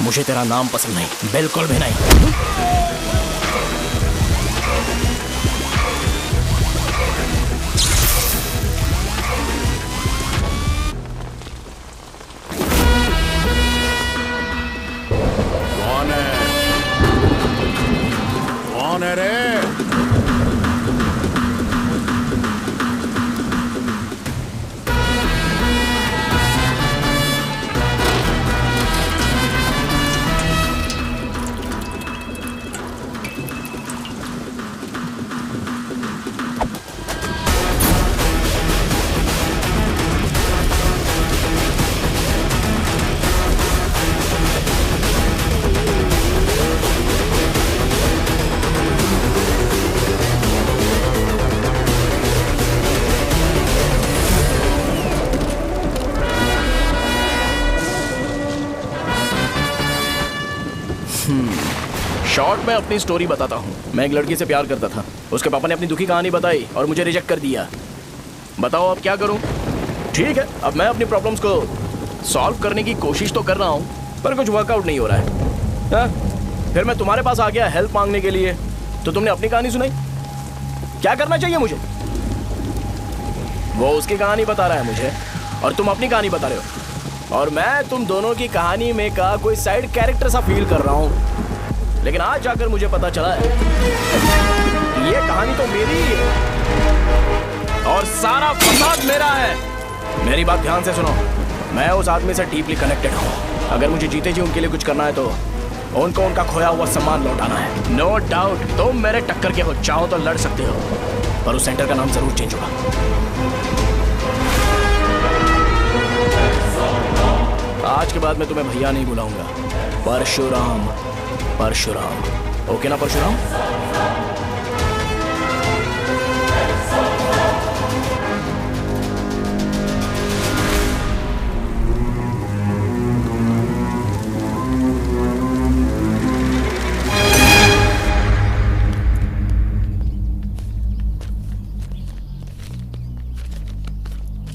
मुझे तेरा नाम पसंद नहीं, बिल्कुल भी नहीं। कौन है रे? शॉर्ट में अपनी स्टोरी बताता हूँ। मैं एक लड़की से प्यार करता था। उसके पापा ने अपनी दुखी कहानी बताई और मुझे रिजेक्ट कर दिया। बताओ अब क्या करूँ? ठीक है, अब मैं अपनी प्रॉब्लम्स को सॉल्व करने की कोशिश तो कर रहा हूँ, पर कुछ वर्कआउट नहीं हो रहा है। फिर मैं तुम्हारे पास आ गया हेल्प मांगने के लिए, तो तुमने अपनी कहानी सुनाई। क्या करना चाहिए मुझे? वो उसकी कहानी बता रहा है मुझे और तुम अपनी कहानी बता रहे हो, और मैं तुम दोनों की कहानी में का कोई साइड कैरेक्टर सा फील कर रहा हूँ। लेकिन आज जाकर मुझे पता चला है ये कहानी तो मेरी ही है और सारा फसाद मेरा है। मेरी बात ध्यान से सुनो, मैं उस आदमी से डीपली कनेक्टेड हूँ। अगर मुझे जीते जी उनके लिए कुछ करना है तो उनको उनका खोया हुआ सम्मान लौटाना है। नो डाउट तुम मेरे टक्कर के हो, चाहो तो लड़ सकते हो, पर उस सेंटर का नाम जरूर चेंज होगा। आज के बाद मैं तुम्हें भैया नहीं बुलाऊंगा, परशुराम। परशुराम, ओके ना परशुराम?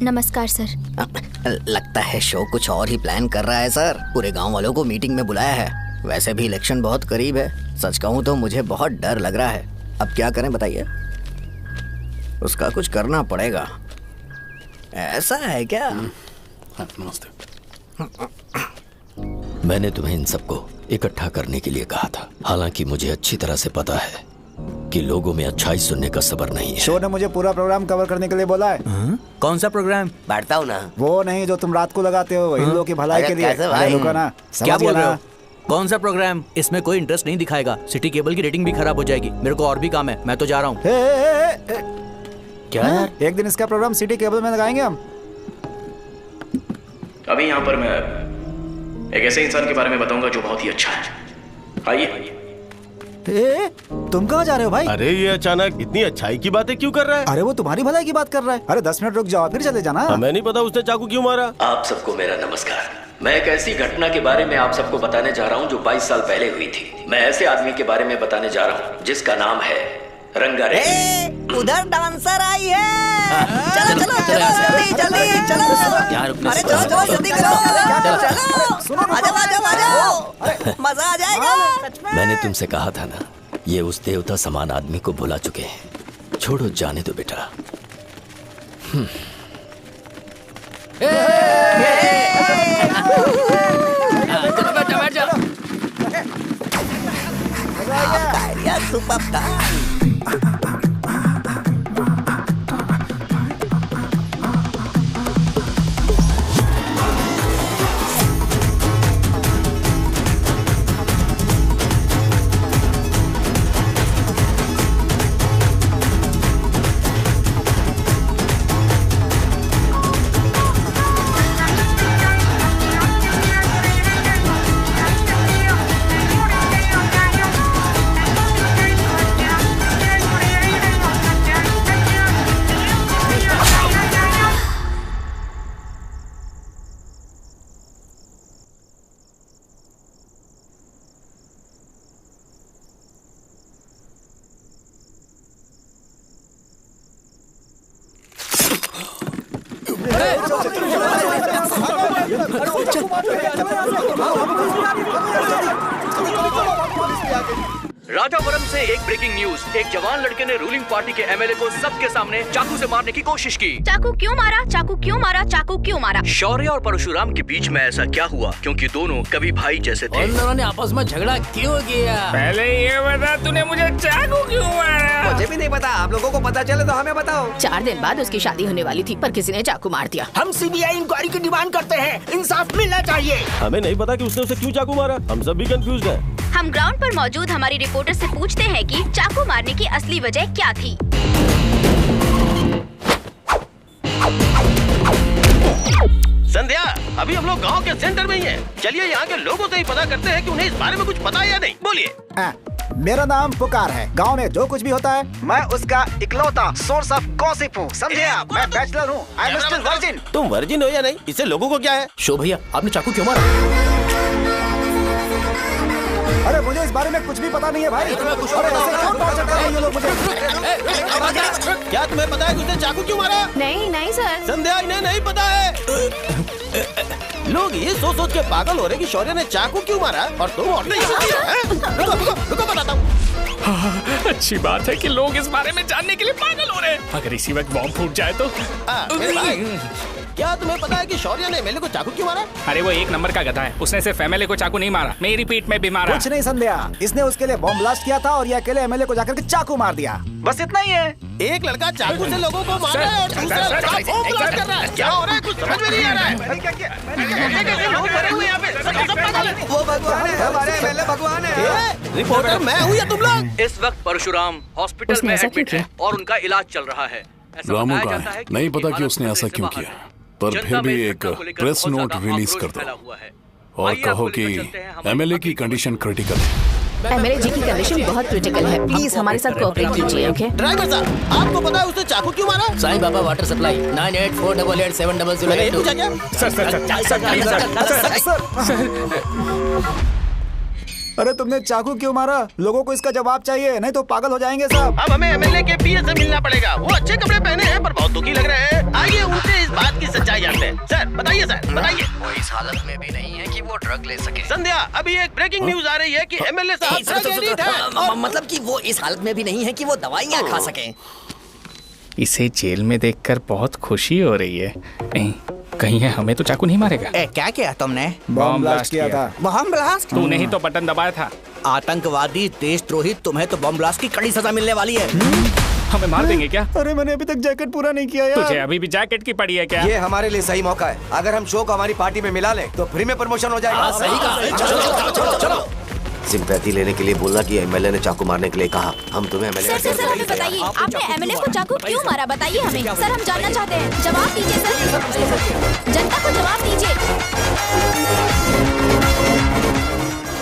नमस्कार सर। लगता है शो कुछ और ही प्लान कर रहा है सर। पूरे गांव वालों को मीटिंग में बुलाया है। वैसे भी इलेक्शन बहुत करीब है। सच कहूँ तो मुझे बहुत डर लग रहा है। अब क्या करें बताइए? उसका कुछ करना पड़ेगा। ऐसा है क्या? नमस्ते। मैंने तुम्हें इन सबको इकट्ठा करने के लिए कहा था। हालांकि मुझे अच्छी तरह से पता है कि लोगों में अच्छाई सुनने का सब्र नहीं है। शो ने मुझे पूरा प्रोग्राम कवर करने के लिए बोला है। कौन सा प्रोग्राम? बैठता हूँ ना। वो नहीं जो तुम रात को लगाते हो इन लोगों की भलाई के लिए। रुको ना, क्या बोल रहे हो? कौन सा प्रोग्राम? इसमें कोई इंटरेस्ट नहीं दिखाएगा। सिटी केबल की रेटिंग भी खराब हो जाएगी। मेरे को और भी काम है, मैं तो जा रहा हूँ। क्या यार? एक दिन इसका प्रोग्राम सिटी केबल में लगाएंगे हम। अभी यहाँ पर मैं एक ऐसे इंसान के बारे में बताऊंगा जो बहुत ही अच्छा है। आइए। तुम कहाँ जा रहे हो भाई? अरे ये अचानक इतनी अच्छाई की बातें क्यों कर रहा है? अरे वो तुम्हारी भलाई की बात कर रहा है। अरे 10 मिनट रुक जाओ फिर चले जाना। हमें नहीं पता उसने चाकू क्यों मारा। आप सबको मेरा नमस्कार। मैं एक ऐसी घटना के बारे में आप सबको बताने जा रहा हूँ जो 22 साल पहले हुई थी। मैं ऐसे आदमी के बारे में बताने जा रहा हूँ जिसका नाम है रंगारेड्डी। उधर डांसर आई है। चलो चलो चलो जल्दी जल्दी चलो। अरे चलो चलो जल्दी करो। चलो आ जाओ मजा आ जाएगा। मैंने तुमसे कहा था ना, ये उस देवता समान आदमी को भुला चुके हैं। छोड़ो, जाने दो बेटा। चलो बैठ जाओ। सुपर था। राजापुरम से एक ब्रेकिंग न्यूज। एक जवान लड़के ने रूलिंग पार्टी के एमएलए को सबके सामने चाकू से मारने की कोशिश की। चाकू क्यों मारा? चाकू क्यों मारा? चाकू क्यों मारा? शौर्य और परशुराम के बीच में ऐसा क्या हुआ? क्योंकि दोनों कभी भाई जैसे थे। उन दोनों ने आपस में झगड़ा क्यों किया? पहले ये बता, तूने मुझे चाकू क्यों मारा? मुझे भी नहीं पता। आप लोगों को पता चले तो हमें बताओ। 4 दिन बाद उसकी शादी होने वाली थी पर किसी ने चाकू मार दिया। हम सीबीआई इंक्वायरी की डिमांड करते हैं। इंसाफ मिलना चाहिए। हमें नहीं पता कि उसने उसे क्यों चाकू मारा। हम सब भी कंफ्यूज हैं। हम ग्राउंड पर मौजूद हमारी रिपोर्टर से पूछते हैं कि चाकू मारने की असली वजह क्या थी। संध्या, अभी हम लोग गांव के सेंटर में ही हैं। चलिए यहाँ के लोगों से ही पता करते हैं कि उन्हें इस बारे में कुछ पता है या नहीं। बोलिए। मेरा नाम पुकार है। गांव में जो कुछ भी होता है मैं उसका इकलौता सोर्स ऑफ गॉसिप हूँ। समझे आप? मैं बैचलर हूँ। I am still virgin. तुम वर्जिन हो या नहीं, इससे लोगों को क्या है? शो भैया, आपने चाकू क्यों मारा? अरे मुझे इस बारे में कुछ भी पता नहीं है भाई। अरे ऐसे क्यों टॉर्चर कर रहे हैं ये लोग मुझे? क्या तुम्हें पता है कि उसने चाकू क्यों मारा? नहीं नहीं सर। संध्या, इन्हें नहीं पता है। लोग ये सोच के पागल हो रहे कि शौर्य ने चाकू क्यों मारा और तुम और नहीं। रुको बताता हूँ। अच्छी बात है कि लोग इस बारे में जानने के लिए पागल हो रहे हैं। अगर इसी वक्त बॉम्ब फूट जाए तो। मेरे भाई, क्या तुम्हें पता है कि शौर्य ने एमएलए को चाकू क्यों मारा? अरे वो एक नंबर का गधा है। उसने सिर्फ एमएलए को चाकू नहीं मारा, मेरी पीठ में भी मारा। कुछ नहीं संध्या, इसने उसके लिए बॉम्ब ब्लास्ट किया था और ये अकेले एमएलए को जाकर के चाकू मार दिया। बस इतना ही है। एक लड़का चाकू से लोगों को मार रहा है और दूसरा लड़का बॉम्ब ब्लास्ट कर रहा है। क्या हो रहा है? कुछ समझ में नहीं आ रहा है। लोग खड़े हुए यहाँ पे। वो भगवान है, हमारे एमएलए भगवान है। रिपोर्टर मैं हूँ या तुम लोग? इस वक्त परशुराम हॉस्पिटल में एडमिट है और उनका इलाज चल रहा है। रामू का है, नहीं पता कि उसने ऐसा क्यों किया। पर फिर भी एक प्रेस नोट रिलीज कर दो और कहो कि एमएलए की कंडीशन क्रिटिकल है। एमएलए जी की कंडीशन बहुत क्रिटिकल है, प्लीज हमारे साथ कोऑपरेट कीजिए। ओके ड्राइवर साहब, आपको पता है उसने चाकू क्यों मारा? Sai Baba water supply 9848870082। अरे तुमने चाकू क्यों मारा? लोगों को इसका जवाब चाहिए, नहीं तो पागल हो जाएंगे साहब। अब हमें एमएलए के पीए से मिलना पड़ेगा। वो अच्छे कपड़े पहने हैं पर बहुत दुखी लग रहे हैं। आइए उनसे इस बात की सच्चाई जानते हैं। सर बताइए, सर बताइए। वो इस हालत में भी नहीं है कि वो ड्रग ले सके। संध्या, अभी एक ब्रेकिंग न्यूज आ रही है कि एमएलए साहब ड्रग एडिक्ट हैं। मतलब कि वो इस हालत में भी नहीं है कि वो दवाइयाँ खा सके। इसे जेल में देखकर बहुत खुशी हो रही है। कहीं है हमें तो चाकू नहीं मारेगा। क्या किया तुमने? बॉम्ब ब्लास्ट किया था। Bomb blast? तूने ही तो बटन दबाया था। आतंकवादी, देशद्रोही, तुम्हें तो बॉम्ब ब्लास्ट की कड़ी सजा मिलने वाली है। हमें मार देंगे क्या? अरे मैंने अभी तक जैकेट पूरा नहीं किया यार। तुझे अभी भी जैकेट की पड़ी है क्या? ये हमारे लिए सही मौका है। अगर हम शो को हमारी पार्टी में मिला लें तो फ्री में प्रमोशन हो जाएगा। सही कहा। चलो। सिंपैथी लेने के लिए बोला कि एमएलए ने चाकू मारने के लिए कहा। हम तुम्हें एमएलए सर हमें बताइए, आपने एमएलए को चाकू क्यों मारा? बताइए हमें सर, हम जानना चाहते हैं। जवाब दीजिए सर, जनता को जवाब दीजिए।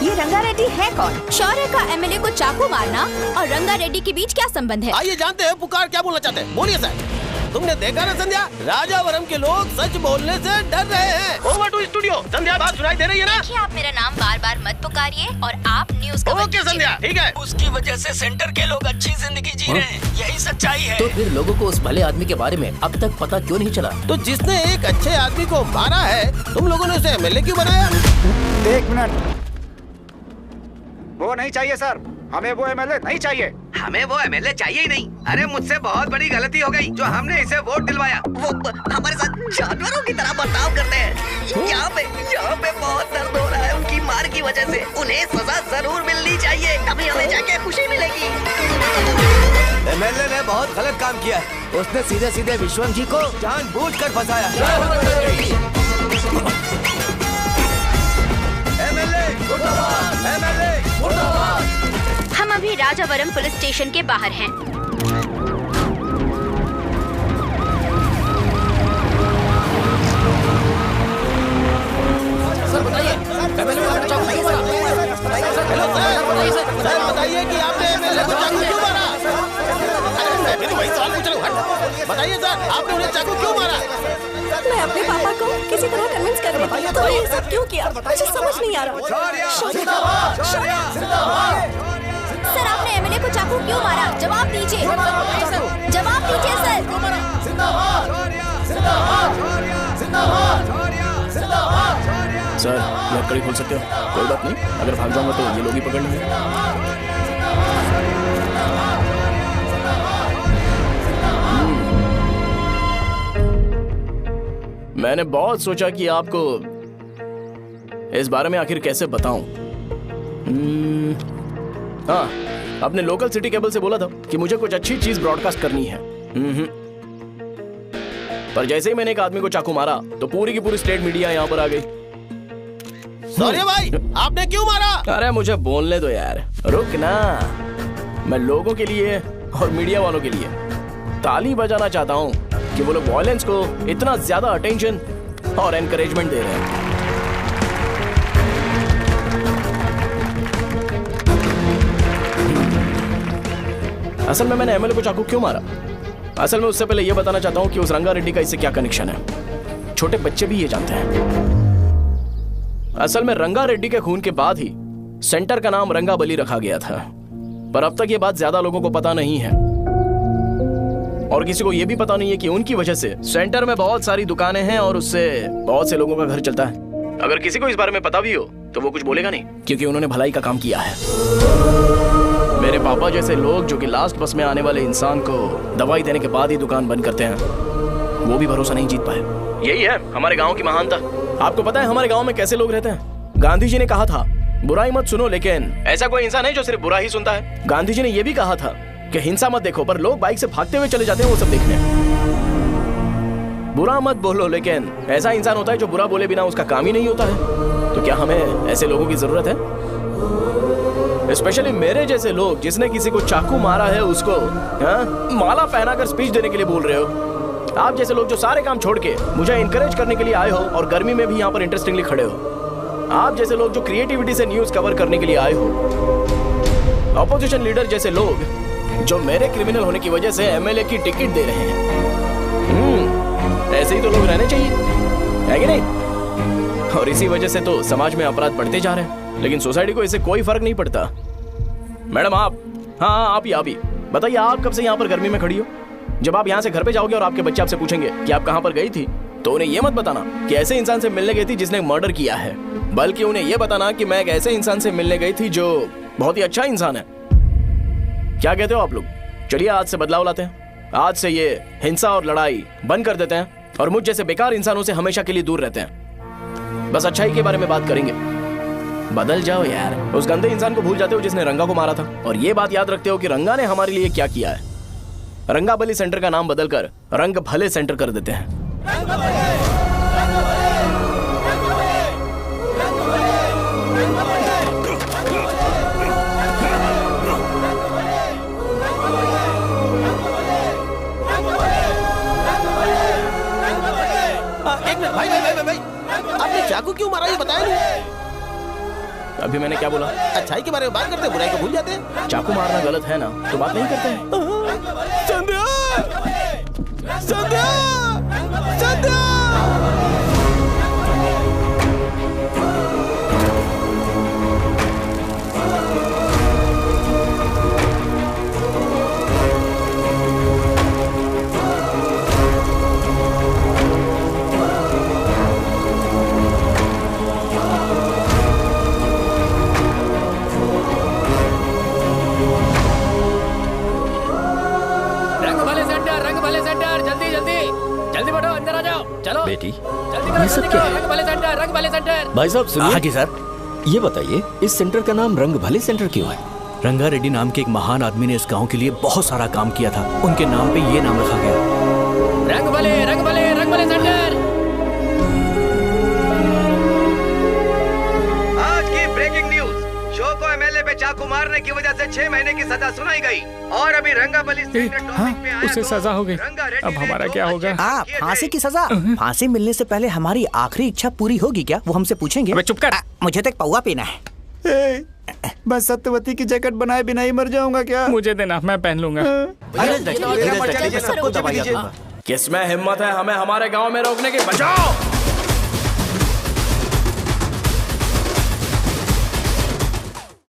ये रंगा रेड्डी है कौन? शौर्य का एमएलए को चाकू मारना और रंगा रेड्डी के बीच क्या संबंध है? आइए जानते हैं पुकार क्या बोलना चाहते हैं। बोलिए सर। तुमने देखा ना संध्या, राजावरम के लोग सच बोलने से डर रहे हैं। Over to studio. संध्या, बात सुनाई दे रही है ना? देखिए, आप मेरा नाम बार बार मत पुकारिए और आप न्यूज़ का ओके संध्या, ठीक है। उसकी वजह से सेंटर के लोग अच्छी जिंदगी जी रहे हैं, यही सच्चाई है। तो फिर लोगों को उस भले आदमी के बारे में अब तक पता क्यों नहीं चला? तो जिसने एक अच्छे आदमी को मारा है, तुम लोगों ने उसे एमएलए क्यों बनाया? 1 मिनट, वो नहीं चाहिए सर, हमें वो एमएलए नहीं चाहिए। हमें वो एमएलए चाहिए ही नहीं। अरे मुझसे बहुत बड़ी गलती हो गई जो हमने इसे वोट दिलवाया। वो हमारे साथ जानवरों की तरह बर्ताव करते हैं। यहाँ पे बहुत दर्द हो रहा है उनकी मार की वजह से। उन्हें सजा जरूर मिलनी चाहिए, तभी हमें जाके खुशी मिलेगी। एमएलए ने बहुत गलत काम किया। उसने सीधे सीधे विश्वम जी को जानबूझकर फंसाया। हम अभी राजावरम पुलिस स्टेशन के बाहर हैं। सर बताइए, सर बताइए कि आपने एमएलए को चाकू क्यों मारा? मैं तो वही सवाल पूछ रहा हूँ। बताइए सर, आपने उन्हें चाकू क्यों मारा? मैं अपने पापा को किसी तरह कन्विंस कर रही थी। तो ये सब क्यों किया मुझे समझ नहीं आ रहा। सर, आपने एमएलए को चाकू क्यों मारा? जवाब दीजिए, जवाब दीजिए सर। सर, ये कड़ी खोल सकते हो? कोई बात नहीं, अगर भाग जाऊंगा तो ये लोग ही पकड़ लेंगे। मैंने बहुत सोचा कि आपको इस बारे में आखिर कैसे बताऊं। हाँ, अपने लोकल सिटी केबल से बोला था कि मुझे कुछ अच्छी चीज ब्रॉडकास्ट करनी है। पर जैसे ही मैंने एक आदमी को चाकू मारा तो पूरी की पूरी स्टेट मीडिया यहाँ पर आ गई। सॉरी भाई, आपने क्यों मारा? अरे मुझे बोलने दो यार, रुक ना। मैं लोगों के लिए और मीडिया वालों के लिए ताली बजाना चाहता हूँ कि वो लोग वायलेंस को इतना ज्यादा अटेंशन और एनकरेजमेंट दे रहे हैं। असल में मैंने एमएलए को चाकू क्यों मारा? असल में उससे पहले यह बताना चाहता हूं कि उस रंगा रेड्डी का इससे क्या कनेक्शन है। छोटे बच्चे भी ये जानते हैं। असल में रंगा रेड्डी के खून के बाद ही सेंटर का नाम रंगा बली रखा गया था, पर अब तक ये बात ज्यादा लोगों को पता नहीं है और किसी को यह भी पता नहीं है कि उनकी वजह से सेंटर में बहुत सारी दुकानें हैं और उससे बहुत से लोगों का घर चलता है। अगर किसी को इस बारे में पता भी हो तो वो कुछ बोलेगा नहीं, क्योंकि उन्होंने भलाई का काम किया है। मेरे पापा जैसे लोग जो कि लास्ट बस में आने वाले इंसान को दवाई देने के बाद ही दुकान बंद करते हैं, वो भी भरोसा नहीं जीत पाए। यही है हमारे गांव की महानता। आपको पता है हमारे गांव में कैसे लोग रहते हैं? गांधी जी ने कहा था बुराई मत सुनो, लेकिन ऐसा कोई इंसान है जो सिर्फ बुरा ही सुनता है। गांधी जी ने यह भी कहा था कि हिंसा मत देखो, पर लोग बाइक से भागते हुए चले जाते हैं वो सब देखने। बुरा मत बोलो, लेकिन ऐसा इंसान होता है जो बुरा बोले बिना उसका काम ही नहीं होता है। तो क्या हमें ऐसे लोगों की जरूरत है? स्पेशली मेरे जैसे लोग, जिसने किसी को चाकू मारा है उसको माला पहनाकर स्पीच देने के लिए बोल रहे हो। आप जैसे लोग जो सारे काम छोड़ के मुझे इनकरेज करने के लिए आए हो और गर्मी में भी यहाँ पर इंटरेस्टिंगली खड़े हो। आप जैसे लोग जो क्रिएटिविटी से न्यूज कवर करने के लिए आए हो। ऑपोजिशन लीडर जैसे लोग जो मेरे क्रिमिनल होने की वजह से एमएलए की टिकट दे रहे हैं। ऐसे ही तो लोग रहने चाहिए, है कि नहीं? और इसी वजह से तो समाज में अपराध बढ़ते जा रहे हैं, लेकिन सोसाइटी को इससे कोई फर्क नहीं पड़ता। मैडम आप, हाँ आप ही बताइए, आप कब से यहाँ पर गर्मी में खड़ी हो? जब आप यहाँ से घर पे जाओगे और आपके बच्चे आपसे पूछेंगे कि आप कहाँ पर गई थी, तो उन्हें यह मत बताना कि ऐसे इंसान से मिलने गई थी जिसने मर्डर किया है, बल्कि उन्हें यह बताना कि मैं एक ऐसे इंसान से मिलने गई थी जो बहुत ही अच्छा इंसान है। क्या कहते हो आप लोग? चलिए आज से बदलाव लाते हैं। आज से ये हिंसा और लड़ाई बंद कर देते हैं और मुझ जैसे बेकार इंसानों से हमेशा के लिए दूर रहते हैं। बस अच्छाई के बारे में बात करेंगे। बदल जाओ यार, उस गंदे इंसान को भूल जाते हो जिसने रंगा को मारा था, और ये बात याद रखते हो कि रंगा ने हमारे लिए क्या किया है। रंगाबली सेंटर का नाम बदलकर रंग भले सेंटर कर देते हैं। भाई आपने चाकू क्यों मारा, ये बताया नहीं। अभी मैंने क्या बोला? अच्छाई के बारे में बात करते हैं, बुराई को भूल जाते हैं। चाकू मारना गलत है ना, तो बात नहीं करते हैं। संध्या! संध्या! संध्या! जल्दी बढ़ो, अंदर आ जाओ। चलो बेटी, ये सब क्या है? रंग भले सेंटर, रंग भले सेंटर। भाई साहब सुनिए। हाँ जी सर। ये बताइए इस सेंटर का नाम रंग भले सेंटर क्यों है? रंगा रेड्डी नाम के एक महान आदमी ने इस गांव के लिए बहुत सारा काम किया था, उनके नाम पे ये नाम रखा गया। रंग भले, रंग भले, रंग भले सेंटर। आज की ब्रेकिंग न्यूज, शो को एमएलए पे चाकू मारने की वजह से 6 महीने की सजा सुनाई गई और अभी रंगाबली सेंटर टॉपिक में आया। उसे सजा हो गई, अब हमारा क्या होगा? फांसी की सजा? फांसी मिलने से पहले हमारी आखिरी इच्छा पूरी होगी क्या, वो हमसे पूछेंगे? अबे चुप कर। मुझे तो एक पौवा पीना है। मैं सत्यवती की जैकेट बनाए बिना ही मर जाऊंगा क्या? मुझे देना, मैं पहन लूंगा। किसमें हिम्मत है हमें हमारे गांव में रोकने की? बचाओ!